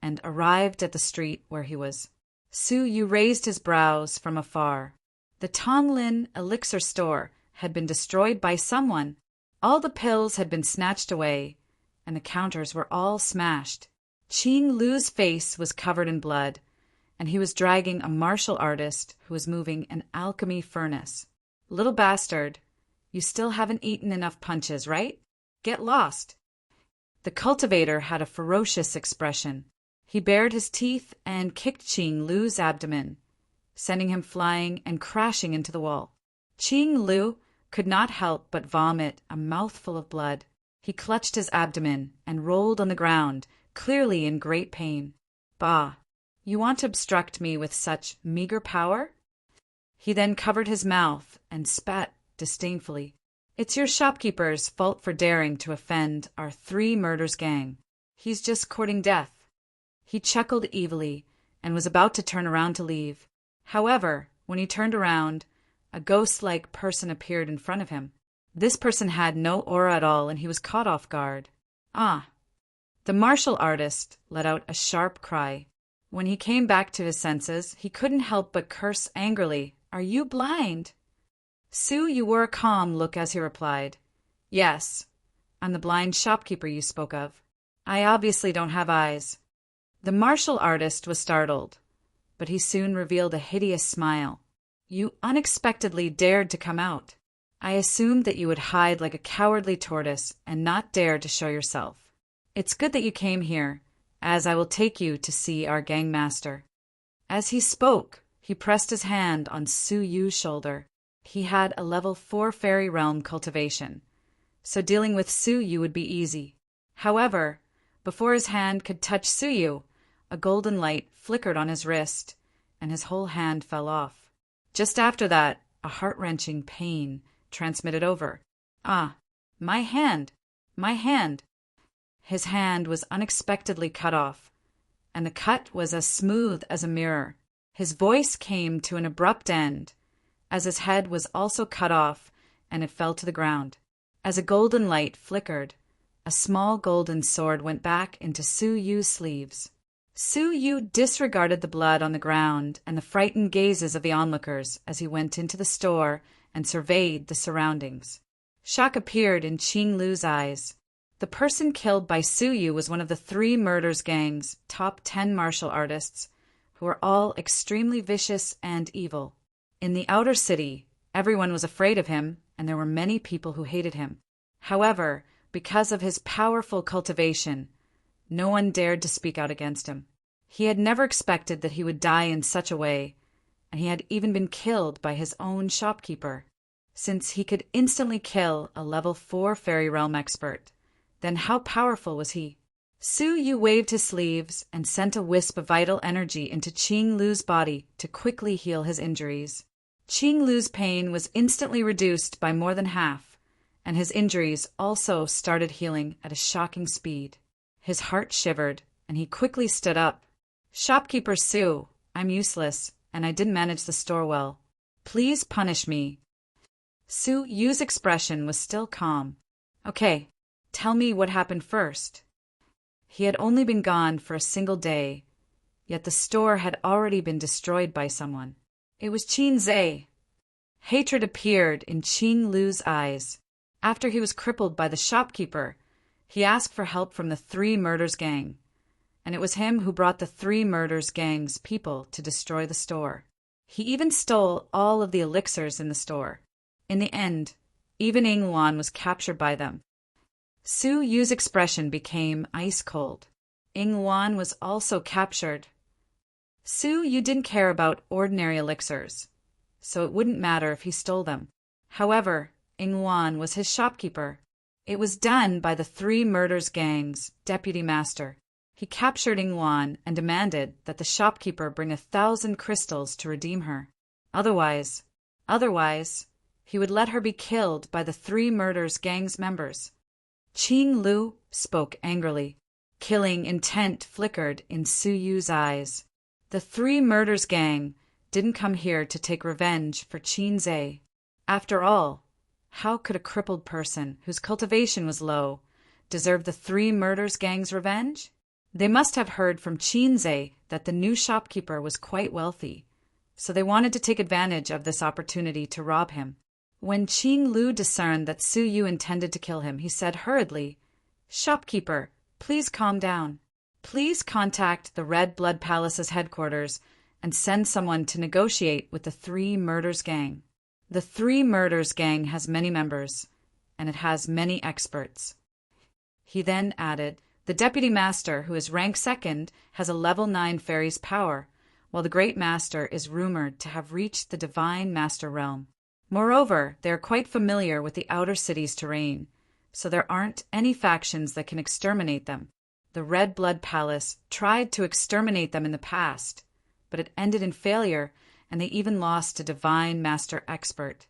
and arrived at the street where he was. Su Yu raised his brows from afar. The Tonglin elixir store had been destroyed by someone. All the pills had been snatched away, and the counters were all smashed. Qing Lu's face was covered in blood, and he was dragging a martial artist who was moving an alchemy furnace. "Little bastard, you still haven't eaten enough punches, right? Get lost." The cultivator had a ferocious expression. He bared his teeth and kicked Qing Lu's abdomen, sending him flying and crashing into the wall. Qing Lu could not help but vomit a mouthful of blood. He clutched his abdomen and rolled on the ground, clearly in great pain. "Bah, you want to obstruct me with such meager power?" He then covered his mouth and spat disdainfully. "It's your shopkeeper's fault for daring to offend our 3 murders gang. He's just courting death." He chuckled evilly and was about to turn around to leave. However, when he turned around, a ghost-like person appeared in front of him. This person had no aura at all, and he was caught off guard. "Ah!" The martial artist let out a sharp cry. When he came back to his senses, he couldn't help but curse angrily. "Are you blind?" Su Yu wore a calm look as he replied, "Yes, I'm the blind shopkeeper you spoke of. I obviously don't have eyes." The martial artist was startled, but he soon revealed a hideous smile. "You unexpectedly dared to come out. I assumed that you would hide like a cowardly tortoise and not dare to show yourself. It's good that you came here, as I will take you to see our gang master." As he spoke, he pressed his hand on Su Yu's shoulder. He had a level 4 fairy realm cultivation, so dealing with Su Yu would be easy. However, before his hand could touch Su Yu, a golden light flickered on his wrist, and his whole hand fell off. Just after that, a heart-wrenching pain transmitted over. "Ah, my hand! My hand!" His hand was unexpectedly cut off, and the cut was as smooth as a mirror. His voice came to an abrupt end, as his head was also cut off, and it fell to the ground. As a golden light flickered, a small golden sword went back into Su Yu's sleeves. Su Yu disregarded the blood on the ground and the frightened gazes of the onlookers as he went into the store and surveyed the surroundings. Shock appeared in Qing Lu's eyes. The person killed by Su Yu was one of the 3 murders gang's top 10 martial artists, who were all extremely vicious and evil. In the outer city, everyone was afraid of him, and there were many people who hated him. However, because of his powerful cultivation, no one dared to speak out against him. He had never expected that he would die in such a way, and he had even been killed by his own shopkeeper. Since he could instantly kill a level 4 fairy realm expert, then how powerful was he? Su Yu waved his sleeves and sent a wisp of vital energy into Qing Lu's body to quickly heal his injuries. Qing Lu's pain was instantly reduced by more than half, and his injuries also started healing at a shocking speed. His heart shivered, and he quickly stood up. "Shopkeeper Su, I'm useless, and I didn't manage the store well. Please punish me. Su Yu's expression was still calm. Okay, tell me what happened first. He had only been gone for a single day, yet the store had already been destroyed by someone. It was Qin Zhe. Hatred appeared in Qing Lu's eyes. After he was crippled by the shopkeeper, he asked for help from the Three Murders Gang, and it was him who brought the Three Murders Gang's people to destroy the store. He even stole all of the elixirs in the store. In the end, even Ying Luan was captured by them. Su Yu's expression became ice cold. Ying Luan was also captured. Su Yu didn't care about ordinary elixirs, so it wouldn't matter if he stole them. However, Ying Luan was his shopkeeper. It was done by the Three Murders Gang's deputy master. He captured Ying Luan and demanded that the shopkeeper bring 1,000 crystals to redeem her. Otherwise, he would let her be killed by the Three Murders Gang's members. Qing Lu spoke angrily. Killing intent flickered in Su Yu's eyes. The Three Murders Gang didn't come here to take revenge for Qin Zhe. After all, how could a crippled person whose cultivation was low deserve the Three Murders Gang's revenge? They must have heard from Qin Zhe that the new shopkeeper was quite wealthy, so they wanted to take advantage of this opportunity to rob him. When Qing Lu discerned that Su Yu intended to kill him, he said hurriedly, "Shopkeeper, please calm down. Please contact the Red Blood Palace's headquarters and send someone to negotiate with the Three Murders Gang. The Three Murders Gang has many members, and it has many experts." He then added, "The Deputy Master, who is rank 2nd, has a level 9 fairy's power, while the Great Master is rumored to have reached the Divine Master realm. Moreover, they are quite familiar with the outer city's terrain, so there aren't any factions that can exterminate them. The Red Blood Palace tried to exterminate them in the past, but it ended in failure, and they even lost a Divine Master expert."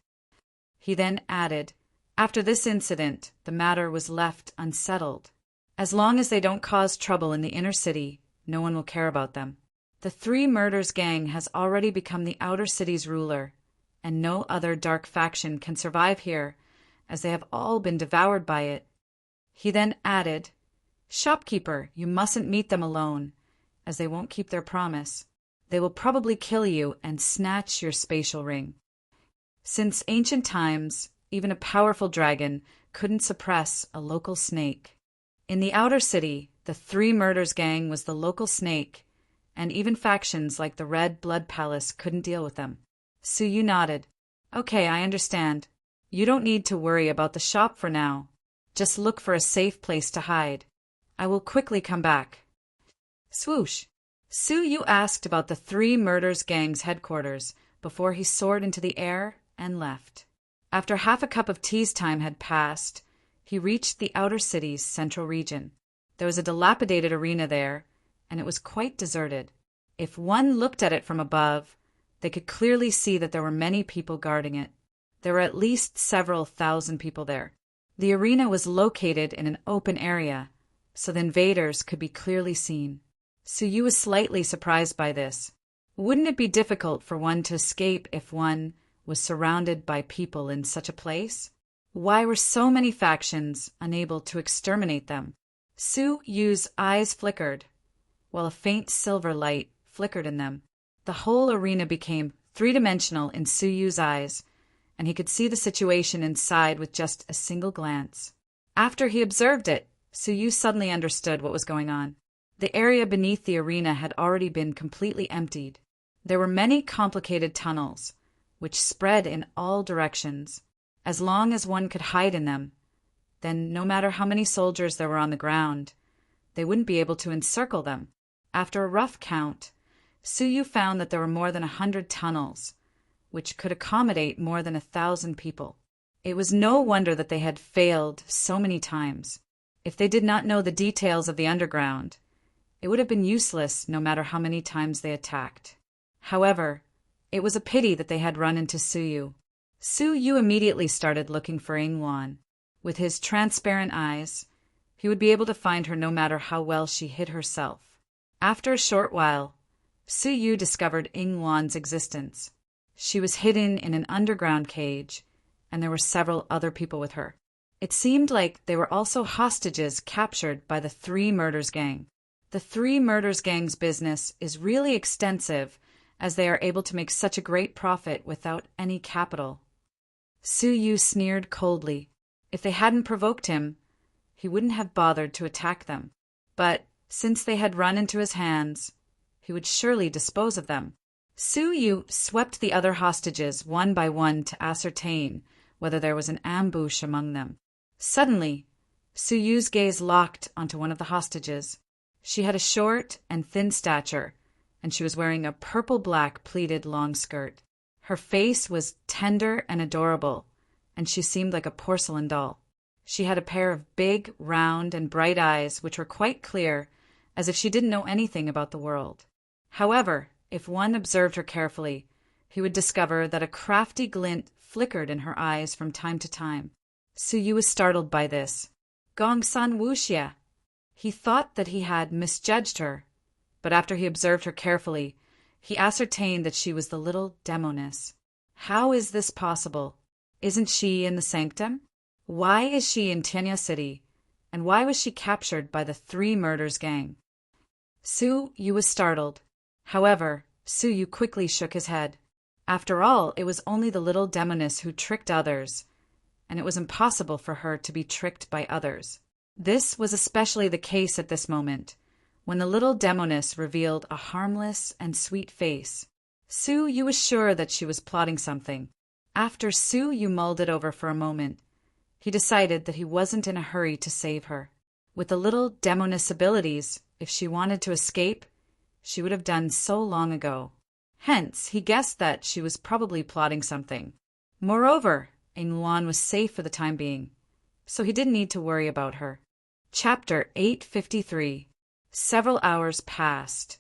He then added, "After this incident, the matter was left unsettled. As long as they don't cause trouble in the inner city, no one will care about them. The Three Murders Gang has already become the outer city's ruler, and no other dark faction can survive here, as they have all been devoured by it." He then added, "Shopkeeper, you mustn't meet them alone, as they won't keep their promise. They will probably kill you and snatch your spatial ring." Since ancient times, even a powerful dragon couldn't suppress a local snake. In the outer city, the Three Murders Gang was the local snake, and even factions like the Red Blood Palace couldn't deal with them. Su Yu nodded. "Okay, I understand. You don't need to worry about the shop for now. Just look for a safe place to hide. I will quickly come back." Swoosh! Su Yu asked about the Three Murders Gang's headquarters before he soared into the air and left. After half a cup of tea's time had passed, he reached the outer city's central region. There was a dilapidated arena there, and it was quite deserted. If one looked at it from above, they could clearly see that there were many people guarding it. There were at least several thousand people there. The arena was located in an open area, so the invaders could be clearly seen. Su Yu was slightly surprised by this. Wouldn't it be difficult for one to escape if one was surrounded by people in such a place? Why were so many factions unable to exterminate them? Su Yu's eyes flickered, while a faint silver light flickered in them. The whole arena became three-dimensional in Su Yu's eyes, and he could see the situation inside with just a single glance. After he observed it, Su Yu suddenly understood what was going on. The area beneath the arena had already been completely emptied. There were many complicated tunnels, which spread in all directions. As long as one could hide in them, then no matter how many soldiers there were on the ground, they wouldn't be able to encircle them. After a rough count, Su Yu found that there were more than 100 tunnels, which could accommodate more than 1,000 people. It was no wonder that they had failed so many times. If they did not know the details of the underground, it would have been useless no matter how many times they attacked. However, it was a pity that they had run into Su Yu. Su Yu immediately started looking for Ying Luan. With his transparent eyes, he would be able to find her no matter how well she hid herself. After a short while, Su Yu discovered Ying Luan's existence. She was hidden in an underground cage, and there were several other people with her. It seemed like they were also hostages captured by the Three Murders Gang. The Three Murders Gang's business is really extensive, as they are able to make such a great profit without any capital. Su Yu sneered coldly. If they hadn't provoked him, he wouldn't have bothered to attack them. But since they had run into his hands, he would surely dispose of them. Su Yu swept the other hostages one by one to ascertain whether there was an ambush among them. Suddenly, Su Yu's gaze locked onto one of the hostages. She had a short and thin stature, and she was wearing a purple-black pleated long skirt. Her face was tender and adorable, and she seemed like a porcelain doll. She had a pair of big, round, and bright eyes which were quite clear, as if she didn't know anything about the world. However, if one observed her carefully, he would discover that a crafty glint flickered in her eyes from time to time. Su Yu was startled by this. Gongsun Wuxia! He thought that he had misjudged her, but after he observed her carefully, he ascertained that she was the little demoness. How is this possible? Isn't she in the sanctum? Why is she in Tianya City, and why was she captured by the Three Murders Gang? Su Yu was startled. However, Su Yu quickly shook his head. After all, it was only the little demoness who tricked others, and it was impossible for her to be tricked by others. This was especially the case at this moment, when the little demoness revealed a harmless and sweet face. Su Yu was sure that she was plotting something. After Su Yu mulled it over for a moment, he decided that he wasn't in a hurry to save her. With the little demoness abilities, if she wanted to escape, she would have done so long ago. Hence, he guessed that she was probably plotting something. Moreover, Luan was safe for the time being, so he didn't need to worry about her. Chapter 853. Several hours passed,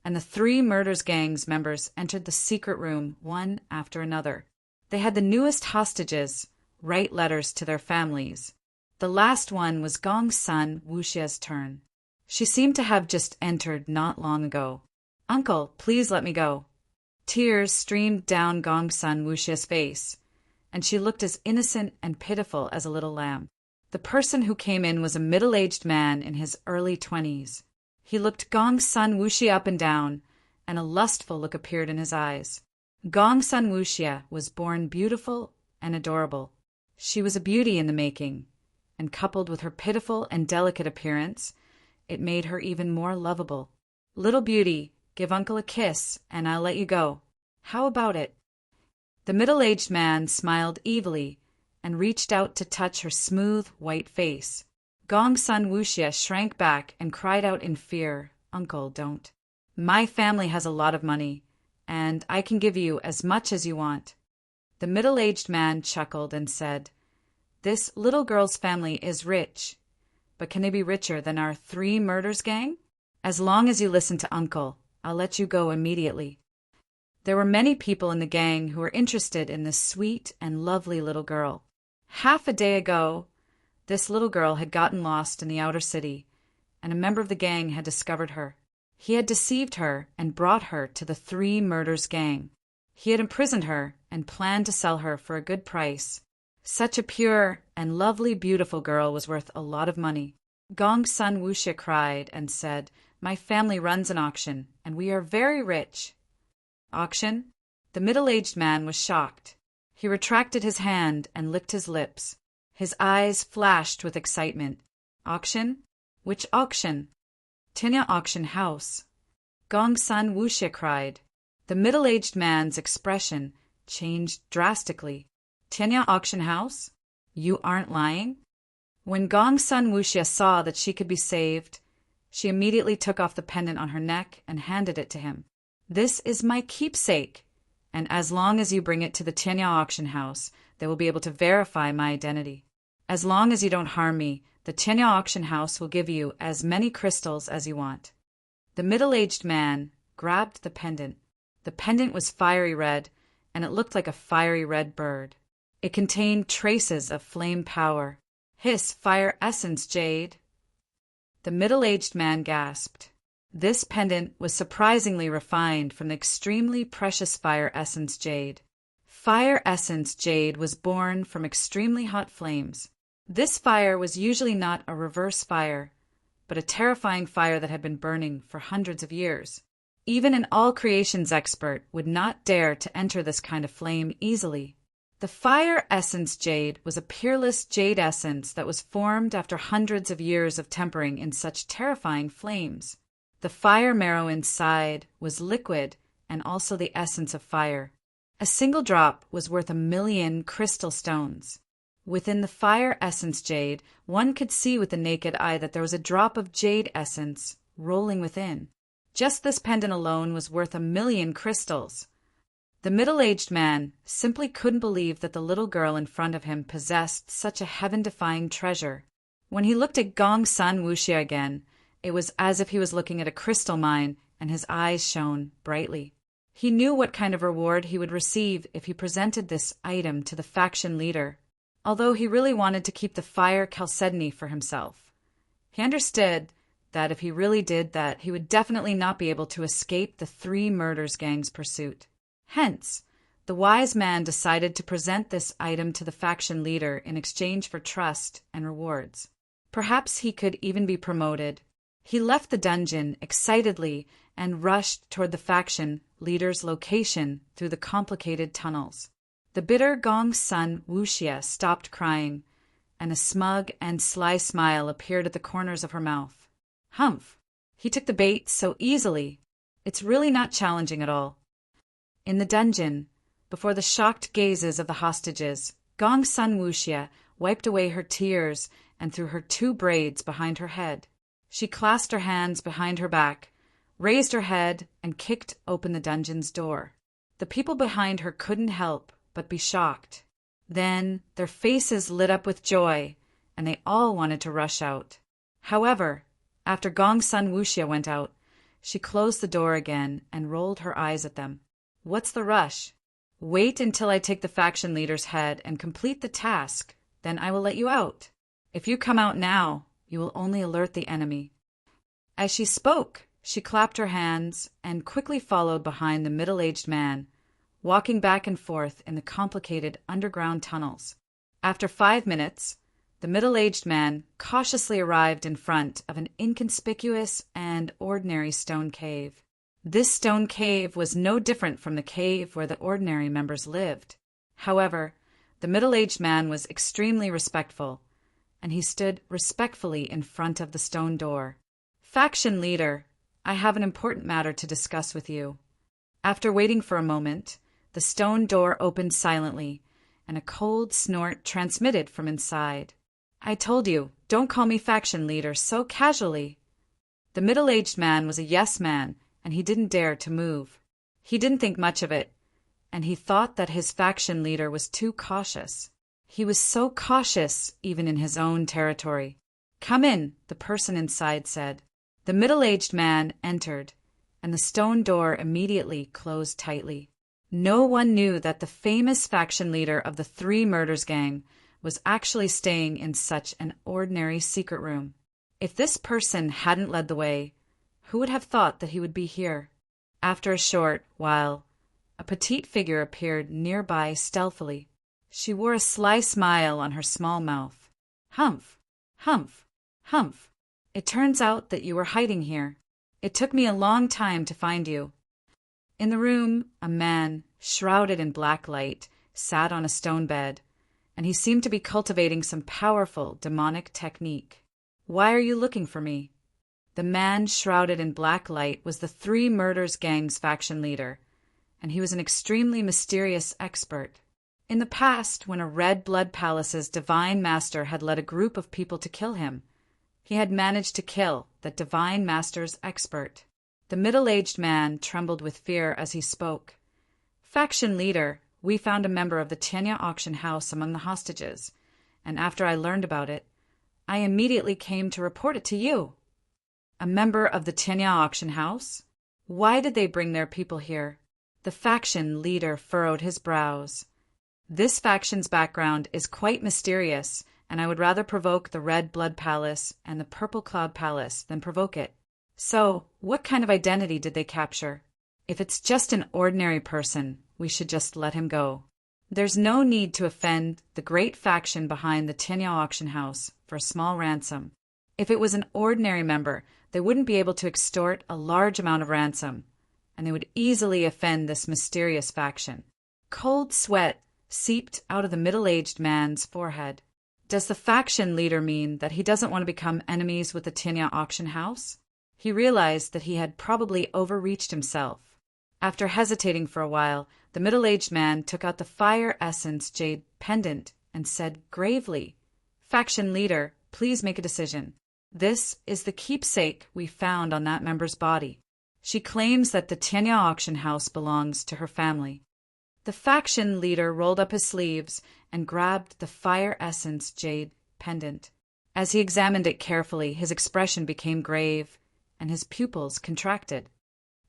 and the Three Murders Gang's members entered the secret room one after another. They had the newest hostages write letters to their families. The last one was Gongsun Wuxia's turn. She seemed to have just entered not long ago. "Uncle, please let me go." Tears streamed down Gongsun Wuxia's face, and she looked as innocent and pitiful as a little lamb. The person who came in was a middle-aged man in his early 20s. He looked Gongsun Wuxia up and down, and a lustful look appeared in his eyes. Gongsun Wuxia was born beautiful and adorable. She was a beauty in the making, and coupled with her pitiful and delicate appearance, it made her even more lovable. "Little beauty, give uncle a kiss, and I'll let you go. How about it?" The middle-aged man smiled evilly and reached out to touch her smooth, white face. Gongsun Wuxia shrank back and cried out in fear, "Uncle, don't. My family has a lot of money, and I can give you as much as you want." The middle-aged man chuckled and said, "This little girl's family is rich, but can they be richer than our Three Murders Gang? As long as you listen to Uncle, I'll let you go immediately." There were many people in the gang who were interested in this sweet and lovely little girl. Half a day ago, this little girl had gotten lost in the outer city, and a member of the gang had discovered her. He had deceived her and brought her to the Three Murders Gang. He had imprisoned her and planned to sell her for a good price. Such a pure and lovely, beautiful girl was worth a lot of money. Gongsun Wuxia cried and said, "My family runs an auction, and we are very rich." "Auction?" The middle-aged man was shocked. He retracted his hand and licked his lips. His eyes flashed with excitement. "Auction? Which auction?" "Tinya Auction House." Gongsun Wuxia cried. The middle-aged man's expression changed drastically. "Tinya Auction House? You aren't lying?" When Gongsun Wuxia saw that she could be saved, she immediately took off the pendant on her neck and handed it to him. "This is my keepsake, and as long as you bring it to the Tianya Auction House, they will be able to verify my identity. As long as you don't harm me, the Tianya Auction House will give you as many crystals as you want." The middle-aged man grabbed the pendant. The pendant was fiery red, and it looked like a fiery red bird. It contained traces of flame power. "Hiss, fire essence, Jade!" The middle-aged man gasped. This pendant was surprisingly refined from the extremely precious fire essence jade. Fire essence jade was born from extremely hot flames. This fire was usually not a reverse fire, but a terrifying fire that had been burning for hundreds of years. Even an all-creations expert would not dare to enter this kind of flame easily. The fire essence jade was a peerless jade essence that was formed after hundreds of years of tempering in such terrifying flames. The fire marrow inside was liquid and also the essence of fire. A single drop was worth 1,000,000 crystal stones. Within the fire essence jade, one could see with the naked eye that there was a drop of jade essence rolling within. Just this pendant alone was worth 1,000,000 crystals. The middle-aged man simply couldn't believe that the little girl in front of him possessed such a heaven-defying treasure. When he looked at Gongsun Wuxia again, it was as if he was looking at a crystal mine, and his eyes shone brightly. He knew what kind of reward he would receive if he presented this item to the faction leader, although he really wanted to keep the fire chalcedony for himself. He understood that if he really did that, he would definitely not be able to escape the Three Murders Gang's pursuit. Hence, the wise man decided to present this item to the faction leader in exchange for trust and rewards. Perhaps he could even be promoted. He left the dungeon excitedly and rushed toward the faction leader's location through the complicated tunnels. The bitter Gongsun Wuxia stopped crying, and a smug and sly smile appeared at the corners of her mouth. Humph! He took the bait so easily. It's really not challenging at all. In the dungeon, before the shocked gazes of the hostages, Gongsun Wuxia wiped away her tears and threw her 2 braids behind her head. She clasped her hands behind her back, raised her head, and kicked open the dungeon's door. The people behind her couldn't help but be shocked. Then their faces lit up with joy, and they all wanted to rush out. However, after Gongsun Wuxia went out, she closed the door again and rolled her eyes at them. What's the rush? Wait until I take the faction leader's head and complete the task, then I will let you out. If you come out now, you will only alert the enemy. As she spoke, she clapped her hands and quickly followed behind the middle-aged man, walking back and forth in the complicated underground tunnels. After 5 minutes, the middle-aged man cautiously arrived in front of an inconspicuous and ordinary stone cave. This stone cave was no different from the cave where the ordinary members lived. However, the middle-aged man was extremely respectful, and he stood respectfully in front of the stone door. Faction leader, I have an important matter to discuss with you. After waiting for a moment, the stone door opened silently, and a cold snort transmitted from inside. I told you, don't call me faction leader so casually. The middle-aged man was a yes man, and he didn't dare to move. He didn't think much of it, and he thought that his faction leader was too cautious. He was so cautious even in his own territory. Come in, the person inside said. The middle-aged man entered, and the stone door immediately closed tightly. No one knew that the famous faction leader of the Three Murders Gang was actually staying in such an ordinary secret room. If this person hadn't led the way, who would have thought that he would be here? After a short while, a petite figure appeared nearby stealthily. She wore a sly smile on her small mouth. Humph, humph, humph. It turns out that you were hiding here. It took me a long time to find you. In the room, a man, shrouded in black light, sat on a stone bed, and he seemed to be cultivating some powerful demonic technique. Why are you looking for me? The man shrouded in black light was the Three Murders Gang's faction leader, and he was an extremely mysterious expert. In the past, when a Red Blood Palace's divine master had led a group of people to kill him, he had managed to kill that divine master's expert. The middle-aged man trembled with fear as he spoke. Faction leader, we found a member of the Tianya auction house among the hostages, and after I learned about it, I immediately came to report it to you. A member of the Tianya auction house? Why did they bring their people here? The faction leader furrowed his brows. This faction's background is quite mysterious, and I would rather provoke the Red Blood Palace and the Purple Cloud Palace than provoke it. So, what kind of identity did they capture? If it's just an ordinary person, we should just let him go. There's no need to offend the great faction behind the Tinya auction house for a small ransom. If it was an ordinary member, they wouldn't be able to extort a large amount of ransom, and they would easily offend this mysterious faction. Cold sweat seeped out of the middle-aged man's forehead. Does the faction leader mean that he doesn't want to become enemies with the Tinya auction house? He realized that he had probably overreached himself. After hesitating for a while, the middle-aged man took out the fire essence jade pendant and said gravely, "Faction leader, please make a decision. This is the keepsake we found on that member's body. She claims that the Tinya auction house belongs to her family." The faction leader rolled up his sleeves and grabbed the fire essence jade pendant. As he examined it carefully, his expression became grave and his pupils contracted.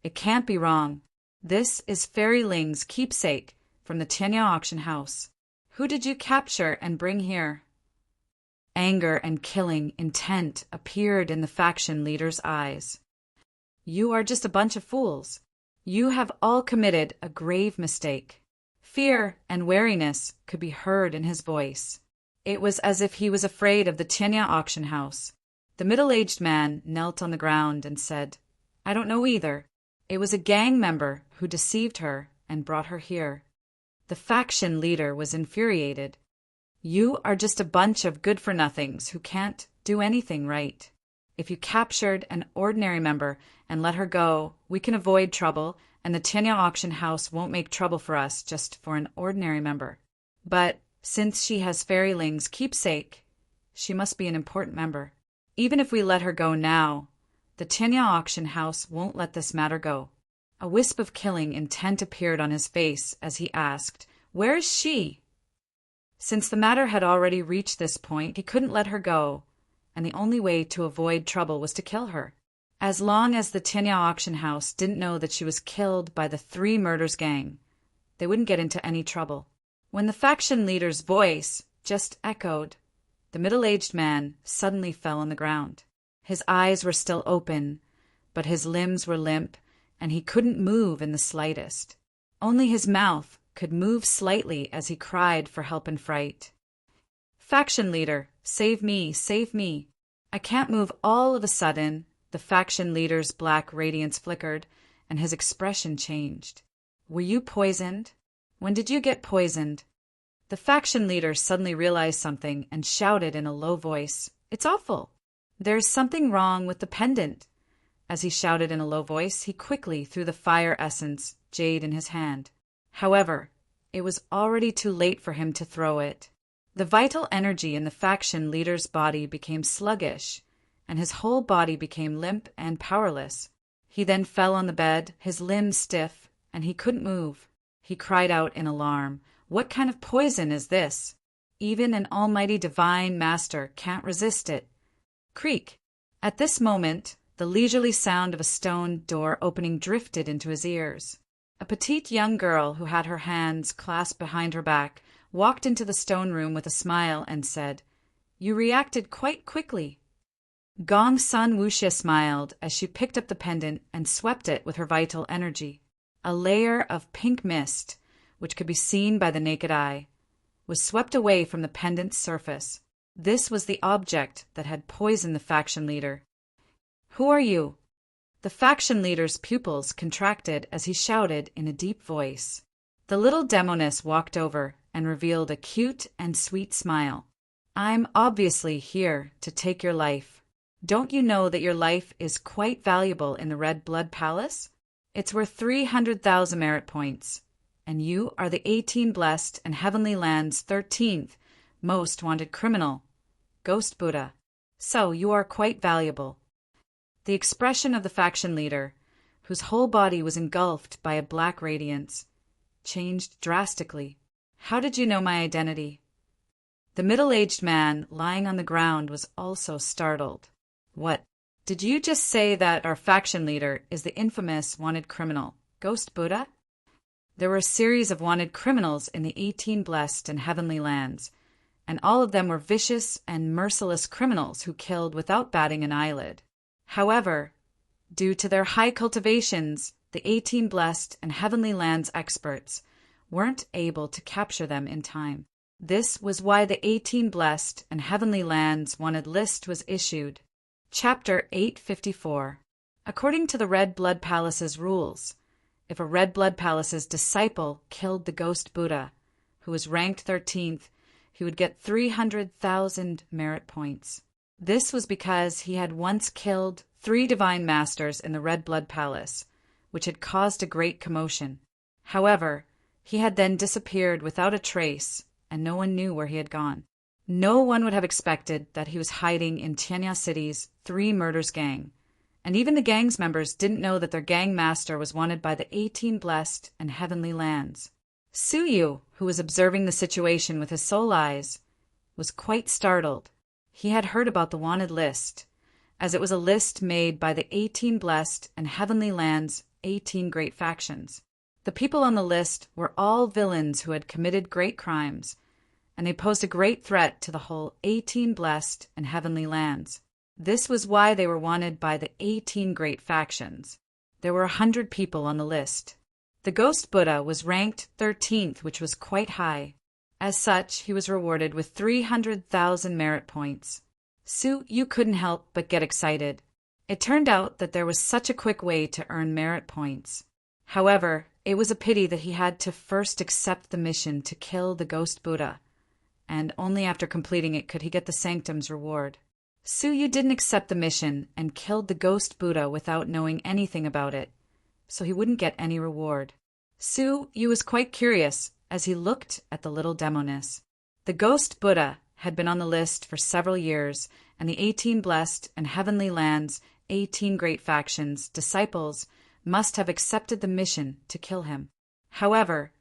"It can't be wrong. This is Fairy Ling's keepsake from the Tinya auction house. Who did you capture and bring here?" Anger and killing intent appeared in the faction leader's eyes. "You are just a bunch of fools. You have all committed a grave mistake." Fear and wariness could be heard in his voice. It was as if he was afraid of the Tinya auction house. The middle-aged man knelt on the ground and said, "I don't know either. It was a gang member who deceived her and brought her here." The faction leader was infuriated. "You are just a bunch of good-for-nothings who can't do anything right. If you captured an ordinary member and let her go, we can avoid trouble, and the Tinya auction house won't make trouble for us just for an ordinary member. But since she has Fairy Ling's keepsake, she must be an important member. Even if we let her go now, the Tinya auction house won't let this matter go." A wisp of killing intent appeared on his face as he asked, "Where is she?" Since the matter had already reached this point, he couldn't let her go, and the only way to avoid trouble was to kill her. As long as the Tinya auction house didn't know that she was killed by the Three Murders gang, they wouldn't get into any trouble. When the faction leader's voice just echoed, the middle-aged man suddenly fell on the ground. His eyes were still open, but his limbs were limp, and he couldn't move in the slightest. Only his mouth could move slightly as he cried for help and fright. "Faction leader, save me, save me." I can't move. All of a sudden, the faction leader's black radiance flickered, and his expression changed. "Were you poisoned? When did you get poisoned?" The faction leader suddenly realized something and shouted in a low voice, "It's awful. There's something wrong with the pendant." As he shouted in a low voice, he quickly threw the fire essence jade in his hand. However, it was already too late for him to throw it. The vital energy in the faction leader's body became sluggish, and his whole body became limp and powerless. He then fell on the bed, his limbs stiff, and he couldn't move. He cried out in alarm, "What kind of poison is this? Even an almighty divine master can't resist it." Creak! At this moment, the leisurely sound of a stone door opening drifted into his ears. A petite young girl who had her hands clasped behind her back walked into the stone room with a smile and said, "You reacted quite quickly." Gong Sun Wuxia smiled as she picked up the pendant and swept it with her vital energy. A layer of pink mist, which could be seen by the naked eye, was swept away from the pendant's surface. This was the object that had poisoned the faction leader. "Who are you?" The faction leader's pupils contracted as he shouted in a deep voice. The little demoness walked over and revealed a cute and sweet smile. "I'm obviously here to take your life. Don't you know that your life is quite valuable in the Red Blood Palace? It's worth 300,000 merit points, and you are the 18 Blessed and Heavenly Land's 13th most wanted criminal, Ghost Buddha. So you are quite valuable." The expression of the faction leader, whose whole body was engulfed by a black radiance, changed drastically. "How did you know my identity?" The middle-aged man lying on the ground was also startled. "What? Did you just say that our faction leader is the infamous wanted criminal, Ghost Buddha?" There were a series of wanted criminals in the 18 Blessed and Heavenly Lands, and all of them were vicious and merciless criminals who killed without batting an eyelid. However, Due to their high cultivations, the 18 Blessed and Heavenly Lands experts weren't able to capture them in time. This was why the 18 Blessed and Heavenly Lands wanted list was issued. Chapter 854. According to the Red Blood Palace's rules, if a Red Blood Palace's disciple killed the ghost Buddha, who was ranked 13th, he would get 300,000 merit points. This was because he had once killed 3 divine masters in the Red Blood Palace, which had caused a great commotion. However, he had then disappeared without a trace, and no one knew where he had gone. No one would have expected that he was hiding in Tianya City's 3 Murders gang, and even the gang's members didn't know that their gang master was wanted by the 18 Blessed and Heavenly Lands. Suyu, who was observing the situation with his soul eyes, was quite startled. He had heard about the wanted list, as it was a list made by the 18 Blessed and Heavenly Lands' 18 great factions. The people on the list were all villains who had committed great crimes, and they posed a great threat to the whole 18 Blessed and Heavenly Lands. This was why they were wanted by the 18 great factions. There were 100 people on the list. The ghost Buddha was ranked 13th, which was quite high. As such, he was rewarded with 300,000 merit points. You couldn't help but get excited. It turned out that there was such a quick way to earn merit points. However, it was a pity that he had to first accept the mission to kill the ghost Buddha, and only after completing it could he get the Sanctum's reward. Suyu didn't accept the mission and killed the ghost Buddha without knowing anything about it, so he wouldn't get any reward. Suyu was quite curious as he looked at the little demoness. The ghost Buddha had been on the list for several years, and the 18 Blessed and Heavenly Lands' 18 great factions' disciples must have accepted the mission to kill him. However,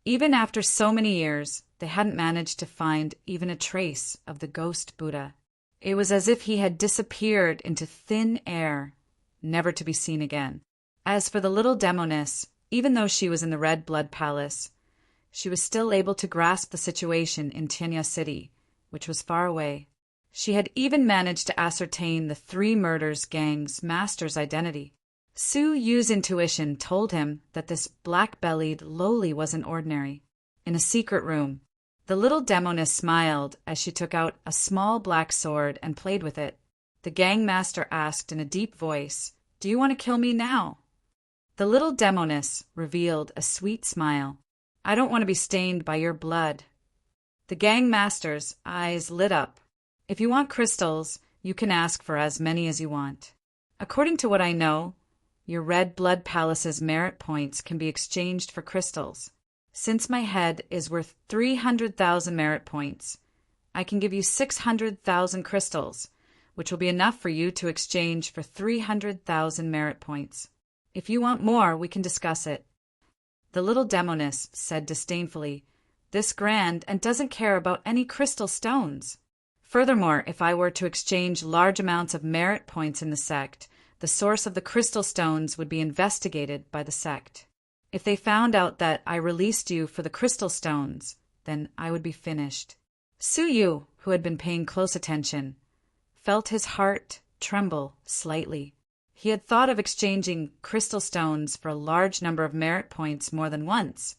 even after so many years, they hadn't managed to find even a trace of the ghost Buddha. It was as if he had disappeared into thin air, never to be seen again. As for the little demoness, even though she was in the Red Blood Palace, she was still able to grasp the situation in Tianya City, which was far away. She had even managed to ascertain the 3 Murders gang's master's identity. Suyu's intuition told him that this black-bellied lowly wasn't ordinary. In a secret room, the little demoness smiled as she took out a small black sword and played with it. The gang master asked in a deep voice, "Do you want to kill me now?" The little demoness revealed a sweet smile. "I don't want to be stained by your blood." The gang master's eyes lit up. "If you want crystals, you can ask for as many as you want. According to what I know, your Red Blood Palace's merit points can be exchanged for crystals. Since my head is worth 300,000 merit points, I can give you 600,000 crystals, which will be enough for you to exchange for 300,000 merit points. If you want more, we can discuss it." The little demoness said disdainfully, "This grand and doesn't care about any crystal stones. Furthermore, if I were to exchange large amounts of merit points in the sect, the source of the crystal stones would be investigated by the sect. If they found out that I released you for the crystal stones, then I would be finished." Suyu, who had been paying close attention, felt his heart tremble slightly. He had thought of exchanging crystal stones for a large number of merit points more than once,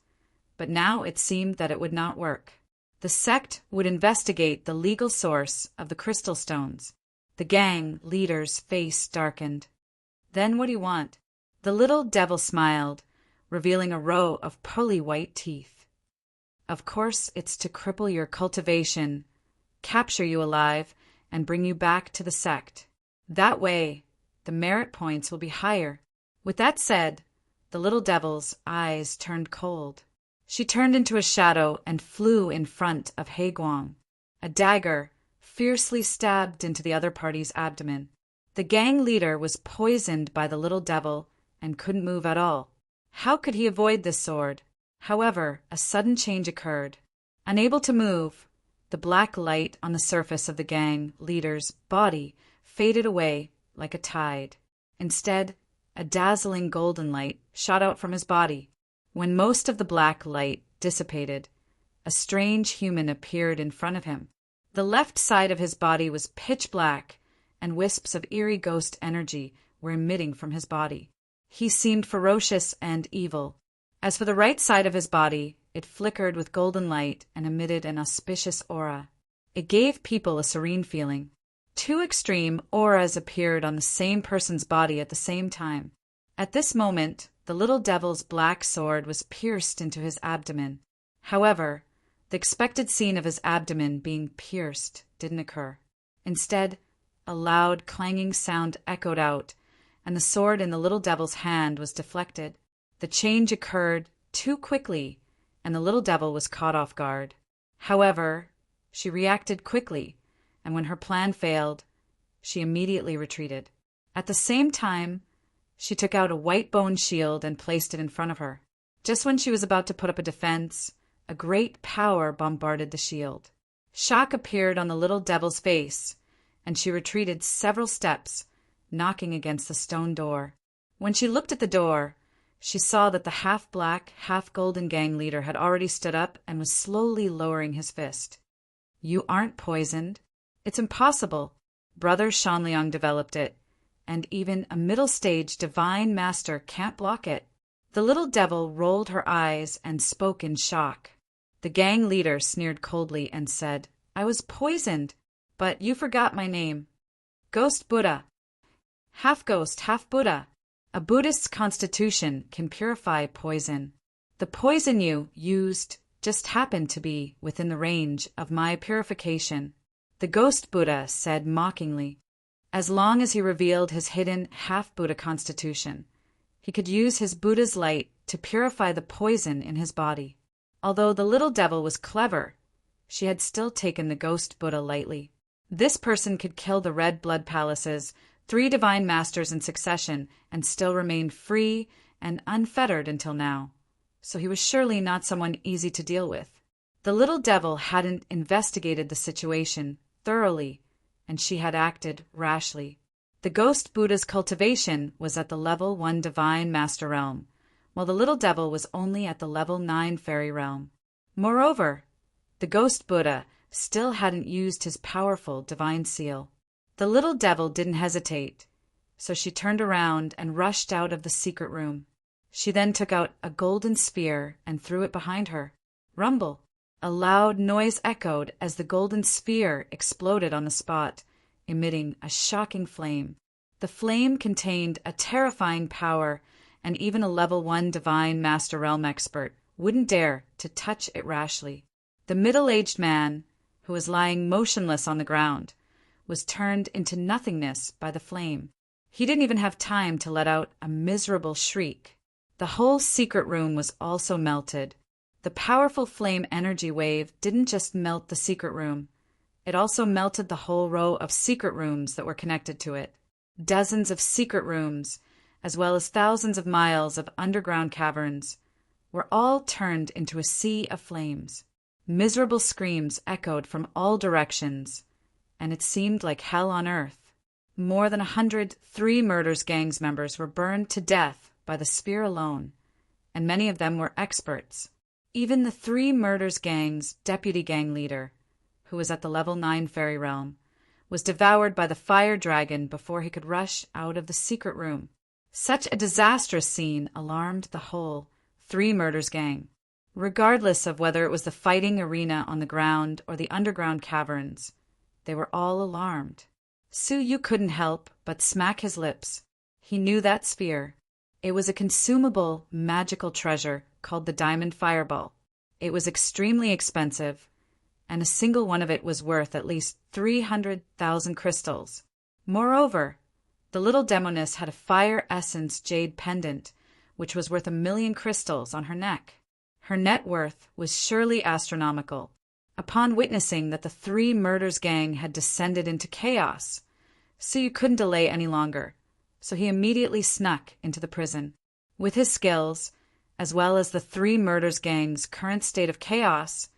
but now it seemed that it would not work. The sect would investigate the legal source of the crystal stones. The gang leader's face darkened. "Then what do you want?" The little devil smiled, revealing a row of pearly white teeth. "Of course, it's to cripple your cultivation, capture you alive, and bring you back to the sect. That way, the merit points will be higher." With that said, the little devil's eyes turned cold. She turned into a shadow and flew in front of Haiguang. A dagger fiercely stabbed into the other party's abdomen. The gang leader was poisoned by the little devil and couldn't move at all. How could he avoid this sword? However, a sudden change occurred. Unable to move, the black light on the surface of the gang leader's body faded away like a tide. Instead, a dazzling golden light shot out from his body. When most of the black light dissipated, a strange human appeared in front of him. The left side of his body was pitch black, and wisps of eerie ghost energy were emitting from his body. He seemed ferocious and evil. As for the right side of his body, it flickered with golden light and emitted an auspicious aura. It gave people a serene feeling. Two extreme auras appeared on the same person's body at the same time. At this moment, the little devil's black sword was pierced into his abdomen. However, the expected scene of his abdomen being pierced didn't occur. Instead, a loud, clanging sound echoed out, and the sword in the little devil's hand was deflected. The change occurred too quickly, and the little devil was caught off guard. However, she reacted quickly, and when her plan failed, she immediately retreated. At the same time, she took out a white bone shield and placed it in front of her. Just when she was about to put up a defense, a great power bombarded the shield. Shock appeared on the little devil's face, and she retreated several steps, knocking against the stone door. When she looked at the door, she saw that the half-black, half-golden gang leader had already stood up and was slowly lowering his fist. "You aren't poisoned. It's impossible. Brother Shanliang developed it, and even a middle-stage divine master can't block it." The little devil rolled her eyes and spoke in shock. The gang leader sneered coldly and said, "I was poisoned, but you forgot my name. Ghost Buddha. Half ghost, half Buddha. A Buddhist's constitution can purify poison. The poison you used just happened to be within the range of my purification." The ghost Buddha said mockingly, as long as he revealed his hidden half-Buddha constitution, he could use his Buddha's light to purify the poison in his body. Although the little devil was clever, she had still taken the ghost Buddha lightly. This person could kill the red blood palaces, 3 divine masters in succession, and still remain free and unfettered until now. So he was surely not someone easy to deal with. The little devil hadn't investigated the situation thoroughly, and she had acted rashly. The ghost Buddha's cultivation was at the level 1 divine master realm, while the little devil was only at the level 9 fairy realm. Moreover, the ghost Buddha still hadn't used his powerful divine seal. The little devil didn't hesitate, so she turned around and rushed out of the secret room. She then took out a golden sphere and threw it behind her. Rumble! A loud noise echoed as the golden sphere exploded on the spot, emitting a shocking flame. The flame contained a terrifying power, and even a level 1 divine master realm expert wouldn't dare to touch it rashly. The middle-aged man, who was lying motionless on the ground, was turned into nothingness by the flame. He didn't even have time to let out a miserable shriek. The whole secret room was also melted. The powerful flame energy wave didn't just melt the secret room. It also melted the whole row of secret rooms that were connected to it. Dozens of secret rooms, as well as thousands of miles of underground caverns, were all turned into a sea of flames. Miserable screams echoed from all directions, and it seemed like hell on earth. More than 100 Three Murders Gang's members were burned to death by the spear alone, and many of them were experts. Even the Three Murders Gang's deputy gang leader, who was at the level 9 fairy realm, was devoured by the fire dragon before he could rush out of the secret room. Such a disastrous scene alarmed the whole Three Murders Gang. Regardless of whether it was the fighting arena on the ground or the underground caverns, they were all alarmed. Su Yu couldn't help but smack his lips. He knew that sphere. It was a consumable, magical treasure called the Diamond Fireball. It was extremely expensive, and a single one of it was worth at least 300,000 crystals. Moreover, the little demoness had a fire essence jade pendant, which was worth 1,000,000 crystals on her neck. Her net worth was surely astronomical. Upon witnessing that the Three Murders Gang had descended into chaos, Su Yu couldn't delay any longer, so he immediately snuck into the prison. With his skills, as well as the Three Murders Gang's current state of chaos,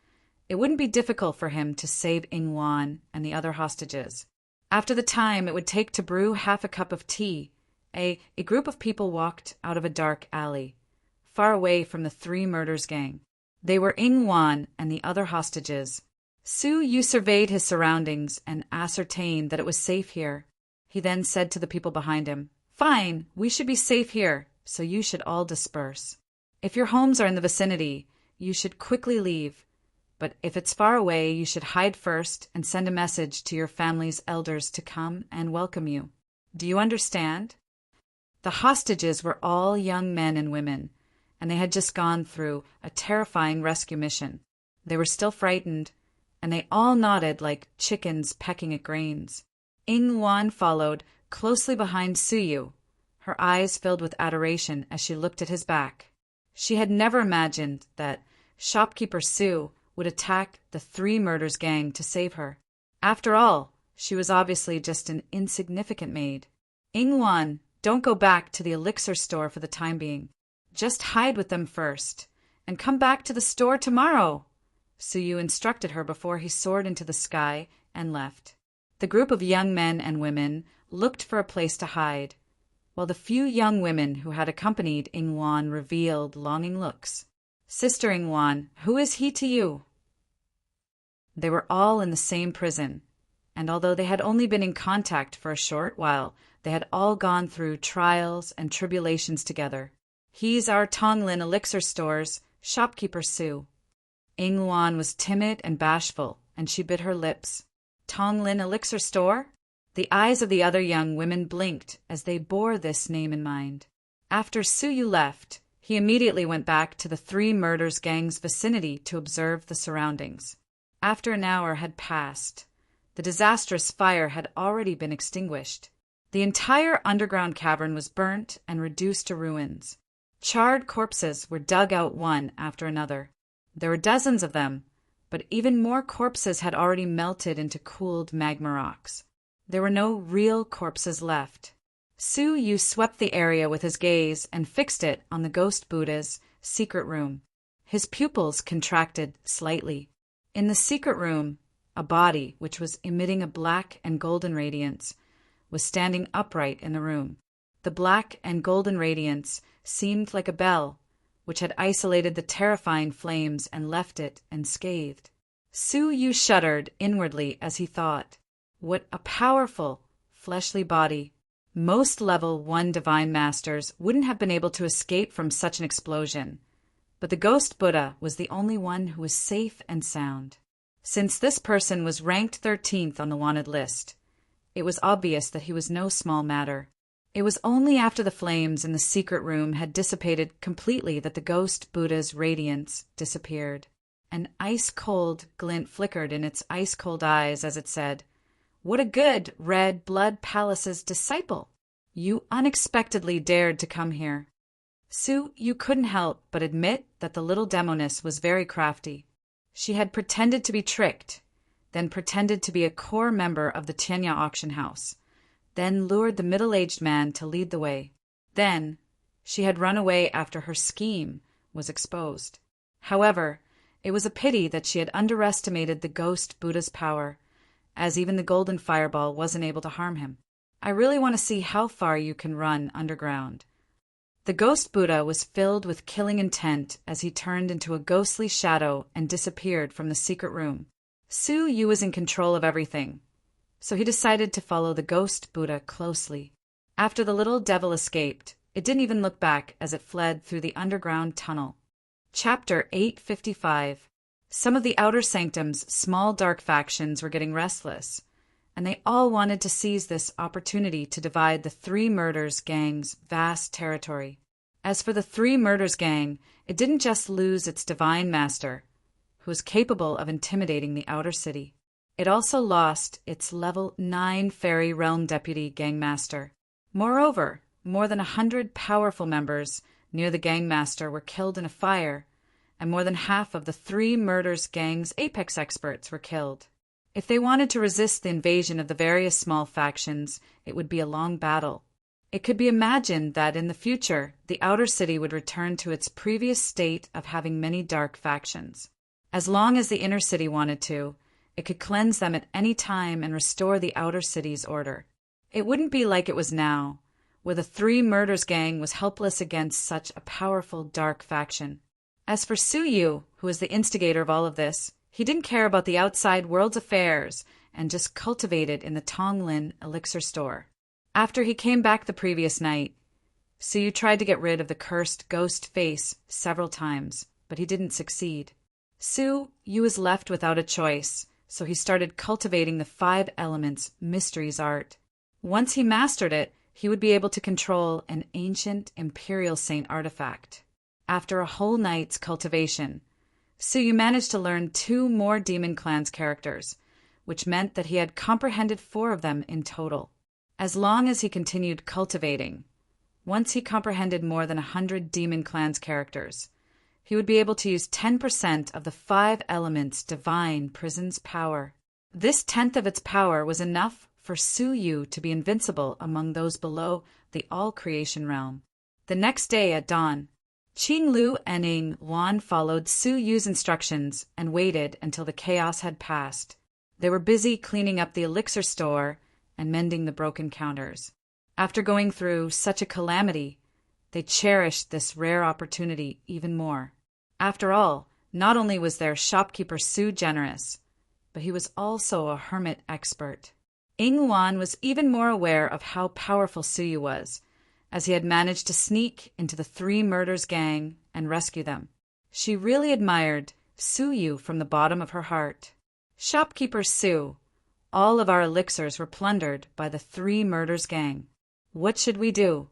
it wouldn't be difficult for him to save Ying-Wan and the other hostages. After the time it would take to brew half a cup of tea, a group of people walked out of a dark alley, far away from the Three Murders Gang. They were Ying-Wan and the other hostages. Su Yu surveyed his surroundings and ascertained that it was safe here. He then said to the people behind him, Fine, we should be safe here, so you should all disperse. If your homes are in the vicinity, you should quickly leave. But if it's far away, you should hide first and send a message to your family's elders to come and welcome you. Do you understand? The hostages were all young men and women, and they had just gone through a terrifying rescue mission. They were still frightened, and they all nodded like chickens pecking at grains. Ing-wan followed, closely behind Suyu, her eyes filled with adoration as she looked at his back. She had never imagined that shopkeeper Su would attack the Three Murders gang to save her. After all, she was obviously just an insignificant maid. Ing-wan, don't go back to the elixir store for the time being. Just hide with them first, and come back to the store tomorrow, Suyu instructed her before he soared into the sky and left. The group of young men and women looked for a place to hide, while the few young women who had accompanied Ing-wan revealed longing looks. Sister Ing-wan, who is he to you? They were all in the same prison, and although they had only been in contact for a short while, they had all gone through trials and tribulations together. He's our Tonglin elixir store's shopkeeper Su. Ing-wan was timid and bashful, and she bit her lips. Tonglin elixir store? The eyes of the other young women blinked as they bore this name in mind. After Suyu left, he immediately went back to the Three Murders gang's vicinity to observe the surroundings. After an hour had passed, the disastrous fire had already been extinguished. The entire underground cavern was burnt and reduced to ruins. Charred corpses were dug out one after another. There were dozens of them, but even more corpses had already melted into cooled magma rocks. There were no real corpses left. Suyu swept the area with his gaze and fixed it on the ghost Buddha's secret room. His pupils contracted slightly. In the secret room, a body, which was emitting a black and golden radiance, was standing upright in the room. The black and golden radiance seemed like a bell, which had isolated the terrifying flames and left it unscathed. Suyu shuddered inwardly as he thought, what a powerful, fleshly body. Most level 1 divine masters wouldn't have been able to escape from such an explosion, but the ghost Buddha was the only one who was safe and sound. Since this person was ranked 13th on the wanted list, it was obvious that he was no small matter. It was only after the flames in the secret room had dissipated completely that the ghost Buddha's radiance disappeared. An ice-cold glint flickered in its ice-cold eyes as it said, "What a good Red Blood Palace's disciple! You unexpectedly dared to come here." You couldn't help but admit that the little demoness was very crafty. She had pretended to be tricked, then pretended to be a core member of the Tianya auction house, then lured the middle-aged man to lead the way. Then she had run away after her scheme was exposed. However, it was a pity that she had underestimated the ghost Buddha's power, as even the golden fireball wasn't able to harm him. I really want to see how far you can run underground. The ghost Buddha was filled with killing intent as he turned into a ghostly shadow and disappeared from the secret room. Suyu was in control of everything, so he decided to follow the ghost Buddha closely. After the little devil escaped, it didn't even look back as it fled through the underground tunnel. Chapter 855. Some of the outer sanctum's small dark factions were getting restless, and they all wanted to seize this opportunity to divide the Three Murders gang's vast territory. As for the Three Murders gang, it didn't just lose its divine master, who was capable of intimidating the outer city. It also lost its level 9 fairy realm deputy gangmaster. Moreover, more than 100 powerful members near the gangmaster were killed in a fire, and more than half of the Three Murders gang's apex experts were killed. If they wanted to resist the invasion of the various small factions, it would be a long battle. It could be imagined that in the future, the outer city would return to its previous state of having many dark factions. As long as the inner city wanted to, it could cleanse them at any time and restore the outer city's order. It wouldn't be like it was now, where the Three Murders gang was helpless against such a powerful dark faction. As for Suyu, who was the instigator of all of this, he didn't care about the outside world's affairs and just cultivated in the Tonglin elixir store. After he came back the previous night, Suyu tried to get rid of the cursed ghost face several times, but he didn't succeed. Suyu was left without a choice, so he started cultivating the 5 elements mysteries art. Once he mastered it, he would be able to control an ancient Imperial Saint artifact. After a whole night's cultivation, Suyu managed to learn 2 more Demon Clan's characters, which meant that he had comprehended 4 of them in total. As long as he continued cultivating, once he comprehended more than 100 Demon Clan's characters, he would be able to use 10% of the 5 elements' divine prison's power. This 10th of its power was enough for Suyu to be invincible among those below the all-creation realm. The next day at dawn, Qinglu and Yingluan followed Suyu's instructions and waited until the chaos had passed. They were busy cleaning up the elixir store and mending the broken counters. After going through such a calamity, they cherished this rare opportunity even more. After all, not only was their shopkeeper Su generous, but he was also a hermit expert. Yingluan was even more aware of how powerful Suyu was, as he had managed to sneak into the 3 murders gang and rescue them. She really admired Suyu from the bottom of her heart. Shopkeeper Su, all of our elixirs were plundered by the 3 murders gang. What should we do?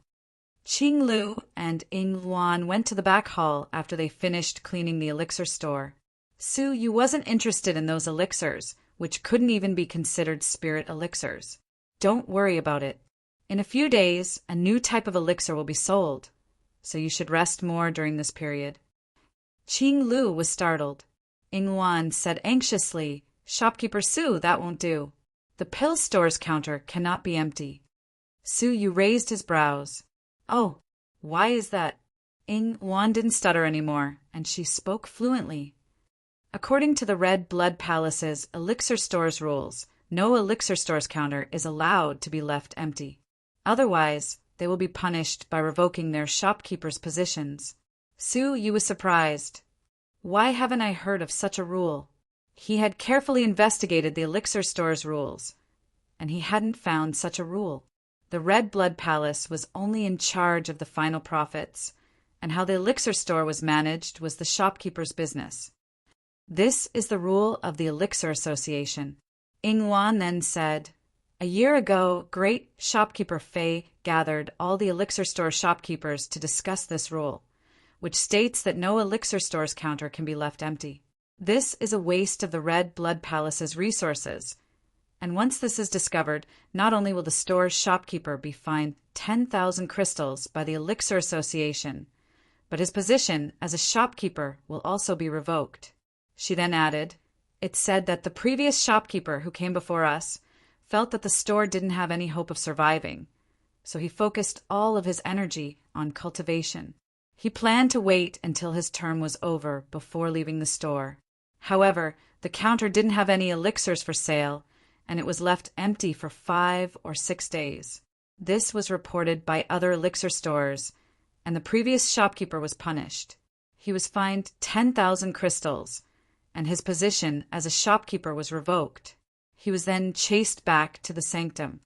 Qinglu and Yingluan went to the back hall after they finished cleaning the elixir store. Suyu wasn't interested in those elixirs, which couldn't even be considered spirit elixirs. Don't worry about it. In a few days, a new type of elixir will be sold, so you should rest more during this period. Qinglu was startled. Yingluan said anxiously, Shopkeeper Su, that won't do. The pill store's counter cannot be empty. Suyu raised his brows. Oh, why is that? Yingluan didn't stutter anymore, and she spoke fluently. According to the Red Blood Palace's elixir store's rules, no elixir store's counter is allowed to be left empty. Otherwise, they will be punished by revoking their shopkeepers' positions. Suyu was surprised. Why haven't I heard of such a rule? He had carefully investigated the elixir store's rules, and he hadn't found such a rule. The Red Blood Palace was only in charge of the final profits, and how the elixir store was managed was the shopkeeper's business. This is the rule of the Elixir Association. Yingluan then said, A year ago, great shopkeeper Fei gathered all the elixir store shopkeepers to discuss this rule, which states that no elixir store's counter can be left empty. This is a waste of the Red Blood Palace's resources, and once this is discovered, not only will the store's shopkeeper be fined 10,000 crystals by the Elixir Association, but his position as a shopkeeper will also be revoked. She then added, It's said that the previous shopkeeper who came before us felt that the store didn't have any hope of surviving, so he focused all of his energy on cultivation. He planned to wait until his term was over before leaving the store. However, the counter didn't have any elixirs for sale, and it was left empty for 5 or 6 days. This was reported by other elixir stores, and the previous shopkeeper was punished. He was fined 10,000 crystals, and his position as a shopkeeper was revoked. He was then chased back to the sanctum.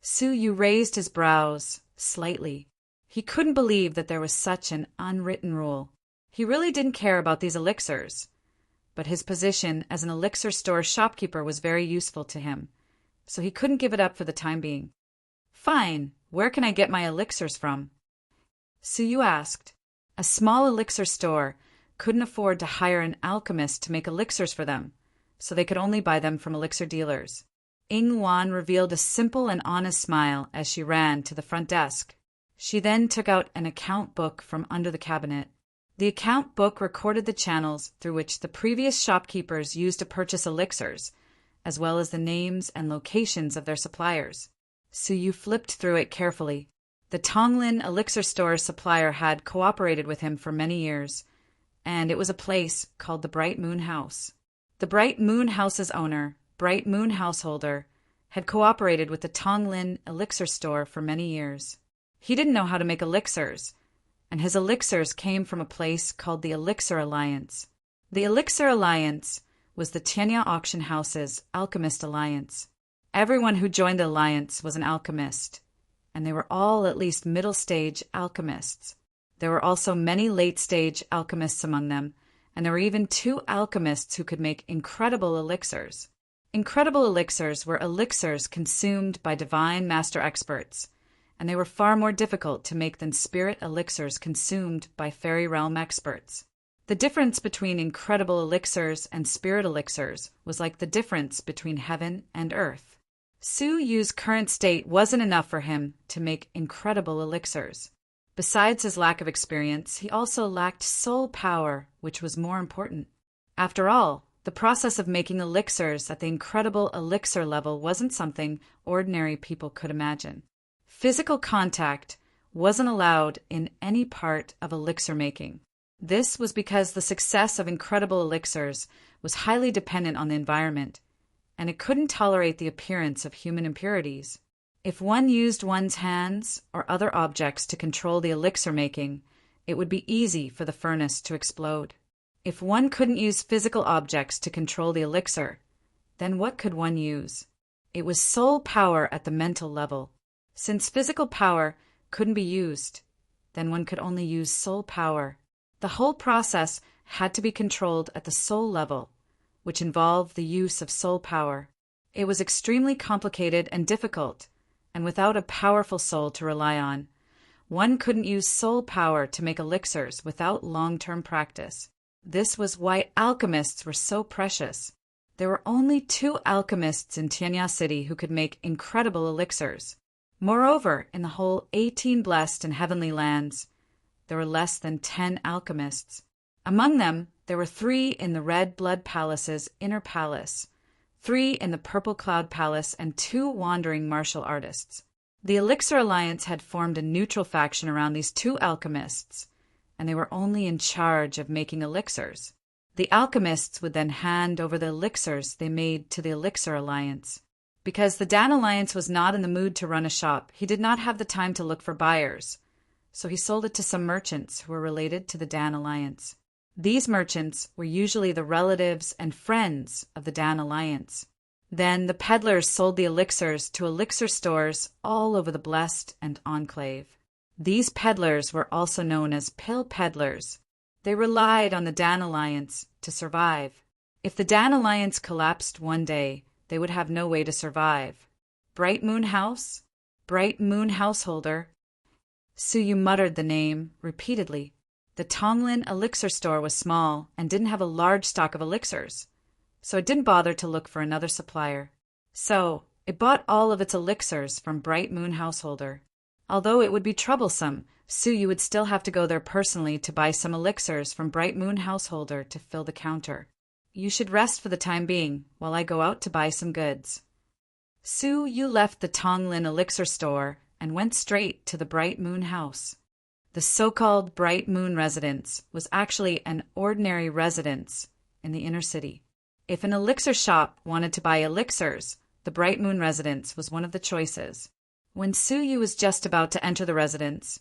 Suyu raised his brows slightly. He couldn't believe that there was such an unwritten rule. He really didn't care about these elixirs, but his position as an elixir store shopkeeper was very useful to him, so he couldn't give it up for the time being. Fine, where can I get my elixirs from? Suyu asked. A small elixir store couldn't afford to hire an alchemist to make elixirs for them, so they could only buy them from elixir dealers. Yingluan revealed a simple and honest smile as she ran to the front desk. She then took out an account book from under the cabinet. The account book recorded the channels through which the previous shopkeepers used to purchase elixirs, as well as the names and locations of their suppliers. Suyu flipped through it carefully. The Tonglin elixir store supplier had cooperated with him for many years, and it was a place called the Bright Moon House. The Bright Moon House's owner, Bright Moon Householder, had cooperated with the Tonglin elixir store for many years. He didn't know how to make elixirs, and his elixirs came from a place called the Elixir Alliance. The Elixir Alliance was the Tianya Auction House's alchemist alliance. Everyone who joined the alliance was an alchemist, and they were all at least middle-stage alchemists. There were also many late-stage alchemists among them, and there were even 2 alchemists who could make incredible elixirs. Incredible elixirs were elixirs consumed by divine master experts, and they were far more difficult to make than spirit elixirs consumed by fairy realm experts. The difference between incredible elixirs and spirit elixirs was like the difference between heaven and earth. Su Yu's current state wasn't enough for him to make incredible elixirs. Besides his lack of experience, he also lacked soul power, which was more important. After all, the process of making elixirs at the incredible elixir level wasn't something ordinary people could imagine. Physical contact wasn't allowed in any part of elixir making. This was because the success of incredible elixirs was highly dependent on the environment, and it couldn't tolerate the appearance of human impurities. If one used one's hands or other objects to control the elixir making, it would be easy for the furnace to explode. If one couldn't use physical objects to control the elixir, then what could one use? It was soul power at the mental level. Since physical power couldn't be used, then one could only use soul power. The whole process had to be controlled at the soul level, which involved the use of soul power. It was extremely complicated and difficult, and without a powerful soul to rely on, one couldn't use soul power to make elixirs without long-term practice. This was why alchemists were so precious. There were only 2 alchemists in Tianya City who could make incredible elixirs. Moreover, in the whole 18 blessed and heavenly lands, there were less than 10 alchemists. Among them, there were 3 in the Red Blood Palace's inner palace, 3 in the Purple Cloud Palace, and 2 wandering martial artists. The Elixir Alliance had formed a neutral faction around these 2 alchemists, and they were only in charge of making elixirs. The alchemists would then hand over the elixirs they made to the Elixir Alliance. Because the Dan Alliance was not in the mood to run a shop, he did not have the time to look for buyers, so he sold it to some merchants who were related to the Dan Alliance. These merchants were usually the relatives and friends of the Dan Alliance. Then the peddlers sold the elixirs to elixir stores all over the Blessed and Enclave. These peddlers were also known as pill peddlers. They relied on the Dan Alliance to survive. If the Dan Alliance collapsed one day, they would have no way to survive. Bright Moon House? Bright Moon Householder? Su Yu muttered the name repeatedly. The Tonglin elixir store was small and didn't have a large stock of elixirs, so it didn't bother to look for another supplier. So it bought all of its elixirs from Bright Moon Householder. Although it would be troublesome, Su Yu would still have to go there personally to buy some elixirs from Bright Moon Householder to fill the counter. You should rest for the time being, while I go out to buy some goods. Su Yu left the Tonglin elixir store and went straight to the Bright Moon House. The so-called Bright Moon residence was actually an ordinary residence in the inner city. If an elixir shop wanted to buy elixirs, the Bright Moon residence was one of the choices. When Su Yu was just about to enter the residence,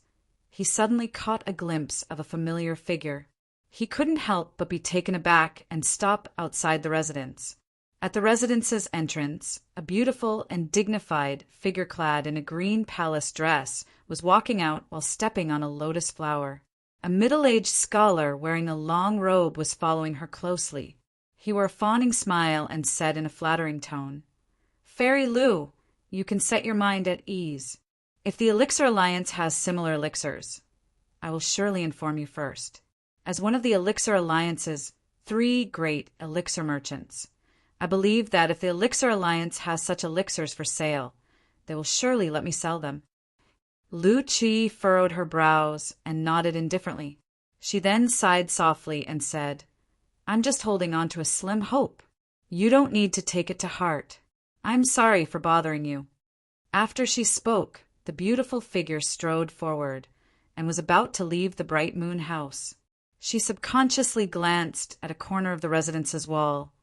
he suddenly caught a glimpse of a familiar figure. He couldn't help but be taken aback and stop outside the residence. At the residence's entrance, a beautiful and dignified figure clad in a green palace dress was walking out while stepping on a lotus flower. A middle-aged scholar wearing a long robe was following her closely. He wore a fawning smile and said in a flattering tone, "Fairy Lu, you can set your mind at ease. If the Elixir Alliance has similar elixirs, I will surely inform you first. As one of the Elixir Alliance's 3 great elixir merchants, I believe that if the Elixir Alliance has such elixirs for sale, they will surely let me sell them." Lu Qi furrowed her brows and nodded indifferently. She then sighed softly and said, "I'm just holding on to a slim hope. You don't need to take it to heart. I'm sorry for bothering you." After she spoke, the beautiful figure strode forward and was about to leave the Bright Moon House. She subconsciously glanced at a corner of the residence's wall,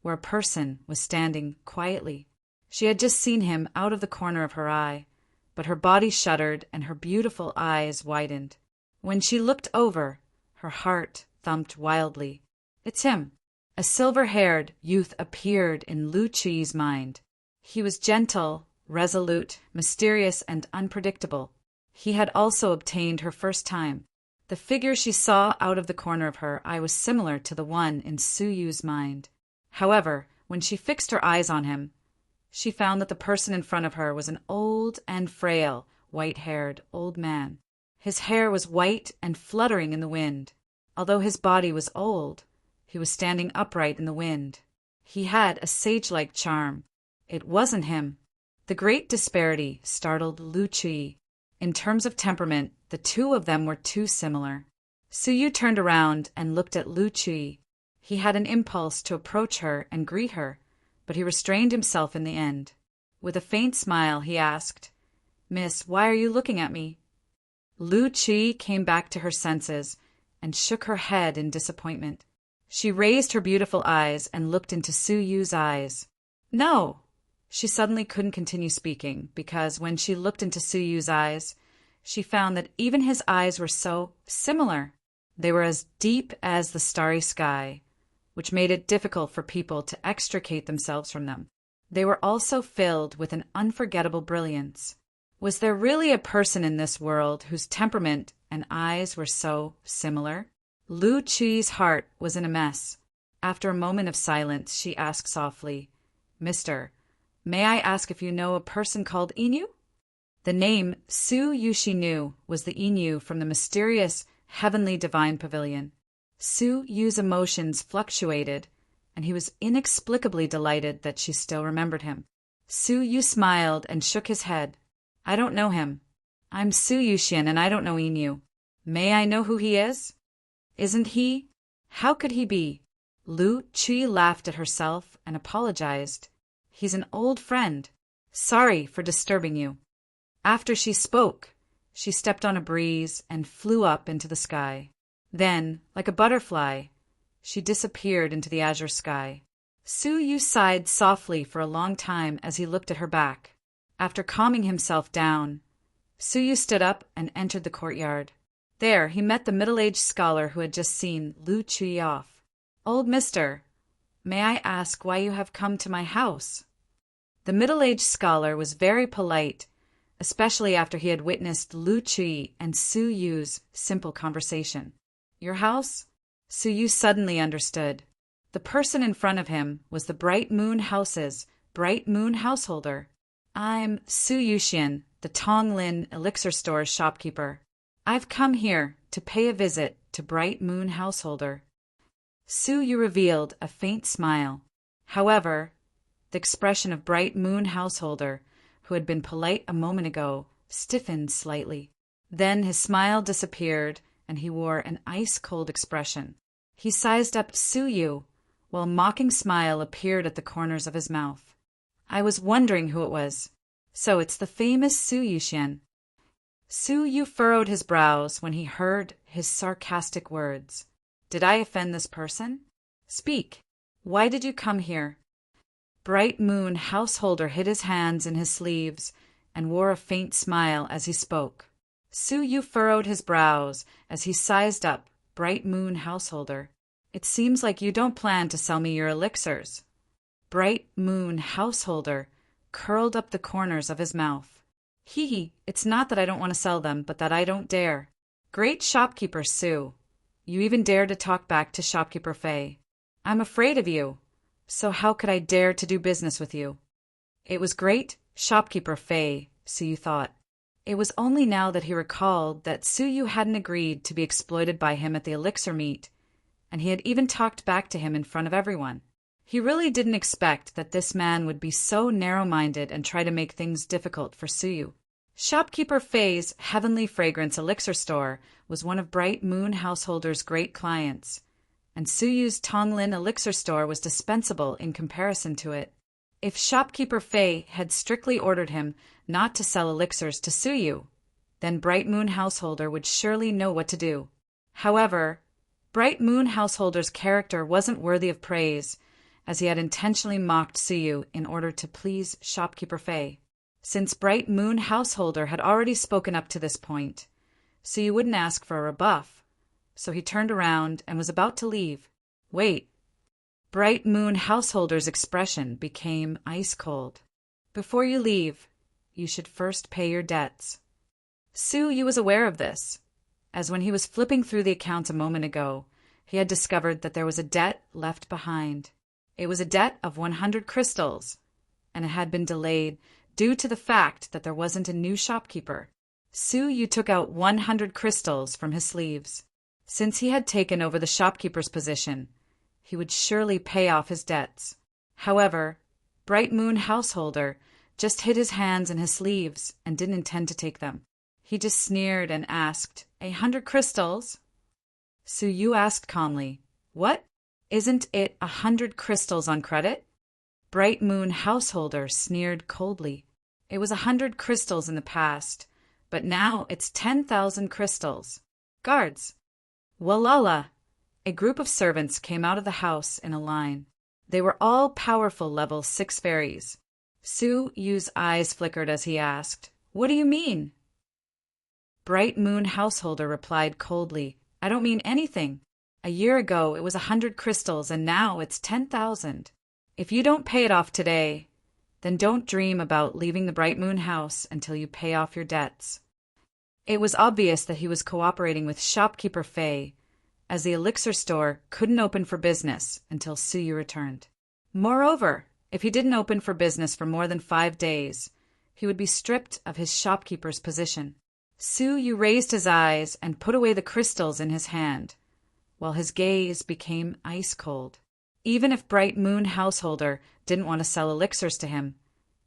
where a person was standing quietly. She had just seen him out of the corner of her eye, but her body shuddered and her beautiful eyes widened. When she looked over, her heart thumped wildly. It's him. A silver-haired youth appeared in Lu Qi's mind. He was gentle, resolute, mysterious, and unpredictable. He had also obtained her first time. The figure she saw out of the corner of her eye was similar to the one in Suyu's mind. However, when she fixed her eyes on him, she found that the person in front of her was an old and frail, white-haired old man. His hair was white and fluttering in the wind. Although his body was old, he was standing upright in the wind. He had a sage-like charm. It wasn't him. The great disparity startled Lu Chui. In terms of temperament, the two of them were too similar. Suyu turned around and looked at Lu Chui. He had an impulse to approach her and greet her, but he restrained himself in the end. With a faint smile, he asked, "Miss, why are you looking at me?" Lu Chui came back to her senses and shook her head in disappointment. She raised her beautiful eyes and looked into Suyu's eyes. No! She suddenly couldn't continue speaking, because when she looked into Suyu's eyes, she found that even his eyes were so similar. They were as deep as the starry sky, which made it difficult for people to extricate themselves from them. They were also filled with an unforgettable brilliance. Was there really a person in this world whose temperament and eyes were so similar? Lu Chui's heart was in a mess. After a moment of silence, she asked softly, "Mister, may I ask if you know a person called Inu?" The name Suyu she knew was the Inu from the mysterious heavenly divine pavilion. Suyu's emotions fluctuated, and he was inexplicably delighted that she still remembered him. Suyu smiled and shook his head. "I don't know him. I'm Suyushin, and I don't know Inu. May I know who he is? Isn't he? How could he be?" Lu Chui laughed at herself and apologized. "He's an old friend. Sorry for disturbing you." After she spoke, she stepped on a breeze and flew up into the sky. Then, like a butterfly, she disappeared into the azure sky. Suyu sighed softly for a long time as he looked at her back. After calming himself down, Suyu stood up and entered the courtyard. There he met the middle-aged scholar who had just seen Lu Chui off. "Old mister, may I ask why you have come to my house?" The middle-aged scholar was very polite, especially after he had witnessed Lu Chui and Suyu's simple conversation. "Your house?" Suyu suddenly understood. The person in front of him was the Bright Moon House's Bright Moon householder. "I'm Suyushin, the Tonglin Elixir Store's shopkeeper. I've come here to pay a visit to Bright Moon Householder." Suyu revealed a faint smile. However, the expression of Bright Moon Householder, who had been polite a moment ago, stiffened slightly. Then his smile disappeared, and he wore an ice-cold expression. He sized up Suyu, while a mocking smile appeared at the corners of his mouth. "I was wondering who it was. So it's the famous Suyushin." Suyu furrowed his brows when he heard his sarcastic words. "Did I offend this person? Speak. Why did you come here?" Bright Moon Householder hid his hands in his sleeves and wore a faint smile as he spoke. Suyu furrowed his brows as he sized up Bright Moon Householder. "It seems like you don't plan to sell me your elixirs." Bright Moon Householder curled up the corners of his mouth. "Hee, it's not that I don't want to sell them, but that I don't dare. Great shopkeeper Su. You even dare to talk back to shopkeeper Fei. I'm afraid of you, so how could I dare to do business with you?" It was great shopkeeper Fei, Suyu thought. It was only now that he recalled that Suyu hadn't agreed to be exploited by him at the elixir meet, and he had even talked back to him in front of everyone. He really didn't expect that this man would be so narrow-minded and try to make things difficult for Suyu. Shopkeeper Fei's Heavenly Fragrance Elixir Store was one of Bright Moon Householder's great clients, and Suyu's Tonglin Elixir Store was dispensable in comparison to it. If Shopkeeper Fei had strictly ordered him not to sell elixirs to Suyu, then Bright Moon Householder would surely know what to do. However, Bright Moon Householder's character wasn't worthy of praise, as he had intentionally mocked Suyu in order to please Shopkeeper Fei. Since Bright Moon Householder had already spoken up to this point, Suyu wouldn't ask for a rebuff, so he turned around and was about to leave. "Wait." Bright Moon Householder's expression became ice-cold. "Before you leave, you should first pay your debts. Su Yu was aware of this, as when he was flipping through the accounts a moment ago, he had discovered that there was a debt left behind. It was a debt of 100 crystals, and it had been delayed due to the fact that there wasn't a new shopkeeper. Su Yu took out 100 crystals from his sleeves. Since he had taken over the shopkeeper's position, he would surely pay off his debts. However, Bright Moon Householder just hid his hands in his sleeves and didn't intend to take them. He just sneered and asked, 100 crystals? Su Yu asked calmly, What? Isn't it 100 crystals on credit? Bright Moon Householder sneered coldly. It was 100 crystals in the past, but now it's 10,000 crystals. Guards! Walala! A group of servants came out of the house in a line. They were all powerful level 6 fairies. Su Yu's eyes flickered as he asked, What do you mean? Bright Moon Householder replied coldly, I don't mean anything. A year ago it was 100 crystals and now it's 10,000. If you don't pay it off today, then don't dream about leaving the Bright Moon house until you pay off your debts. It was obvious that he was cooperating with shopkeeper Fei, as the elixir store couldn't open for business until Su Yu returned. Moreover, if he didn't open for business for more than 5 days, he would be stripped of his shopkeeper's position. Su Yu raised his eyes and put away the crystals in his hand, while his gaze became ice cold. Even if Bright Moon Householder didn't want to sell elixirs to him,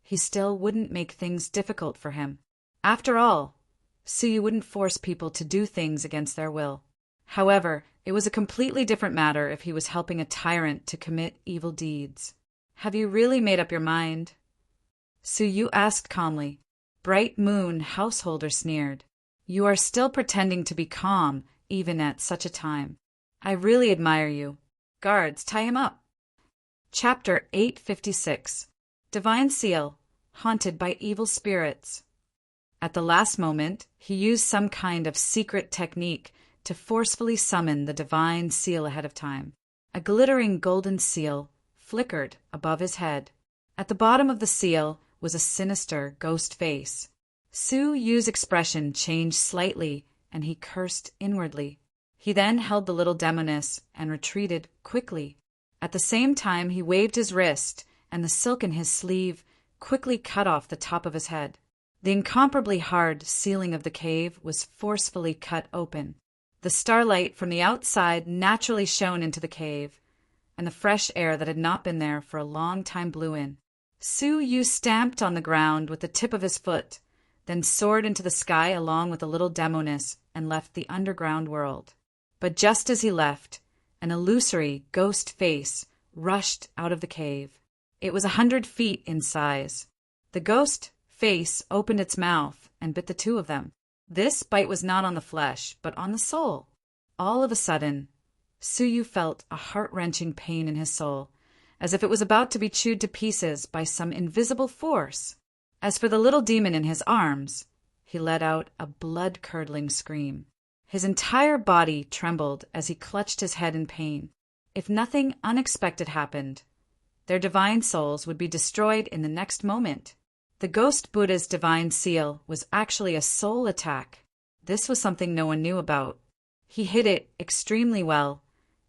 he still wouldn't make things difficult for him. After all, Su Yu wouldn't force people to do things against their will. However, it was a completely different matter if he was helping a tyrant to commit evil deeds. Have you really made up your mind? Su Yu asked calmly. Bright Moon Householder sneered. You are still pretending to be calm, even at such a time. I really admire you. Guards, tie him up. Chapter 856. Divine Seal, Haunted by Evil Spirits. At the last moment, he used some kind of secret technique to forcefully summon the divine seal ahead of time. A glittering golden seal flickered above his head. At the bottom of the seal was a sinister ghost face. Su Yu's expression changed slightly, and he cursed inwardly. He then held the little demoness and retreated quickly. At the same time, he waved his wrist, and the silk in his sleeve quickly cut off the top of his head. The incomparably hard ceiling of the cave was forcefully cut open. The starlight from the outside naturally shone into the cave, and the fresh air that had not been there for a long time blew in. Su Yu stamped on the ground with the tip of his foot, then soared into the sky along with the little demoness and left the underground world. But just as he left, an illusory ghost face rushed out of the cave. It was 100 feet in size. The ghost face opened its mouth and bit the two of them. This bite was not on the flesh, but on the soul. All of a sudden, Su Yu felt a heart-wrenching pain in his soul, as if it was about to be chewed to pieces by some invisible force. As for the little demon in his arms, he let out a blood-curdling scream. His entire body trembled as he clutched his head in pain. If nothing unexpected happened, their divine souls would be destroyed in the next moment. The Ghost Buddha's divine seal was actually a soul attack. This was something no one knew about. He hid it extremely well,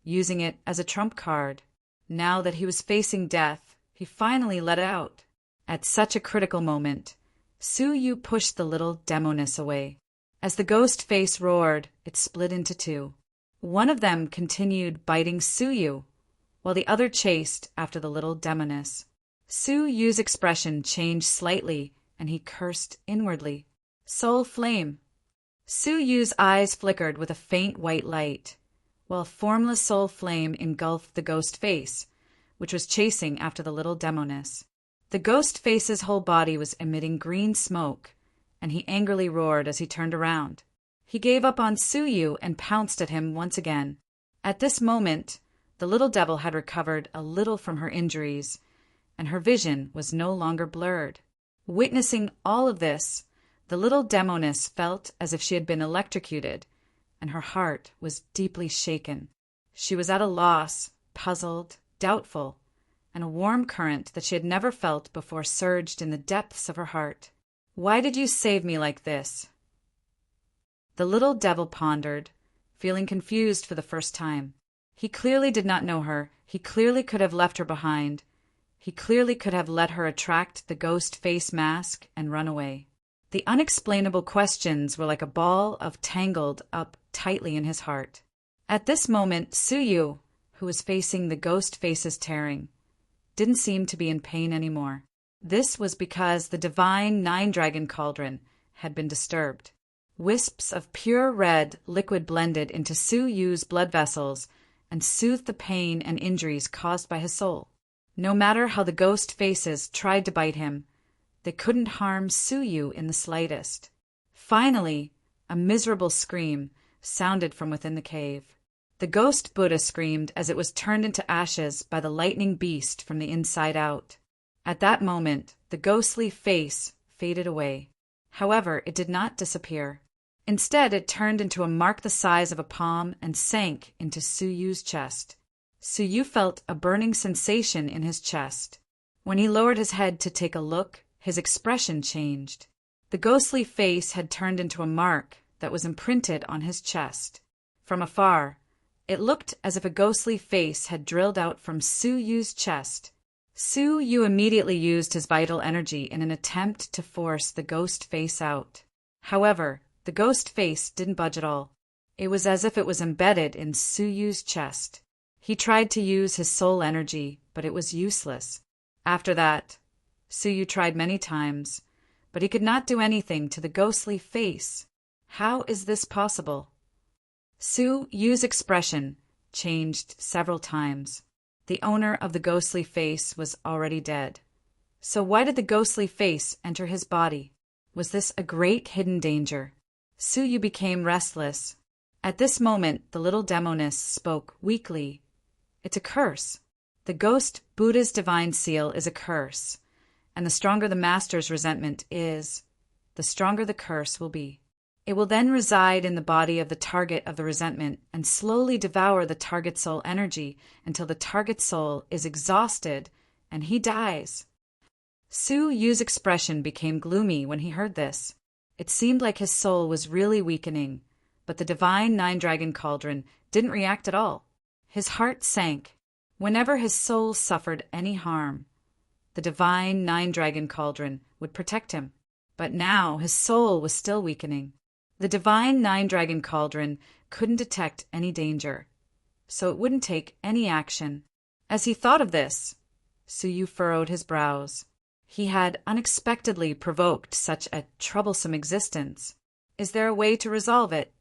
using it as a trump card. Now that he was facing death, he finally let it out. At such a critical moment, Su Yu pushed the little demoness away. As the ghost face roared, it split into two. One of them continued biting Su Yu, while the other chased after the little demoness. Su Yu's expression changed slightly, and he cursed inwardly. Soul flame. Su Yu's eyes flickered with a faint white light, while formless soul flame engulfed the ghost face, which was chasing after the little demoness. The ghost face's whole body was emitting green smoke, and he angrily roared as he turned around. He gave up on Su Yu and pounced at him once again. At this moment, the little devil had recovered a little from her injuries, and her vision was no longer blurred. Witnessing all of this, the little demoness felt as if she had been electrocuted, and her heart was deeply shaken. She was at a loss, puzzled, doubtful, and a warm current that she had never felt before surged in the depths of her heart. Why did you save me like this? The little devil pondered, feeling confused for the first time. He clearly did not know her. He clearly could have left her behind. He clearly could have let her attract the ghost face mask and run away. The unexplainable questions were like a ball of tangled up tightly in his heart. At this moment, Suyu, who was facing the ghost face's tearing, didn't seem to be in pain anymore. This was because the divine nine-dragon cauldron had been disturbed. Wisps of pure red liquid blended into Suyu's blood vessels and soothed the pain and injuries caused by his soul. No matter how the ghost faces tried to bite him, they couldn't harm Suyu in the slightest. Finally, a miserable scream sounded from within the cave. The ghost Buddha screamed as it was turned into ashes by the lightning beast from the inside out. At that moment, the ghostly face faded away. However, it did not disappear. Instead, it turned into a mark the size of a palm and sank into Suyu's chest. Suyu felt a burning sensation in his chest. When he lowered his head to take a look, his expression changed. The ghostly face had turned into a mark that was imprinted on his chest. From afar, it looked as if a ghostly face had drilled out from Suyu's chest. Suyu immediately used his vital energy in an attempt to force the ghost face out. However, the ghost face didn't budge at all. It was as if it was embedded in Suyu's chest. He tried to use his soul energy, but it was useless. After that, Suyu tried many times, but he could not do anything to the ghostly face. How is this possible? Suyu's expression changed several times. The owner of the ghostly face was already dead. So why did the ghostly face enter his body? Was this a great hidden danger? Suyu became restless. At this moment, the little demoness spoke weakly. It's a curse. The ghost Buddha's divine seal is a curse, and the stronger the master's resentment is, the stronger the curse will be. It will then reside in the body of the target of the resentment and slowly devour the target soul energy until the target soul is exhausted and he dies. Suyu's expression became gloomy when he heard this. It seemed like his soul was really weakening, but the divine nine-dragon cauldron didn't react at all. His heart sank. Whenever his soul suffered any harm, the divine nine-dragon cauldron would protect him. But now his soul was still weakening. The divine nine-dragon cauldron couldn't detect any danger, so it wouldn't take any action. As he thought of this, Suyu furrowed his brows. He had unexpectedly provoked such a troublesome existence. Is there a way to resolve it?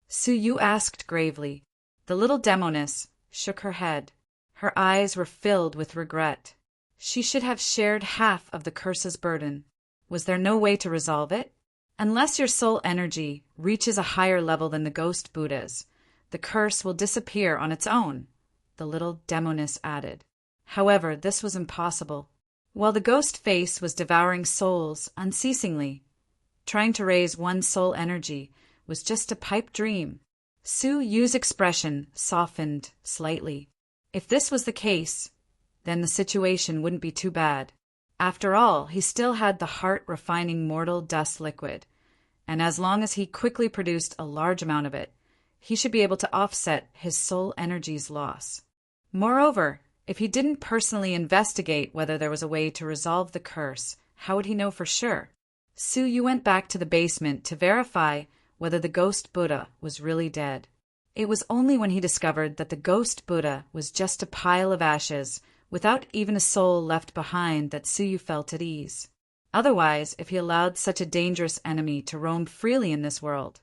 Suyu asked gravely. The little demoness shook her head. Her eyes were filled with regret. She should have shared half of the curse's burden. Was there no way to resolve it? Unless your soul energy reaches a higher level than the ghost Buddha's, the curse will disappear on its own, the little demoness added. However, this was impossible. While the ghost face was devouring souls unceasingly, trying to raise one soul energy was just a pipe dream. Suyu's expression softened slightly. If this was the case, then the situation wouldn't be too bad. After all, he still had the heart-refining mortal dust liquid, and as long as he quickly produced a large amount of it, he should be able to offset his soul energy's loss. Moreover, if he didn't personally investigate whether there was a way to resolve the curse, how would he know for sure? Suyu went back to the basement to verify whether the ghost Buddha was really dead. It was only when he discovered that the ghost Buddha was just a pile of ashes, without even a soul left behind, that Suyu felt at ease. Otherwise, if he allowed such a dangerous enemy to roam freely in this world,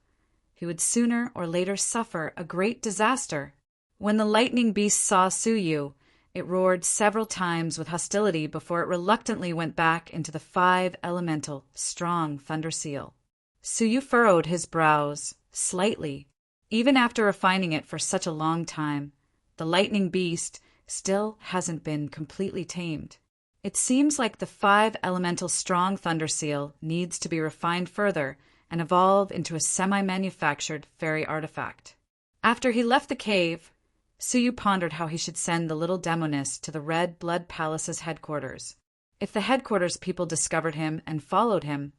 he would sooner or later suffer a great disaster. When the lightning beast saw Suyu, it roared several times with hostility before it reluctantly went back into the 5-elemental, strong thunder seal. Suyu furrowed his brows slightly. Even after refining it for such a long time, the lightning beast still hasn't been completely tamed. It seems like the 5-elemental strong thunder seal needs to be refined further and evolve into a semi-manufactured fairy artifact. After he left the cave, Suyu pondered how he should send the little demoness to the Red Blood Palace's headquarters. If the headquarters people discovered him and followed him,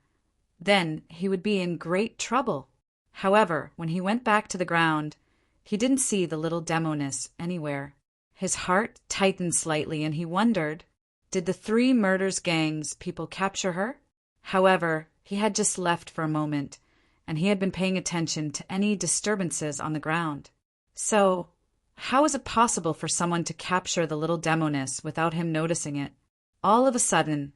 then he would be in great trouble. However, when he went back to the ground, he didn't see the little demoness anywhere. His heart tightened slightly and he wondered, did the 3 murders gangs people capture her? However, he had just left for a moment, and he had been paying attention to any disturbances on the ground. So, how is it possible for someone to capture the little demoness without him noticing it? All of a sudden,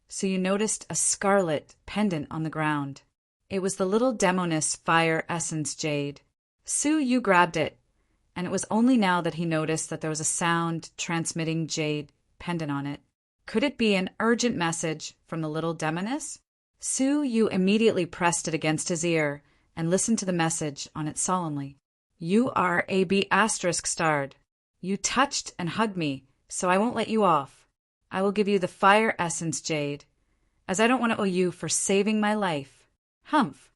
Su noticed a scarlet pendant on the ground. It was the little demoness fire essence jade. Su grabbed it, and it was only now that he noticed that there was a sound transmitting jade pendant on it. Could it be an urgent message from the little demoness? Su immediately pressed it against his ear and listened to the message on it solemnly. You are a B** starred. You touched and hugged me, so I won't let you off. I will give you the fire essence jade, as I don't want to owe you for saving my life. Humph.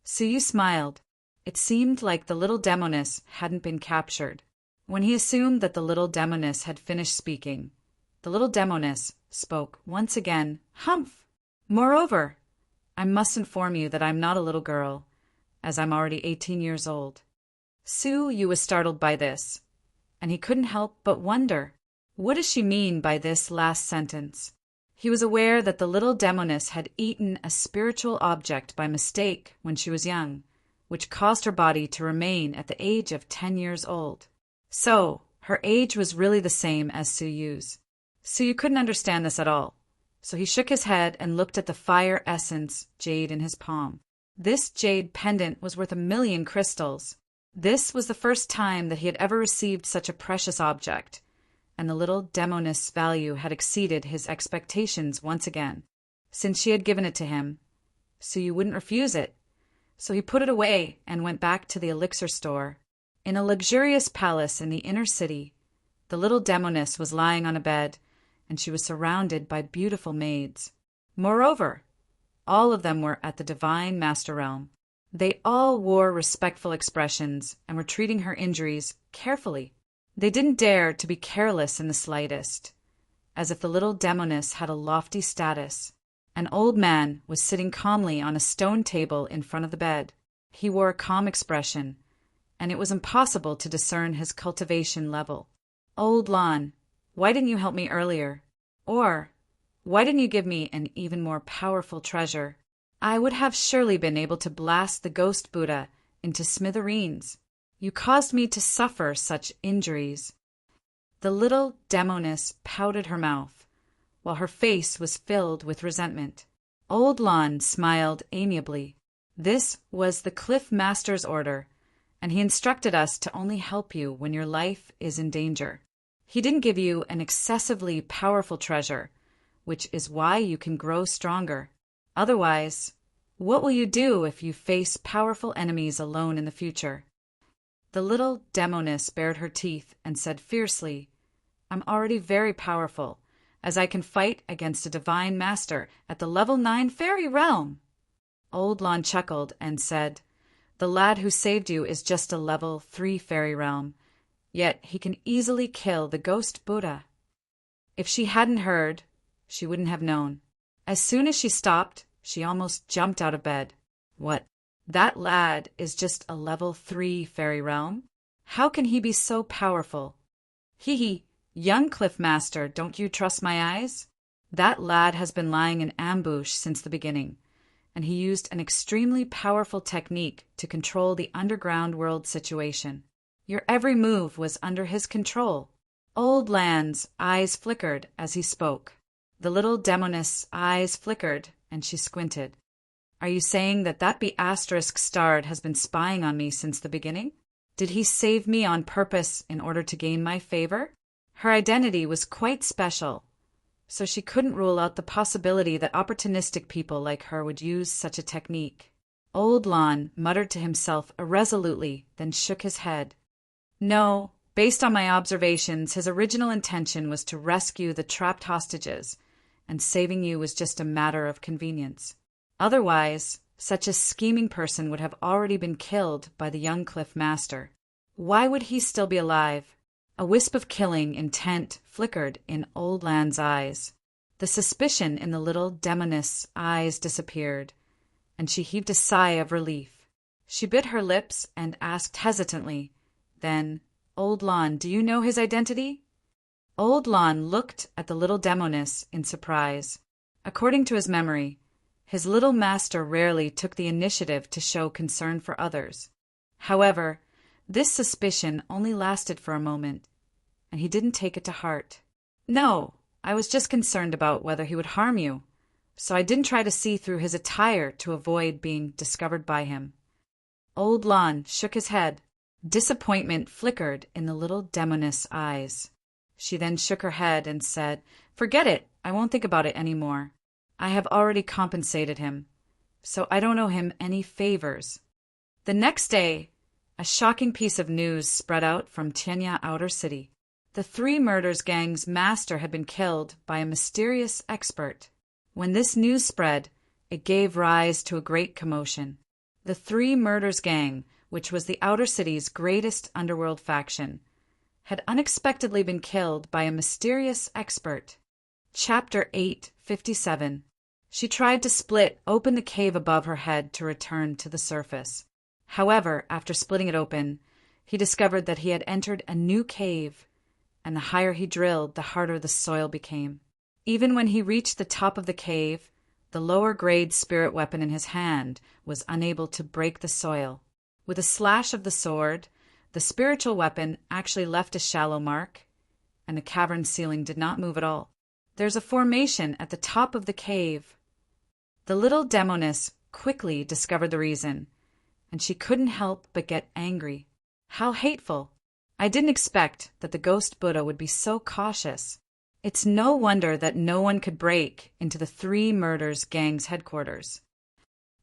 Su smiled. It seemed like the little demoness hadn't been captured. When he assumed that the little demoness had finished speaking, the little demoness spoke once again. Humph. Moreover, I must inform you that I'm not a little girl, as I'm already 18 years old. Su was startled by this, and he couldn't help but wonder, what does she mean by this last sentence? He was aware that the little demoness had eaten a spiritual object by mistake when she was young, which caused her body to remain at the age of 10 years old. So, her age was really the same as Suyu's. Suyu couldn't understand this at all, so he shook his head and looked at the fire essence jade in his palm. This jade pendant was worth 1,000,000 crystals. This was the first time that he had ever received such a precious object, and the little demoness' value had exceeded his expectations once again. Since she had given it to him, Suyu wouldn't refuse it, so he put it away and went back to the elixir store. In a luxurious palace in the inner city, the little demoness was lying on a bed, and she was surrounded by beautiful maids. Moreover, all of them were at the divine master realm. They all wore respectful expressions and were treating her injuries carefully. They didn't dare to be careless in the slightest, as if the little demoness had a lofty status. An old man was sitting calmly on a stone table in front of the bed. He wore a calm expression, and it was impossible to discern his cultivation level. Old Lon, why didn't you help me earlier? Or, why didn't you give me an even more powerful treasure? I would have surely been able to blast the ghost Buddha into smithereens. You caused me to suffer such injuries. The little demoness pouted her mouth, while her face was filled with resentment. Old Lon smiled amiably. This was the Cliff Master's order, and he instructed us to only help you when your life is in danger. He didn't give you an excessively powerful treasure, which is why you can grow stronger. Otherwise, what will you do if you face powerful enemies alone in the future? The little demoness bared her teeth and said fiercely, I'm already very powerful, as I can fight against a divine master at the level 9 fairy realm. Old Lon chuckled and said, the lad who saved you is just a level 3 fairy realm, yet he can easily kill the ghost Buddha. If she hadn't heard, she wouldn't have known. As soon as she stopped, she almost jumped out of bed. What? That lad is just a level 3 fairy realm? How can he be so powerful? Hee, young Cliff Master, don't you trust my eyes? That lad has been lying in ambush since the beginning, and he used an extremely powerful technique to control the underground world situation. Your every move was under his control. Old Lan's eyes flickered as he spoke. The little demoness' eyes flickered, and she squinted. Are you saying that B** starred has been spying on me since the beginning? Did he save me on purpose in order to gain my favor? Her identity was quite special, so she couldn't rule out the possibility that opportunistic people like her would use such a technique. Old Lon muttered to himself irresolutely, then shook his head. No, based on my observations, his original intention was to rescue the trapped hostages, and saving you was just a matter of convenience. Otherwise, such a scheming person would have already been killed by the young Cliff Master. Why would he still be alive? A wisp of killing intent flickered in Old Lan's eyes. The suspicion in the little demoness's eyes disappeared, and she heaved a sigh of relief. She bit her lips and asked hesitantly, then, Old Lon, do you know his identity? Old Lon looked at the little demoness in surprise. According to his memory, his little master rarely took the initiative to show concern for others. However, this suspicion only lasted for a moment, and he didn't take it to heart. No, I was just concerned about whether he would harm you, so I didn't try to see through his attire to avoid being discovered by him. Old Lon shook his head. Disappointment flickered in the little demoness' eyes. She then shook her head and said, Forget it, I won't think about it any more. I have already compensated him, so I don't owe him any favors. The next day, a shocking piece of news spread out from Tianya Outer City. The Three Murders Gang's master had been killed by a mysterious expert. When this news spread, it gave rise to a great commotion. The Three Murders Gang, which was the Outer City's greatest underworld faction, had unexpectedly been killed by a mysterious expert. Chapter 857. She tried to split open the cave above her head to return to the surface. However, after splitting it open, he discovered that he had entered a new cave, and the higher he drilled, the harder the soil became. Even when he reached the top of the cave, the lower-grade spirit weapon in his hand was unable to break the soil. With a slash of the sword, the spiritual weapon actually left a shallow mark, and the cavern ceiling did not move at all. There's a formation at the top of the cave. The little demoness quickly discovered the reason, and she couldn't help but get angry. How hateful! I didn't expect that the ghost Buddha would be so cautious. It's no wonder that no one could break into the Three Murders Gang's headquarters.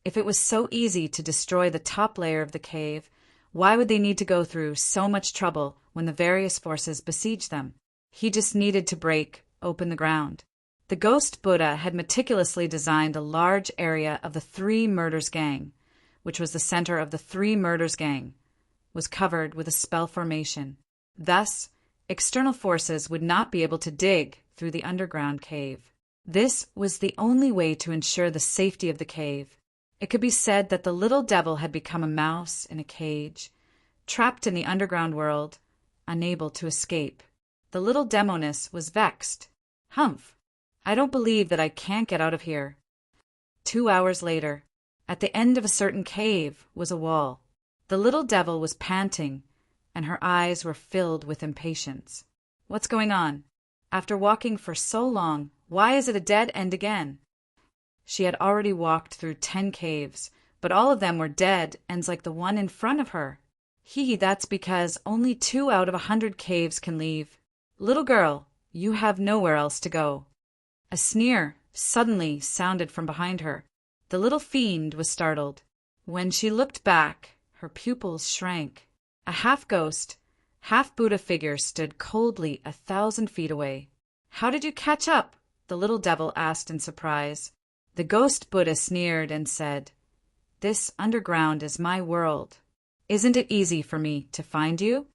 If it was so easy to destroy the top layer of the cave, why would they need to go through so much trouble when the various forces besieged them? He just needed to break open the ground. The ghost Buddha had meticulously designed a large area of the Three Murders Gang, which was the center of the Three Murders Gang, was covered with a spell formation. Thus, external forces would not be able to dig through the underground cave. This was the only way to ensure the safety of the cave. It could be said that the little devil had become a mouse in a cage, trapped in the underground world, unable to escape. The little demoness was vexed. Humph! I don't believe that I can't get out of here. 2 hours later, at the end of a certain cave was a wall. The little devil was panting, and her eyes were filled with impatience. What's going on? After walking for so long, why is it a dead end again? She had already walked through 10 caves, but all of them were dead ends like the one in front of her. That's because only 2 out of 100 caves can leave. Little girl, you have nowhere else to go. A sneer suddenly sounded from behind her. The little fiend was startled. When she looked back, her pupils shrank. A half-ghost, half-Buddha figure stood coldly 1,000 feet away. How did you catch up? The little devil asked in surprise. The ghost Buddha sneered and said, This underground is my world. Isn't it easy for me to find you?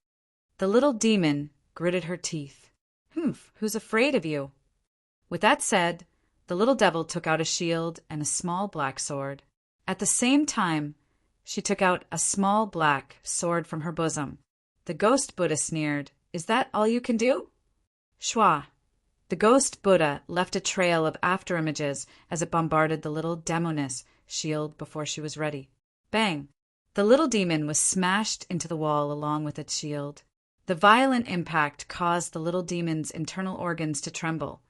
The little demon gritted her teeth. Who's afraid of you? With that said, the little devil took out a shield and a small black sword. At the same time, she took out a small black sword from her bosom. The ghost Buddha sneered, Is that all you can do? Shwa. The ghost Buddha left a trail of afterimages as it bombarded the little demoness shield before she was ready. Bang! The little demon was smashed into the wall along with its shield. The violent impact caused the little demon's internal organs to tremble,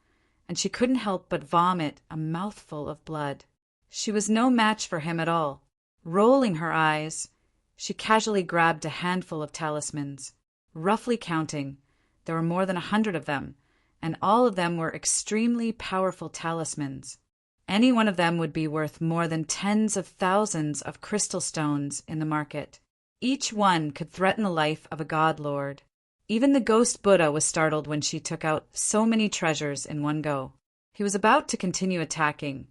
and she couldn't help but vomit a mouthful of blood. She was no match for him at all. Rolling her eyes, she casually grabbed a handful of talismans. Roughly counting, there were more than 100 of them, and all of them were extremely powerful talismans. Any one of them would be worth more than tens of thousands of crystal stones in the market. Each one could threaten the life of a god lord. Even the ghost Buddha was startled when she took out so many treasures in one go. He was about to continue attacking,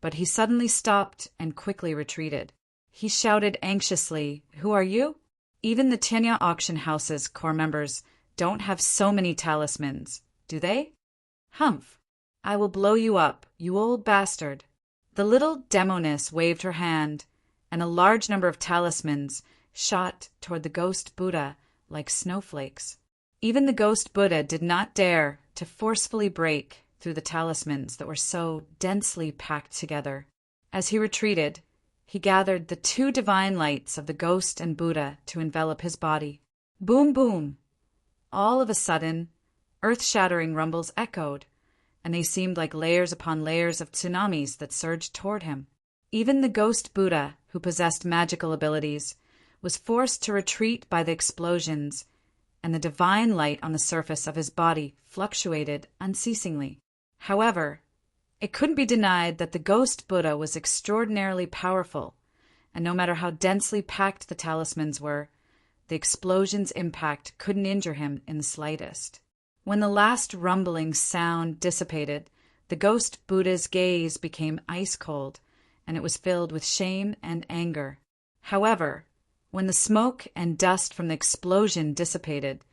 but he suddenly stopped and quickly retreated. He shouted anxiously, Who are you? Even the Tianya auction house's core members don't have so many talismans, do they? Humph! I will blow you up, you old bastard." The little demoness waved her hand, and a large number of talismans shot toward the ghost Buddha like snowflakes. Even the ghost Buddha did not dare to forcefully break through the talismans that were so densely packed together. As he retreated, he gathered the two divine lights of the ghost and Buddha to envelop his body. Boom, boom! All of a sudden, earth-shattering rumbles echoed, and they seemed like layers upon layers of tsunamis that surged toward him. Even the ghost Buddha, who possessed magical abilities, was forced to retreat by the explosions, and the divine light on the surface of his body fluctuated unceasingly. However, it couldn't be denied that the ghost Buddha was extraordinarily powerful, and no matter how densely packed the talismans were, the explosion's impact couldn't injure him in the slightest. When the last rumbling sound dissipated, the ghost Buddha's gaze became ice cold, and it was filled with shame and anger. However, when the smoke and dust from the explosion dissipated,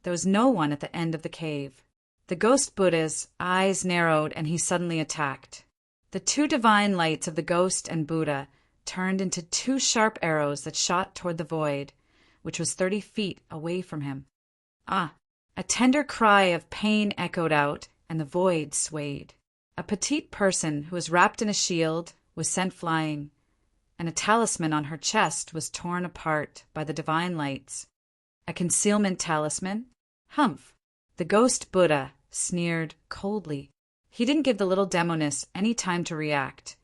there was no one at the end of the cave. The ghost Buddha's eyes narrowed, and he suddenly attacked. The two divine lights of the ghost and Buddha turned into two sharp arrows that shot toward the void, which was 30 feet away from him. Ah! A tender cry of pain echoed out, and the void swayed. A petite person who was wrapped in a shield was sent flying, and a talisman on her chest was torn apart by the divine lights. A concealment talisman? Humph! The ghost Buddha sneered coldly. He didn't give the little demoness any time to react,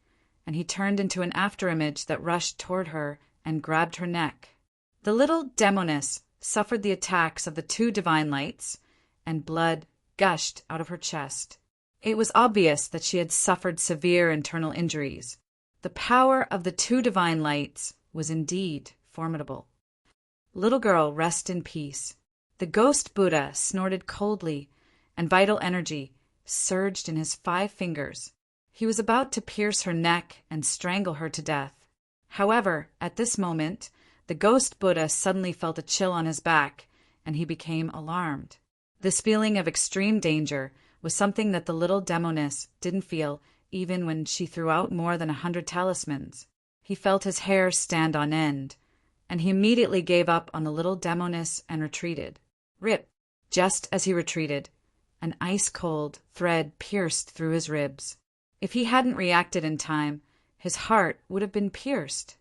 and he turned into an afterimage that rushed toward her and grabbed her neck. The little demoness suffered the attacks of the two divine lights, and blood gushed out of her chest. It was obvious that she had suffered severe internal injuries. The power of the two divine lights was indeed formidable. Little girl, rest in peace. The ghost Buddha snorted coldly, and vital energy surged in his 5 fingers. He was about to pierce her neck and strangle her to death. However, at this moment, the ghost Buddha suddenly felt a chill on his back, and he became alarmed. This feeling of extreme danger was something that the little demoness didn't feel even when she threw out more than 100 talismans. He felt his hair stand on end, and he immediately gave up on the little demoness and retreated. Rip! Just as he retreated, an ice-cold thread pierced through his ribs. If he hadn't reacted in time, his heart would have been pierced.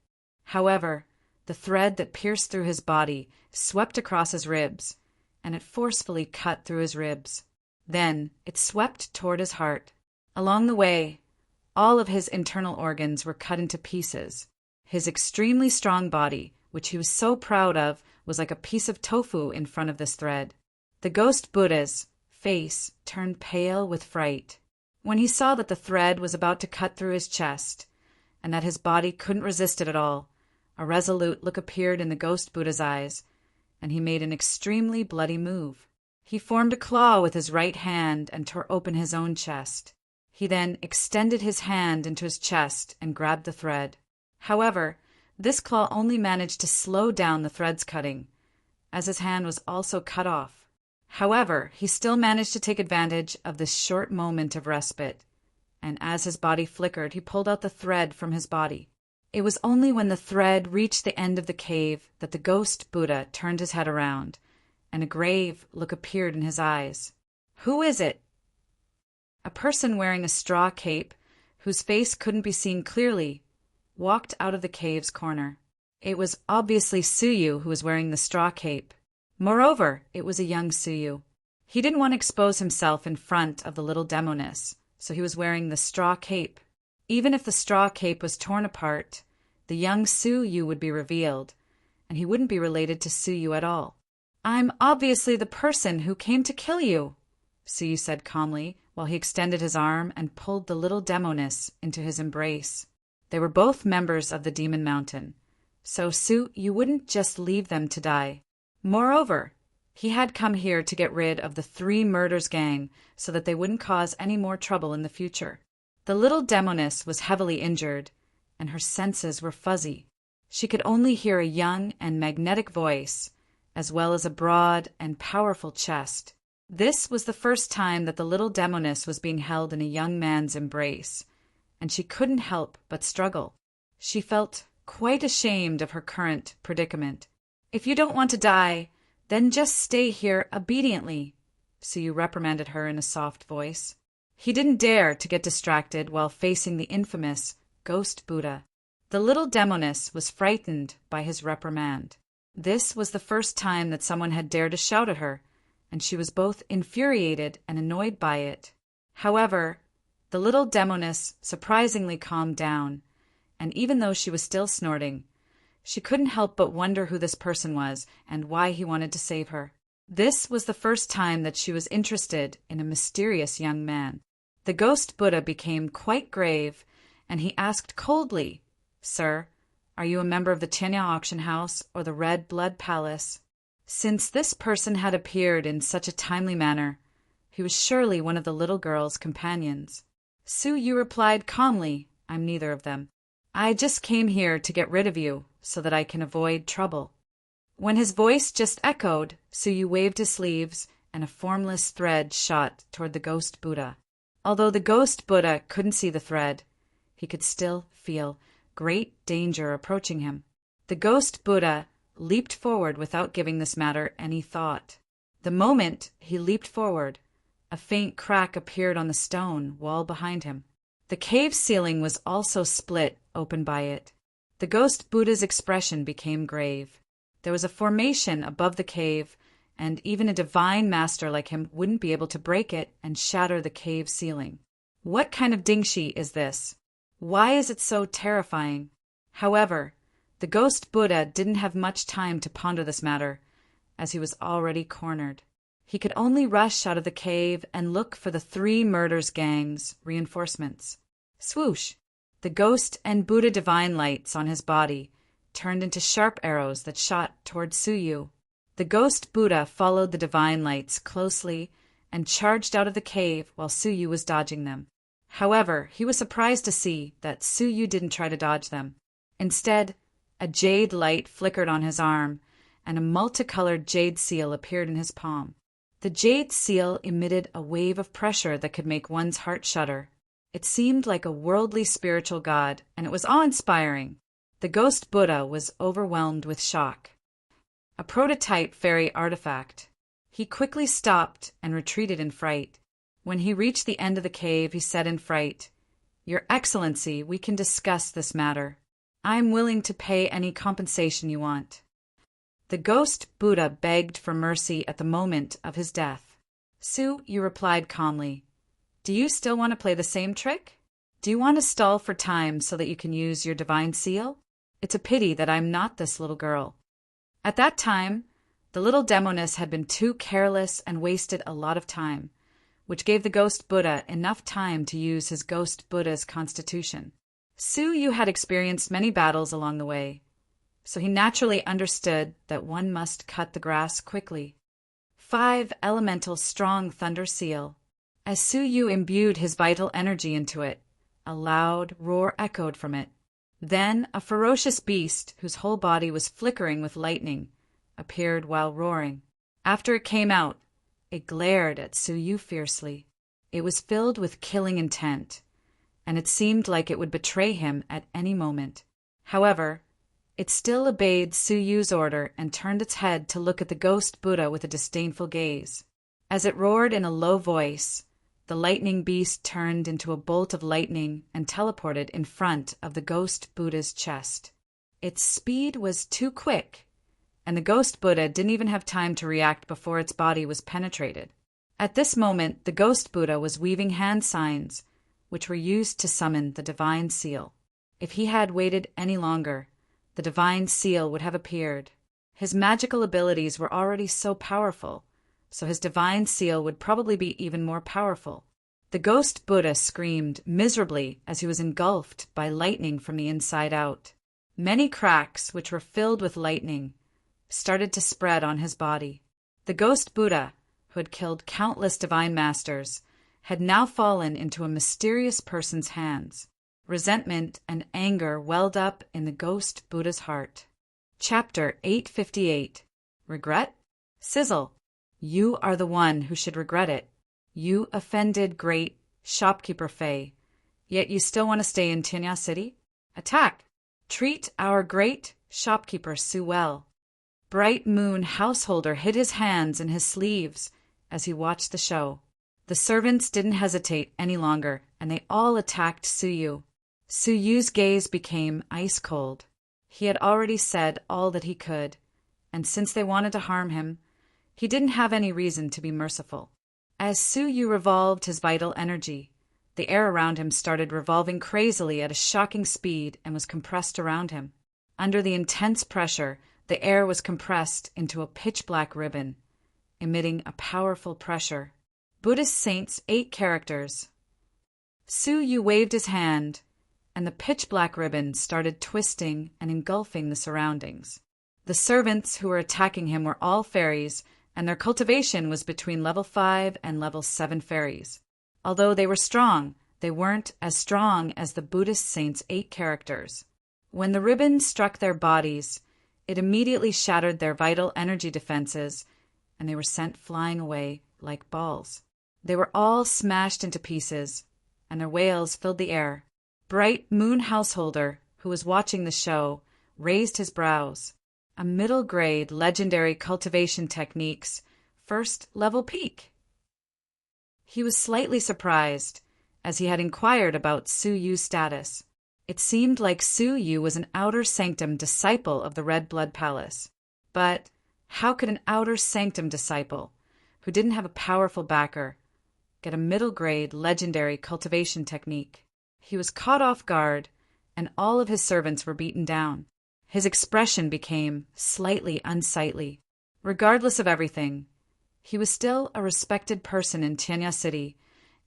However, the thread that pierced through his body swept across his ribs, and it forcefully cut through his ribs. Then it swept toward his heart. Along the way, all of his internal organs were cut into pieces. His extremely strong body, which he was so proud of, was like a piece of tofu in front of this thread. The ghost Buddha's face turned pale with fright. When he saw that the thread was about to cut through his chest, and that his body couldn't resist it at all, a resolute look appeared in the ghost Buddha's eyes, and he made an extremely bloody move. He formed a claw with his right hand and tore open his own chest. He then extended his hand into his chest and grabbed the thread. However, this claw only managed to slow down the thread's cutting, as his hand was also cut off. However, he still managed to take advantage of this short moment of respite, and as his body flickered, he pulled out the thread from his body. It was only when the thread reached the end of the cave that the ghost Buddha turned his head around, and a grave look appeared in his eyes. "Who is it?" A person wearing a straw cape, whose face couldn't be seen clearly, walked out of the cave's corner. It was obviously Suyu who was wearing the straw cape. Moreover, it was a young Suyu. He didn't want to expose himself in front of the little demoness, so he was wearing the straw cape. Even if the straw cape was torn apart, the young Suyu would be revealed, and he wouldn't be related to Suyu at all. "I'm obviously the person who came to kill you," Suyu said calmly, while he extended his arm and pulled the little demoness into his embrace. They were both members of the Demon Mountain, so Suyu wouldn't just leave them to die. Moreover, he had come here to get rid of the 3 murders gang so that they wouldn't cause any more trouble in the future. The little demoness was heavily injured, and her senses were fuzzy. She could only hear a young and magnetic voice, as well as a broad and powerful chest. This was the first time that the little demoness was being held in a young man's embrace, and she couldn't help but struggle. She felt quite ashamed of her current predicament. "If you don't want to die, then just stay here obediently," Suyu reprimanded her in a soft voice. He didn't dare to get distracted while facing the infamous Ghost Buddha. The little demoness was frightened by his reprimand. This was the first time that someone had dared to shout at her, and she was both infuriated and annoyed by it. However, the little demoness surprisingly calmed down, and even though she was still snorting, she couldn't help but wonder who this person was and why he wanted to save her. This was the first time that she was interested in a mysterious young man. The Ghost Buddha became quite grave, and he asked coldly, "Sir, are you a member of the Chenya Auction House or the Red Blood Palace?" Since this person had appeared in such a timely manner, he was surely one of the little girl's companions. Suyu replied calmly, "I'm neither of them. I just came here to get rid of you so that I can avoid trouble." When his voice just echoed, Suyu waved his sleeves, and a formless thread shot toward the Ghost Buddha. Although the Ghost Buddha couldn't see the thread, he could still feel great danger approaching him. The Ghost Buddha leaped forward without giving this matter any thought. The moment he leaped forward, a faint crack appeared on the stone wall behind him. The cave ceiling was also split open by it. The Ghost Buddha's expression became grave. There was a formation above the cave, and even a divine master like him wouldn't be able to break it and shatter the cave ceiling. What kind of dingshi is this? Why is it so terrifying? However, the Ghost Buddha didn't have much time to ponder this matter, as he was already cornered. He could only rush out of the cave and look for the 3 murders gang's reinforcements. Swoosh! The Ghost and Buddha divine lights on his body turned into sharp arrows that shot toward Suyu. The Ghost Buddha followed the divine lights closely and charged out of the cave while Suyu was dodging them. However, he was surprised to see that Suyu didn't try to dodge them. Instead, a jade light flickered on his arm, and a multicolored jade seal appeared in his palm. The jade seal emitted a wave of pressure that could make one's heart shudder. It seemed like a worldly spiritual god, and it was awe-inspiring. The Ghost Buddha was overwhelmed with shock. A prototype fairy artifact. He quickly stopped and retreated in fright. When he reached the end of the cave, he said in fright, "Your Excellency, we can discuss this matter. I'm willing to pay any compensation you want." The Ghost Buddha begged for mercy at the moment of his death. Suyu replied calmly, "Do you still want to play the same trick? Do you want to stall for time so that you can use your divine seal? It's a pity that I'm not this little girl." At that time, the little demoness had been too careless and wasted a lot of time, which gave the Ghost Buddha enough time to use his Ghost Buddha's constitution. Suyu had experienced many battles along the way, so he naturally understood that one must cut the grass quickly. 5 elemental strong thunder seal. As Suyu imbued his vital energy into it, a loud roar echoed from it. Then a ferocious beast, whose whole body was flickering with lightning, appeared while roaring. After it came out, it glared at Suyu fiercely. It was filled with killing intent, and it seemed like it would betray him at any moment. However, it still obeyed Suyu's order and turned its head to look at the Ghost Buddha with a disdainful gaze. As it roared in a low voice, the lightning beast turned into a bolt of lightning and teleported in front of the Ghost Buddha's chest. Its speed was too quick, and the Ghost Buddha didn't even have time to react before its body was penetrated. At this moment, the Ghost Buddha was weaving hand signs, which were used to summon the divine seal. If he had waited any longer, the divine seal would have appeared. His magical abilities were already so powerful, so his divine seal would probably be even more powerful. The Ghost Buddha screamed miserably as he was engulfed by lightning from the inside out. Many cracks, which were filled with lightning, started to spread on his body. The Ghost Buddha, who had killed countless divine masters, had now fallen into a mysterious person's hands. Resentment and anger welled up in the Ghost Buddha's heart. Chapter 858. Regret? Sizzle. You are the one who should regret it. You offended great shopkeeper Fei, yet you still want to stay in Tianya City? Attack! Treat our great shopkeeper Su well. Bright Moon Householder hid his hands in his sleeves as he watched the show. The servants didn't hesitate any longer, and they all attacked Suyu. Suyu's gaze became ice cold. He had already said all that he could, and since they wanted to harm him, he didn't have any reason to be merciful. As Suyu revolved his vital energy, the air around him started revolving crazily at a shocking speed and was compressed around him. Under the intense pressure, the air was compressed into a pitch-black ribbon, emitting a powerful pressure. Buddhist Saints 8 characters. Suyu waved his hand, and the pitch-black ribbon started twisting and engulfing the surroundings. The servants who were attacking him were all fairies, and their cultivation was between level 5 and level 7 fairies. Although they were strong, they weren't as strong as the Buddhist Saints 8 characters. When the ribbon struck their bodies, it immediately shattered their vital energy defenses, and they were sent flying away like balls. They were all smashed into pieces, and their wails filled the air. Bright Moon Householder, who was watching the show, raised his brows. A middle-grade legendary cultivation techniques, first level peak. He was slightly surprised, as he had inquired about Suyu's status. It seemed like Suyu was an outer sanctum disciple of the Red Blood Palace. But how could an outer sanctum disciple, who didn't have a powerful backer, get a middle-grade legendary cultivation technique? He was caught off guard, and all of his servants were beaten down. His expression became slightly unsightly. Regardless of everything, he was still a respected person in Tianya City,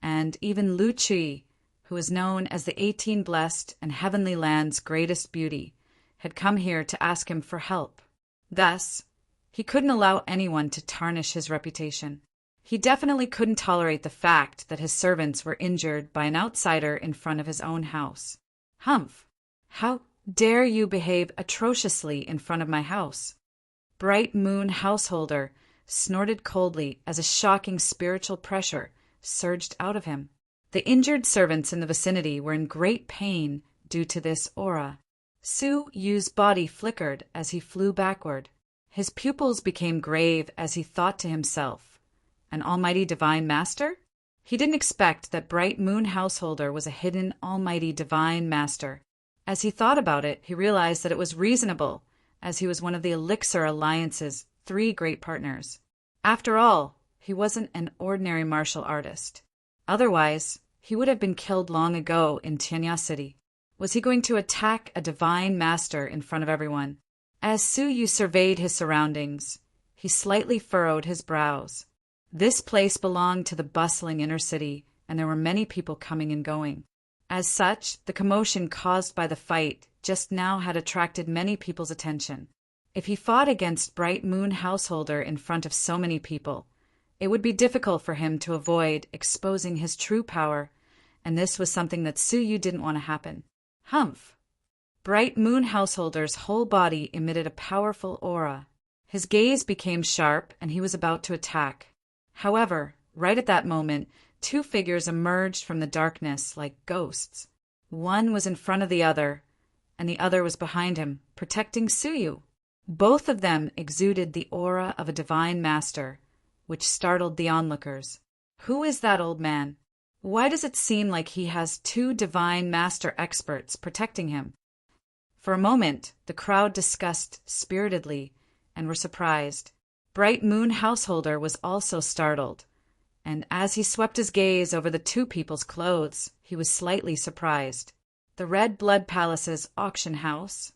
and even Lu Qi, who is known as the 18 Blessed and Heavenly Land's greatest beauty, had come here to ask him for help. Thus, he couldn't allow anyone to tarnish his reputation. He definitely couldn't tolerate the fact that his servants were injured by an outsider in front of his own house. Humph! How dare you behave atrociously in front of my house? Bright Moon Householder snorted coldly as a shocking spiritual pressure surged out of him. The injured servants in the vicinity were in great pain due to this aura. Suyu's body flickered as he flew backward. His pupils became grave as he thought to himself, an almighty divine master? He didn't expect that Bright Moon Householder was a hidden almighty divine master. As he thought about it, he realized that it was reasonable, as he was one of the Elixir Alliance's 3 great partners. After all, he wasn't an ordinary martial artist. Otherwise, he would have been killed long ago in Tianya City. Was he going to attack a divine master in front of everyone? As Suyu surveyed his surroundings, he slightly furrowed his brows. This place belonged to the bustling inner city, and there were many people coming and going. As such, the commotion caused by the fight just now had attracted many people's attention. If he fought against Bright Moon Householder in front of so many people, it would be difficult for him to avoid exposing his true power, and this was something that Suyu didn't want to happen. Humph! Bright Moon Householder's whole body emitted a powerful aura. His gaze became sharp, and he was about to attack. However, right at that moment, 2 figures emerged from the darkness like ghosts. One was in front of the other, and the other was behind him, protecting Suyu. Both of them exuded the aura of a divine master, which startled the onlookers. Who is that old man? Why does it seem like he has 2 divine master experts protecting him? For a moment, the crowd discussed spiritedly and were surprised. Bright Moon Householder was also startled, and as he swept his gaze over the 2 people's clothes, he was slightly surprised. The Red Blood Palace's auction house.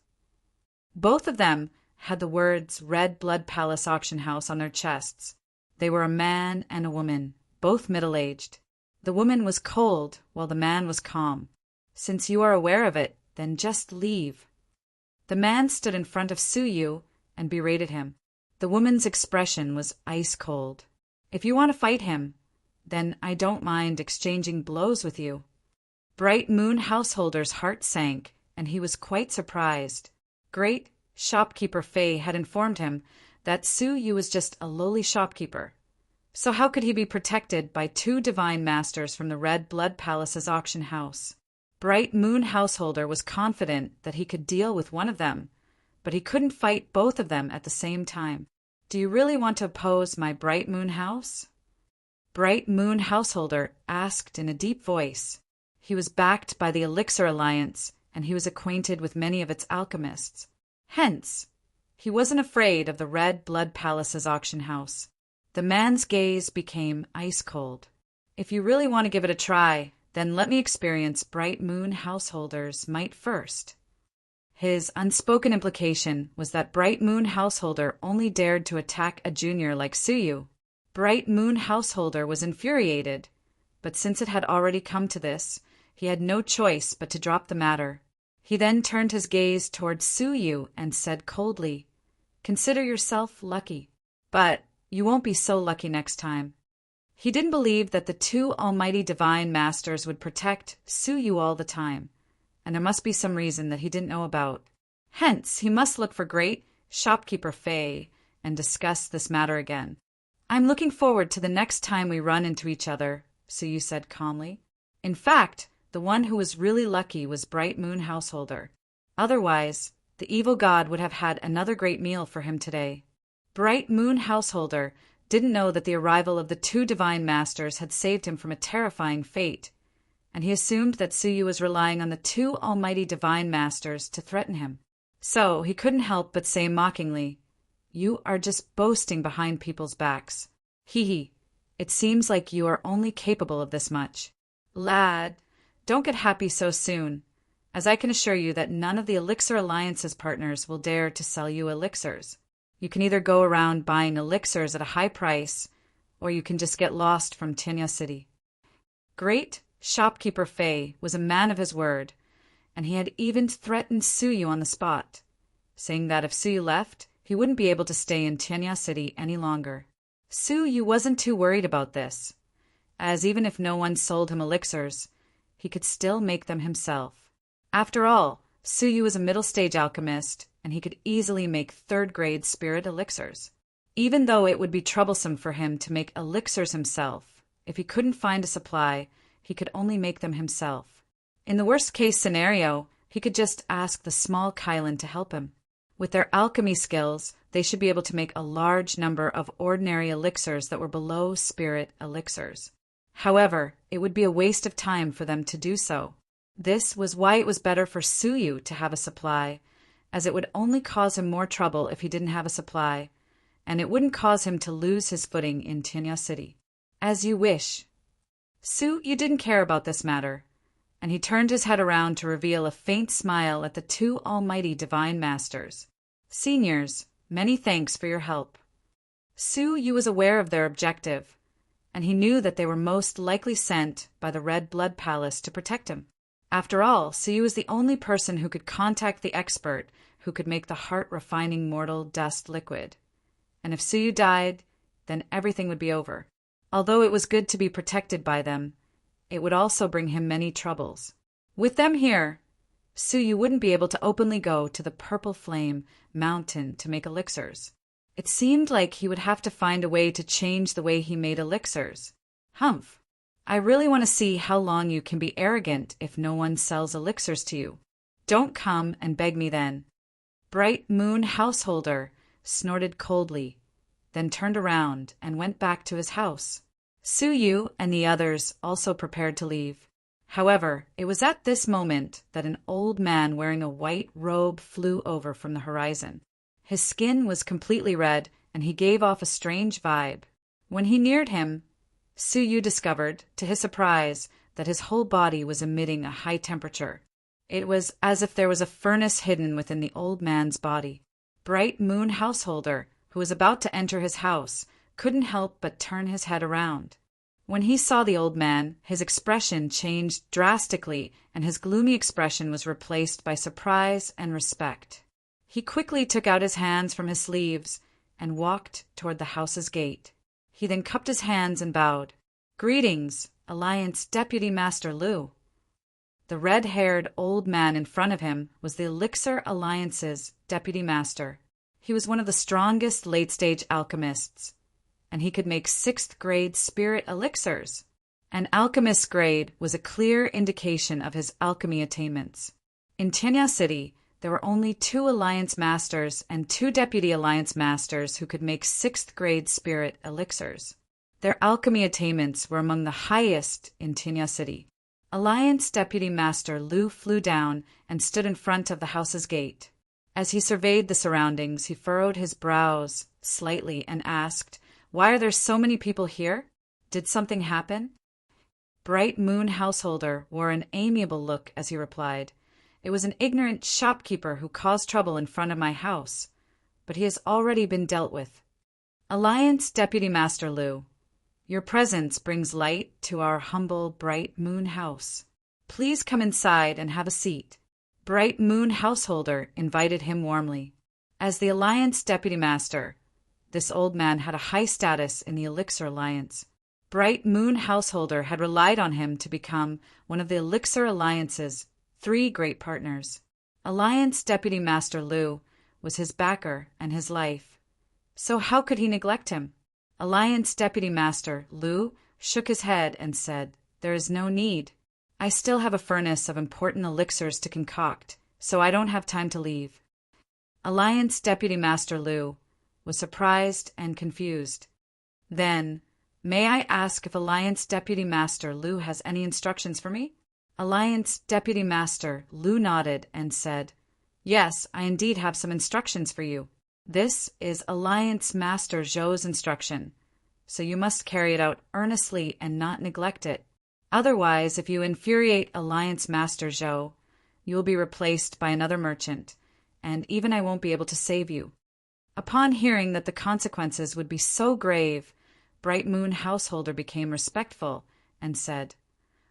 Both of them had the words Red Blood Palace Auction House on their chests. They were a man and a woman, both middle-aged. The woman was cold, while the man was calm. Since you are aware of it, then just leave. The man stood in front of Suyu and berated him. The woman's expression was ice cold. If you want to fight him, then I don't mind exchanging blows with you. Bright Moon Householder's heart sank, and he was quite surprised. Great shopkeeper Fei had informed him that Suyu was just a lowly shopkeeper, So how could he be protected by two divine masters from the Red Blood Palace's auction house? Bright Moon Householder was confident that he could deal with one of them, but he couldn't fight both of them at the same time. Do you really want to oppose my Bright Moon House? Bright Moon Householder asked in a deep voice. He was backed by the Elixir Alliance, and he was acquainted with many of its alchemists. Hence, he wasn't afraid of the Red Blood Palace's auction house. The man's gaze became ice-cold. If you really want to give it a try, then let me experience Bright Moon Householder's might first. His unspoken implication was that Bright Moon Householder only dared to attack a junior like Suyu. Bright Moon Householder was infuriated, but since it had already come to this, he had no choice but to drop the matter. He then turned his gaze towards Suyu and said coldly, "Consider yourself lucky, but you won't be so lucky next time." He didn't believe that the two almighty divine masters would protect Suyu all the time, and there must be some reason that he didn't know about. Hence, he must look for great shopkeeper Fei and discuss this matter again. "I'm looking forward to the next time we run into each other," Suyu said calmly. In fact, the one who was really lucky was Bright Moon Householder. Otherwise, the evil god would have had another great meal for him today. Bright Moon Householder didn't know that the arrival of the two divine masters had saved him from a terrifying fate, and he assumed that Suyu was relying on the two almighty divine masters to threaten him. So he couldn't help but say mockingly, "You are just boasting behind people's backs. Hee hee, it seems like you are only capable of this much. Lad, don't get happy so soon, as I can assure you that none of the Elixir Alliance's partners will dare to sell you elixirs. You can either go around buying elixirs at a high price, or you can just get lost from Tinya City." Great shopkeeper Fei was a man of his word, and he had even threatened Suyu on the spot, saying that if Suyu left, he wouldn't be able to stay in Tinya City any longer. Suyu wasn't too worried about this, as even if no one sold him elixirs, he could still make them himself. After all, Suyu was a middle-stage alchemist, and he could easily make third-grade spirit elixirs. Even though it would be troublesome for him to make elixirs himself, if he couldn't find a supply, he could only make them himself. In the worst-case scenario, he could just ask the small Kylan to help him. With their alchemy skills, they should be able to make a large number of ordinary elixirs that were below spirit elixirs. However, it would be a waste of time for them to do so. This was why it was better for Suyu to have a supply, as it would only cause him more trouble if he didn't have a supply, and it wouldn't cause him to lose his footing in Tinya City. "As you wish." Suyu didn't care about this matter, and he turned his head around to reveal a faint smile at the two almighty divine masters. "Seniors, many thanks for your help." Suyu was aware of their objective, and he knew that they were most likely sent by the Red Blood Palace to protect him. After all, Suyu was the only person who could contact the expert who could make the heart-refining mortal dust liquid. And if Suyu died, then everything would be over. Although it was good to be protected by them, it would also bring him many troubles. With them here, Suyu wouldn't be able to openly go to the Purple Flame Mountain to make elixirs. It seemed like he would have to find a way to change the way he made elixirs. Humph. I really want to see how long you can be arrogant if no one sells elixirs to you. Don't come and beg me then. Bright Moon Householder snorted coldly, then turned around and went back to his house. Suyu and the others also prepared to leave. However, it was at this moment that an old man wearing a white robe flew over from the horizon. His skin was completely red, and he gave off a strange vibe. When he neared him, Suyu discovered, to his surprise, that his whole body was emitting a high temperature. It was as if there was a furnace hidden within the old man's body. Bright Moon Householder, who was about to enter his house, couldn't help but turn his head around. When he saw the old man, his expression changed drastically, and his gloomy expression was replaced by surprise and respect. He quickly took out his hands from his sleeves and walked toward the house's gate. He then cupped his hands and bowed. "Greetings, Alliance Deputy Master Liu." The red-haired old man in front of him was the Elixir Alliance's Deputy Master. He was one of the strongest late-stage alchemists, and he could make 6th grade spirit elixirs. An alchemist's grade was a clear indication of his alchemy attainments. In Tinya City, there were only 2 Alliance Masters and 2 Deputy Alliance Masters who could make 6th grade spirit elixirs. Their alchemy attainments were among the highest in Tinya City. Alliance Deputy Master Lu flew down and stood in front of the house's gate. As he surveyed the surroundings, he furrowed his brows slightly and asked, "Why are there so many people here? Did something happen?" Bright Moon Householder wore an amiable look as he replied, "It was an ignorant shopkeeper who caused trouble in front of my house, but he has already been dealt with." Alliance Deputy Master Lu, your presence brings light to our humble Bright Moon House. Please come inside and have a seat. Bright Moon Householder invited him warmly. As the Alliance Deputy Master, this old man had a high status in the Elixir Alliance. Bright Moon Householder had relied on him to become one of the Elixir Alliance's 3 great partners. Alliance Deputy Master Lu was his backer and his life. So how could he neglect him? Alliance Deputy Master Lu shook his head and said, "There is no need. I still have a furnace of important elixirs to concoct, so I don't have time to leave." Alliance Deputy Master Lu was surprised and confused. Then, "May I ask if Alliance Deputy Master Lu has any instructions for me?" Alliance Deputy Master Lu nodded and said, "Yes, I indeed have some instructions for you. This is Alliance Master Zhou's instruction, so you must carry it out earnestly and not neglect it. Otherwise, if you infuriate Alliance Master Zhou, you will be replaced by another merchant, and even I won't be able to save you." Upon hearing that the consequences would be so grave, Bright Moon Householder became respectful and said,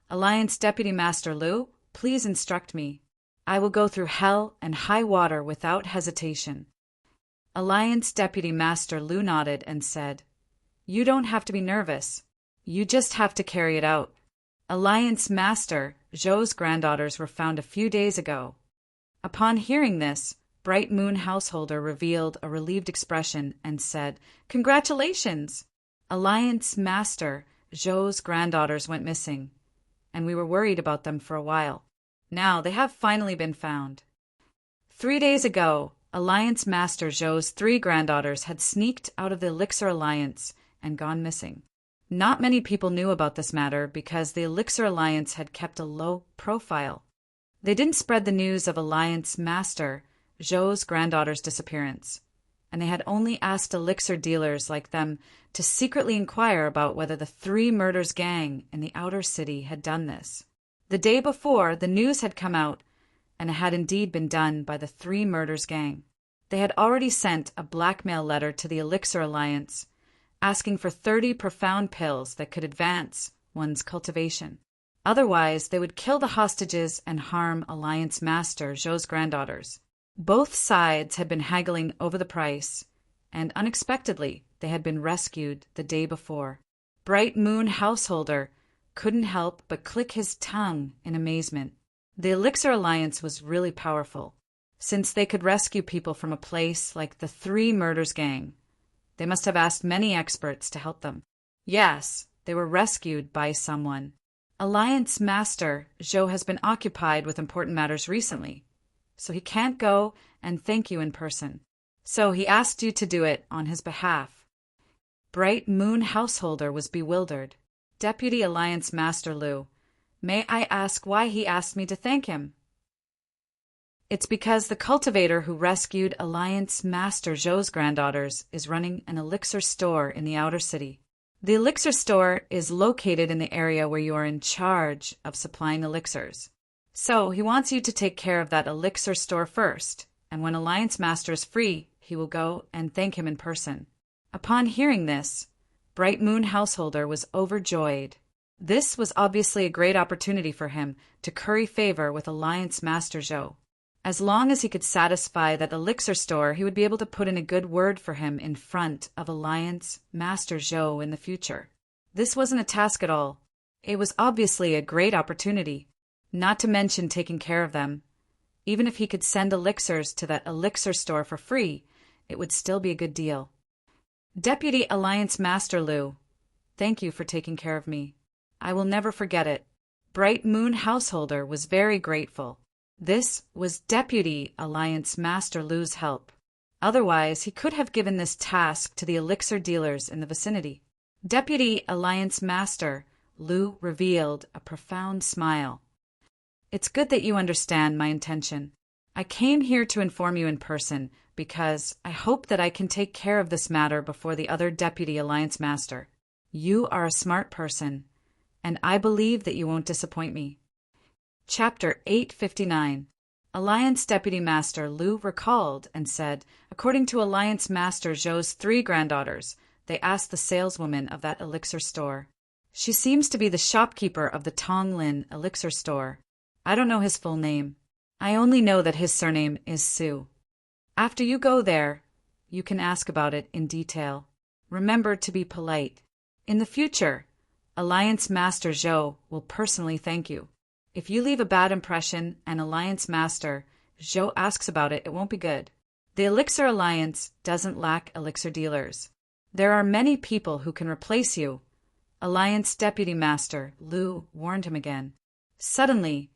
"Alliance Deputy Master Lu, please instruct me. I will go through hell and high water without hesitation." Alliance Deputy Master Lu nodded and said, "You don't have to be nervous. You just have to carry it out. Alliance Master Zhou's granddaughters were found a few days ago." Upon hearing this, Bright Moon Householder revealed a relieved expression and said, "Congratulations! Alliance Master Zhou's granddaughters went missing, and we were worried about them for a while. Now they have finally been found. 3 days ago, Alliance Master Zhou's 3 granddaughters had sneaked out of the Elixir Alliance and gone missing. Not many people knew about this matter because the Elixir Alliance had kept a low profile. They didn't spread the news of Alliance Master Zhou's granddaughter's disappearance, and they had only asked elixir dealers like them to secretly inquire about whether the 3 murders gang in the outer city had done this. The day before, the news had come out, and it had indeed been done by the 3 murders gang. They had already sent a blackmail letter to the Elixir Alliance, asking for 30 profound pills that could advance one's cultivation. Otherwise, they would kill the hostages and harm Alliance Master Zhou's granddaughters. Both sides had been haggling over the price, and unexpectedly, they had been rescued the day before. Bright Moon Householder couldn't help but click his tongue in amazement. The Elixir Alliance was really powerful. Since they could rescue people from a place like the 3 murders gang, they must have asked many experts to help them. Yes, they were rescued by someone. Alliance Master Zhou has been occupied with important matters recently, so he can't go and thank you in person. So he asked you to do it on his behalf. Bright Moon Householder was bewildered. Deputy Alliance Master Lu, may I ask why he asked me to thank him? It's because the cultivator who rescued Alliance Master Zhou's granddaughters is running an elixir store in the outer city. The elixir store is located in the area where you are in charge of supplying elixirs. So he wants you to take care of that elixir store first, and when Alliance Master is free, he will go and thank him in person. Upon hearing this, Bright Moon Householder was overjoyed. This was obviously a great opportunity for him to curry favor with Alliance Master Zhou. As long as he could satisfy that elixir store, he would be able to put in a good word for him in front of Alliance Master Zhou in the future. This wasn't a task at all. It was obviously a great opportunity, not to mention taking care of them. Even if he could send elixirs to that elixir store for free, it would still be a good deal. Deputy Alliance Master Lu, thank you for taking care of me. I will never forget it. Bright Moon Householder was very grateful. This was Deputy Alliance Master Lu's help. Otherwise, he could have given this task to the elixir dealers in the vicinity. Deputy Alliance Master Lu revealed a profound smile. It's good that you understand my intention. I came here to inform you in person because I hope that I can take care of this matter before the other Deputy Alliance Master. You are a smart person, and I believe that you won't disappoint me. Chapter 859. Alliance Deputy Master Lu recalled and said, according to Alliance Master Zhou's 3 granddaughters, they asked the saleswoman of that elixir store. She seems to be the shopkeeper of the Tonglin elixir store. I don't know his full name. I only know that his surname is Su. After you go there, you can ask about it in detail. Remember to be polite. In the future, Alliance Master Zhou will personally thank you. If you leave a bad impression and Alliance Master Zhou asks about it, it won't be good. The Elixir Alliance doesn't lack elixir dealers. There are many people who can replace you. Alliance Deputy Master Lu warned him again. Suddenly,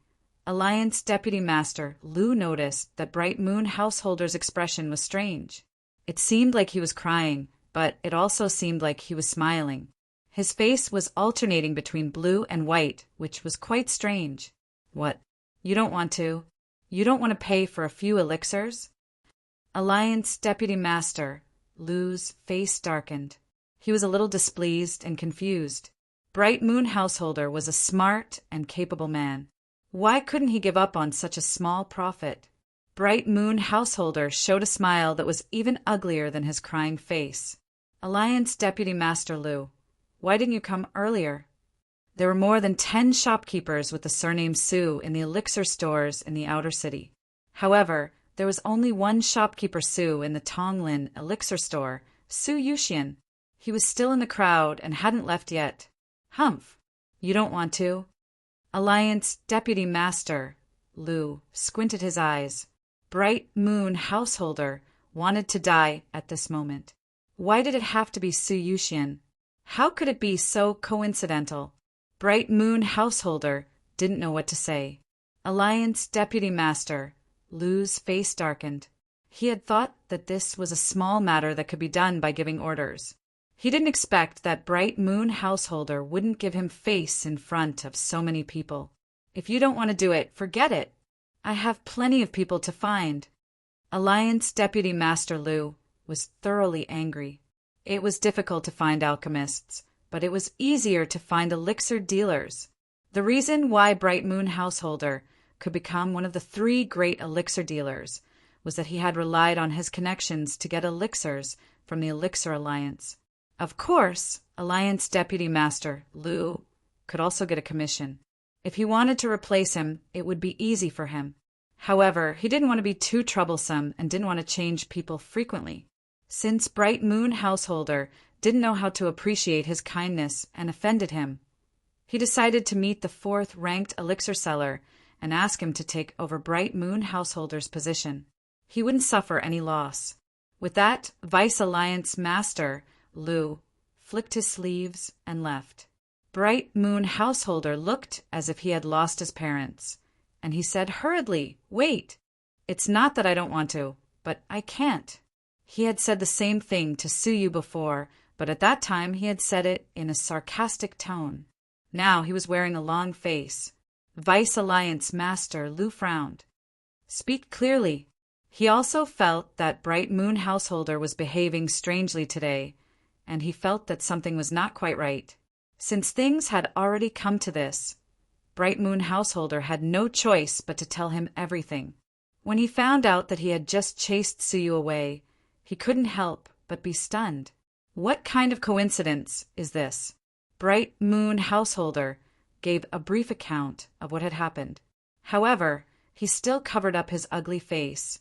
Alliance Deputy Master Lu noticed that Bright Moon Householder's expression was strange. It seemed like he was crying, but it also seemed like he was smiling. His face was alternating between blue and white, which was quite strange. What? You don't want to? You don't want to pay for a few elixirs? Alliance Deputy Master Lu's face darkened. He was a little displeased and confused. Bright Moon Householder was a smart and capable man. Why couldn't he give up on such a small profit? Bright Moon Householder showed a smile that was even uglier than his crying face. Alliance Deputy Master Lu, why didn't you come earlier? There were more than 10 shopkeepers with the surname Su in the elixir stores in the outer city. However, there was only one shopkeeper Su in the Tonglin elixir store, Su Yuxian. He was still in the crowd and hadn't left yet. Humph! You don't want to? Alliance Deputy Master Lu squinted his eyes. Bright Moon Householder wanted to die at this moment. Why did it have to be Su Yuxian? How could it be so coincidental? Bright Moon Householder didn't know what to say. Alliance Deputy Master Lu's face darkened. He had thought that this was a small matter that could be done by giving orders. He didn't expect that Bright Moon Householder wouldn't give him face in front of so many people. If you don't want to do it, forget it. I have plenty of people to find. Alliance Deputy Master Lu was thoroughly angry. It was difficult to find alchemists, but it was easier to find elixir dealers. The reason why Bright Moon Householder could become one of the 3 great elixir dealers was that he had relied on his connections to get elixirs from the Elixir Alliance. Of course, Alliance Deputy Master Lu could also get a commission. If he wanted to replace him, it would be easy for him. However, he didn't want to be too troublesome and didn't want to change people frequently. Since Bright Moon Householder didn't know how to appreciate his kindness and offended him, he decided to meet the 4th-ranked elixir seller and ask him to take over Bright Moon Householder's position. He wouldn't suffer any loss. With that, Vice Alliance Master Lu flicked his sleeves and left. Bright Moon Householder looked as if he had lost his parents, and he said hurriedly, "Wait! It's not that I don't want to, but I can't." He had said the same thing to Suyu before, but at that time he had said it in a sarcastic tone. Now he was wearing a long face. Vice Alliance Master Lu frowned. "Speak clearly." He also felt that Bright Moon Householder was behaving strangely today, and he felt that something was not quite right. Since things had already come to this, Bright Moon Householder had no choice but to tell him everything. When he found out that he had just chased Suyu away, he couldn't help but be stunned. What kind of coincidence is this? Bright Moon Householder gave a brief account of what had happened. However, he still covered up his ugly face,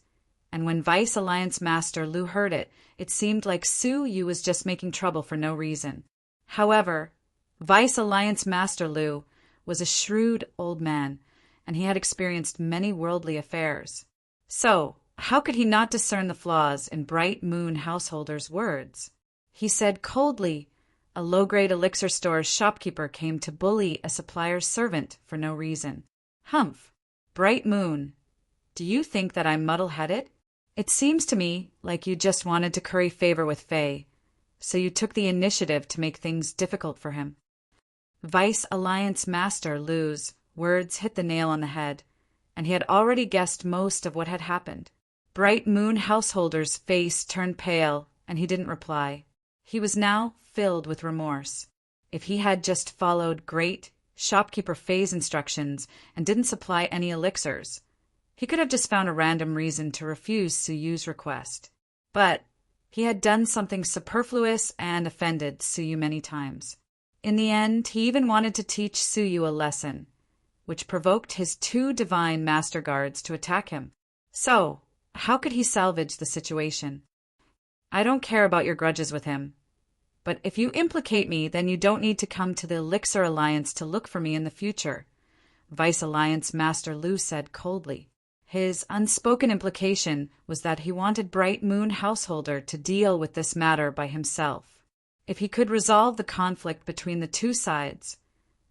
and when Vice Alliance Master Lu heard it, it seemed like Suyu was just making trouble for no reason. However, Vice Alliance Master Lu was a shrewd old man, and he had experienced many worldly affairs. So, how could he not discern the flaws in Bright Moon Householder's words? he said coldly. A low-grade elixir store's shopkeeper came to bully a supplier's servant for no reason. Humph! Bright Moon, do you think that I'm muddle-headed? It seems to me like you just wanted to curry favor with Faye, so you took the initiative to make things difficult for him. Vice Alliance Master Lou's words hit the nail on the head, and he had already guessed most of what had happened. Bright Moon Householder's face turned pale, and he didn't reply. He was now filled with remorse. If he had just followed Great Shopkeeper Faye's instructions and didn't supply any elixirs, he could have just found a random reason to refuse Suyu's request. But he had done something superfluous and offended Suyu many times. In the end, he even wanted to teach Suyu a lesson, which provoked his 2 divine master guards to attack him. So, how could he salvage the situation? I don't care about your grudges with him, but if you implicate me, then you don't need to come to the Elixir Alliance to look for me in the future, Vice Alliance Master Lu said coldly. His unspoken implication was that he wanted Bright Moon Householder to deal with this matter by himself. If he could resolve the conflict between the 2 sides,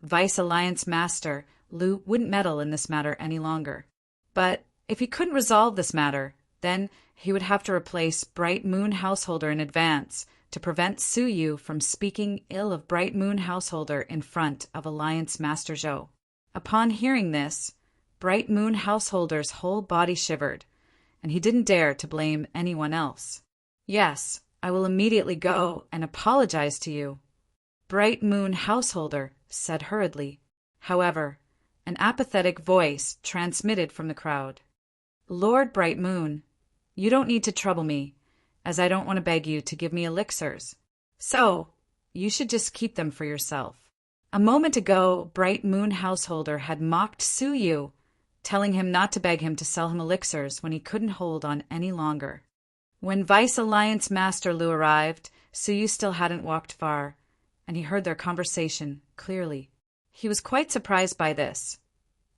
Vice Alliance Master Lu wouldn't meddle in this matter any longer. But if he couldn't resolve this matter, then he would have to replace Bright Moon Householder in advance to prevent Suyu from speaking ill of Bright Moon Householder in front of Alliance Master Zhou. Upon hearing this, Bright Moon Householder's whole body shivered, and he didn't dare to blame anyone else. Yes, I will immediately go and apologize to you, Bright Moon Householder said hurriedly. However, an apathetic voice transmitted from the crowd. Lord Bright Moon, you don't need to trouble me, as I don't want to beg you to give me elixirs. So, you should just keep them for yourself. A moment ago, Bright Moon Householder had mocked Suyu, telling him not to beg him to sell him elixirs when he couldn't hold on any longer. When Vice Alliance Master Lu arrived, Suyu still hadn't walked far, and he heard their conversation clearly. He was quite surprised by this,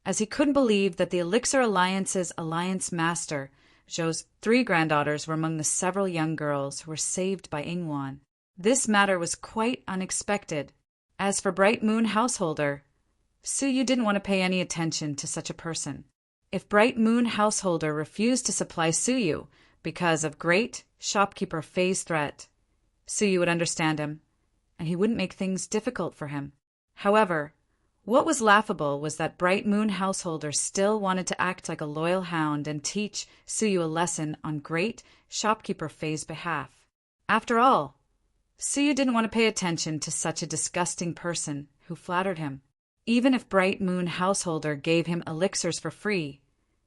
as he couldn't believe that the Elixir Alliance's Alliance Master, Zhou's 3 granddaughters, were among the several young girls who were saved by Yingwan. This matter was quite unexpected. As for Bright Moon Householder, Suyu didn't want to pay any attention to such a person. If Bright Moon Householder refused to supply Suyu because of Great Shopkeeper Faye's threat, Suyu would understand him, and he wouldn't make things difficult for him. However, what was laughable was that Bright Moon Householder still wanted to act like a loyal hound and teach Suyu a lesson on Great Shopkeeper Faye's behalf. After all, Suyu didn't want to pay attention to such a disgusting person who flattered him. Even if Bright Moon Householder gave him elixirs for free,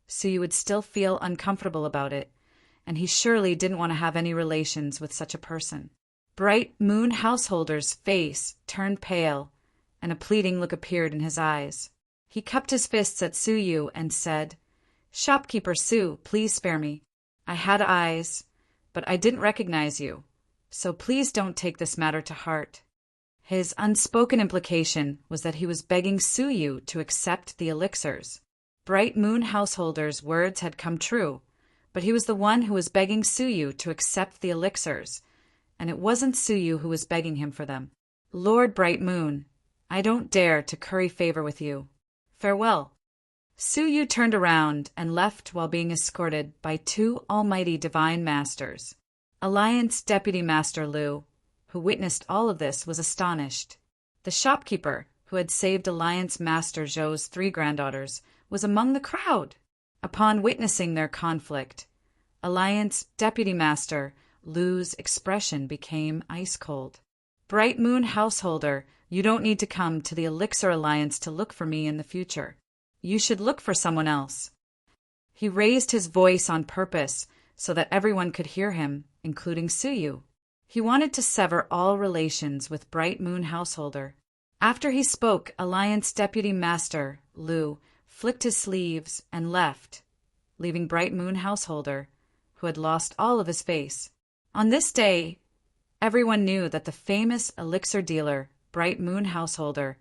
Suyu would still feel uncomfortable about it, and he surely didn't want to have any relations with such a person. Bright Moon Householder's face turned pale, and a pleading look appeared in his eyes. He cupped his fists at Suyu and said, Shopkeeper Su, please spare me. I had eyes, but I didn't recognize you, so please don't take this matter to heart. His unspoken implication was that he was begging Suyu to accept the elixirs. Bright Moon Householder's words had come true, but he was the one who was begging Suyu to accept the elixirs, and it wasn't Suyu who was begging him for them. Lord Bright Moon, I don't dare to curry favor with you. Farewell. Suyu turned around and left while being escorted by 2 almighty divine masters. Alliance Deputy Master Lu, who witnessed all of this, was astonished. The shopkeeper, who had saved Alliance Master Zhou's 3 granddaughters, was among the crowd. Upon witnessing their conflict, Alliance Deputy Master Lu's expression became ice cold. Bright Moon Householder, you don't need to come to the Elixir Alliance to look for me in the future. You should look for someone else. He raised his voice on purpose so that everyone could hear him, including Suyu. He wanted to sever all relations with Bright Moon Householder. After he spoke, Alliance Deputy Master Lu flicked his sleeves and left, leaving Bright Moon Householder, who had lost all of his face. On this day, everyone knew that the famous elixir dealer, Bright Moon Householder,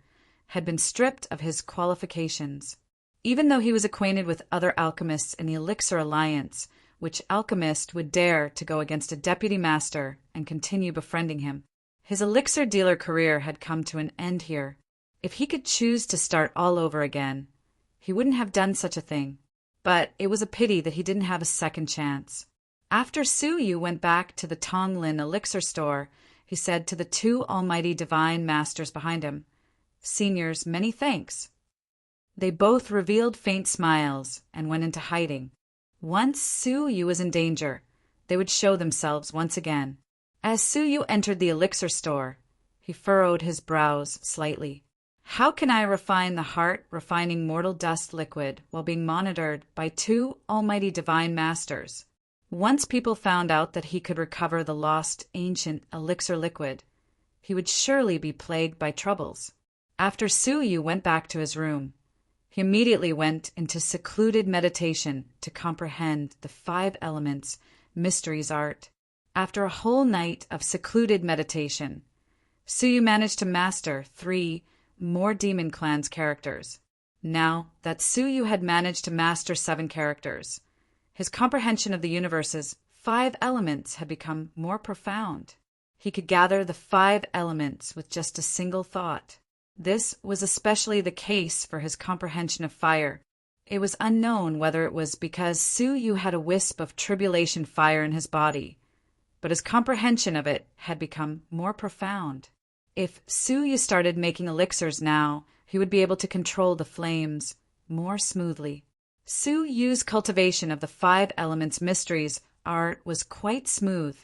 had been stripped of his qualifications. Even though he was acquainted with other alchemists in the Elixir Alliance, which alchemist would dare to go against a deputy master and continue befriending him? His elixir dealer career had come to an end here. If he could choose to start all over again, he wouldn't have done such a thing. But it was a pity that he didn't have a second chance. After Su Yu went back to the Tonglin elixir store, he said to the two almighty divine masters behind him, "Seniors, many thanks." They both revealed faint smiles and went into hiding. Once Su Yu was in danger, they would show themselves once again. As Su Yu entered the elixir store, he furrowed his brows slightly. How can I refine the heart-refining mortal dust liquid while being monitored by two almighty divine masters? Once people found out that he could recover the lost ancient elixir liquid, he would surely be plagued by troubles. After Su Yu went back to his room, he immediately went into secluded meditation to comprehend the 5 elements, mysteries art. After a whole night of secluded meditation, Su Yu managed to master 3 more Demon Clan's characters. Now that Su Yu had managed to master 7 characters, his comprehension of the universe's 5 elements had become more profound. He could gather the 5 elements with just a single thought. This was especially the case for his comprehension of fire. It was unknown whether it was because Su Yu had a wisp of tribulation fire in his body, but his comprehension of it had become more profound. If Su Yu started making elixirs now, he would be able to control the flames more smoothly. Su Yu's cultivation of the 5 elements mysteries art was quite smooth,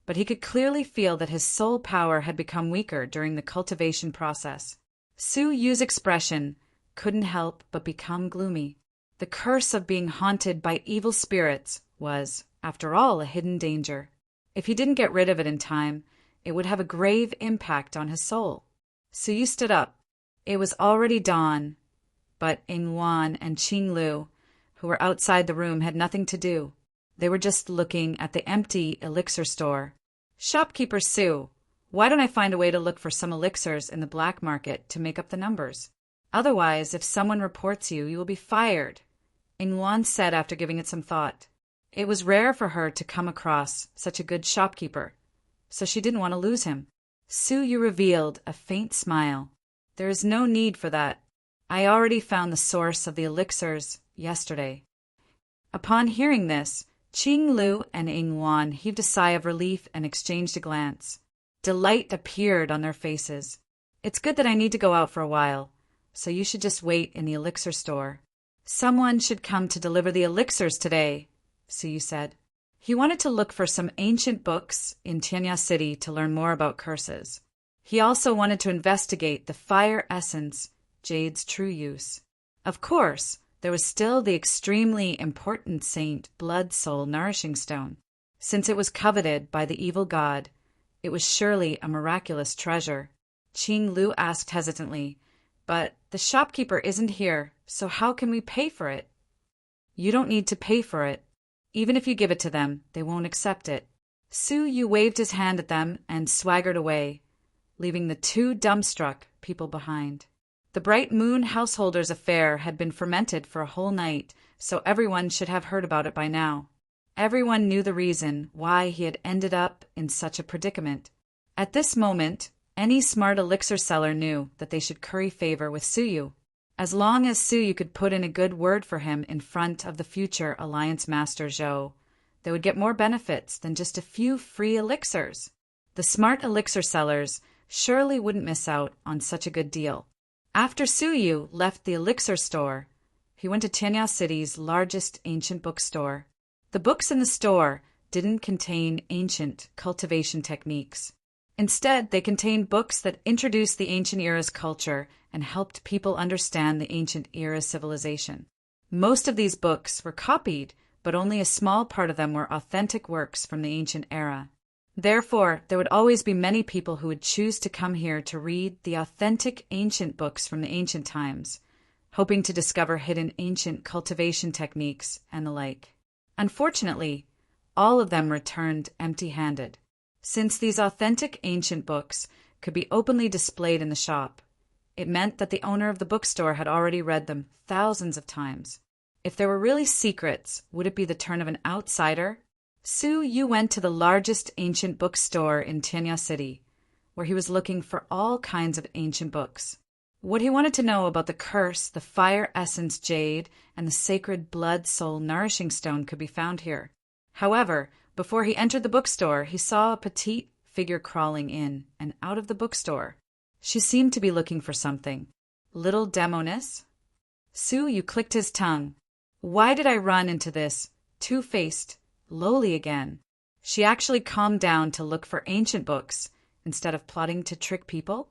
but he could clearly feel that his soul power had become weaker during the cultivation process. Su Yu's expression couldn't help but become gloomy. The curse of being haunted by evil spirits was, after all, a hidden danger. If he didn't get rid of it in time, it would have a grave impact on his soul. Su Yu stood up. It was already dawn, but Ing Wan and Qing Lu, who were outside the room, had nothing to do. They were just looking at the empty elixir store. "Shopkeeper Su, why don't I find a way to look for some elixirs in the black market to make up the numbers? Otherwise, if someone reports you, you will be fired," Ing Wan said after giving it some thought. It was rare for her to come across such a good shopkeeper, so she didn't want to lose him. Su Yu revealed a faint smile. "There is no need for that. I already found the source of the elixirs yesterday." Upon hearing this, Qing Lu and Ing Wan heaved a sigh of relief and exchanged a glance. Delight appeared on their faces. "It's good that I need to go out for a while, so you should just wait in the elixir store." "Someone should come to deliver the elixirs today," Su Yu said. He wanted to look for some ancient books in Tianya City to learn more about curses. He also wanted to investigate the fire essence, Jade's true use. Of course, there was still the extremely important Saint Blood Soul Nourishing Stone. Since it was coveted by the evil god, it was surely a miraculous treasure. Qing Lu asked hesitantly, "But the shopkeeper isn't here, so how can we pay for it?" "You don't need to pay for it. Even if you give it to them, they won't accept it." Su Yu waved his hand at them and swaggered away, leaving the 2 dumbstruck people behind. The Bright Moon householder's affair had been fermented for a whole night, so everyone should have heard about it by now. Everyone knew the reason why he had ended up in such a predicament. At this moment, any smart elixir seller knew that they should curry favor with Su Yu. As long as Su Yu could put in a good word for him in front of the future Alliance Master Zhou, they would get more benefits than just a few free elixirs. The smart elixir sellers surely wouldn't miss out on such a good deal. After Su Yu left the elixir store, he went to Tianya City's largest ancient bookstore. The books in the store didn't contain ancient cultivation techniques. Instead, they contained books that introduced the ancient era's culture and helped people understand the ancient era's civilization. Most of these books were copied, but only a small part of them were authentic works from the ancient era. Therefore, there would always be many people who would choose to come here to read the authentic ancient books from the ancient times, hoping to discover hidden ancient cultivation techniques and the like. Unfortunately, all of them returned empty-handed. Since these authentic ancient books could be openly displayed in the shop, it meant that the owner of the bookstore had already read them thousands of times. If there were really secrets, would it be the turn of an outsider? Sue, you went to the largest ancient bookstore in Tianya City, where he was looking for all kinds of ancient books. What he wanted to know about the curse, the fire essence jade, and the sacred blood soul nourishing stone could be found here. However, before he entered the bookstore, he saw a petite figure crawling in and out of the bookstore. She seemed to be looking for something. Little Demonis? Sue, you clicked his tongue. Why did I run into this two-faced, lowly again? She actually calmed down to look for ancient books instead of plotting to trick people?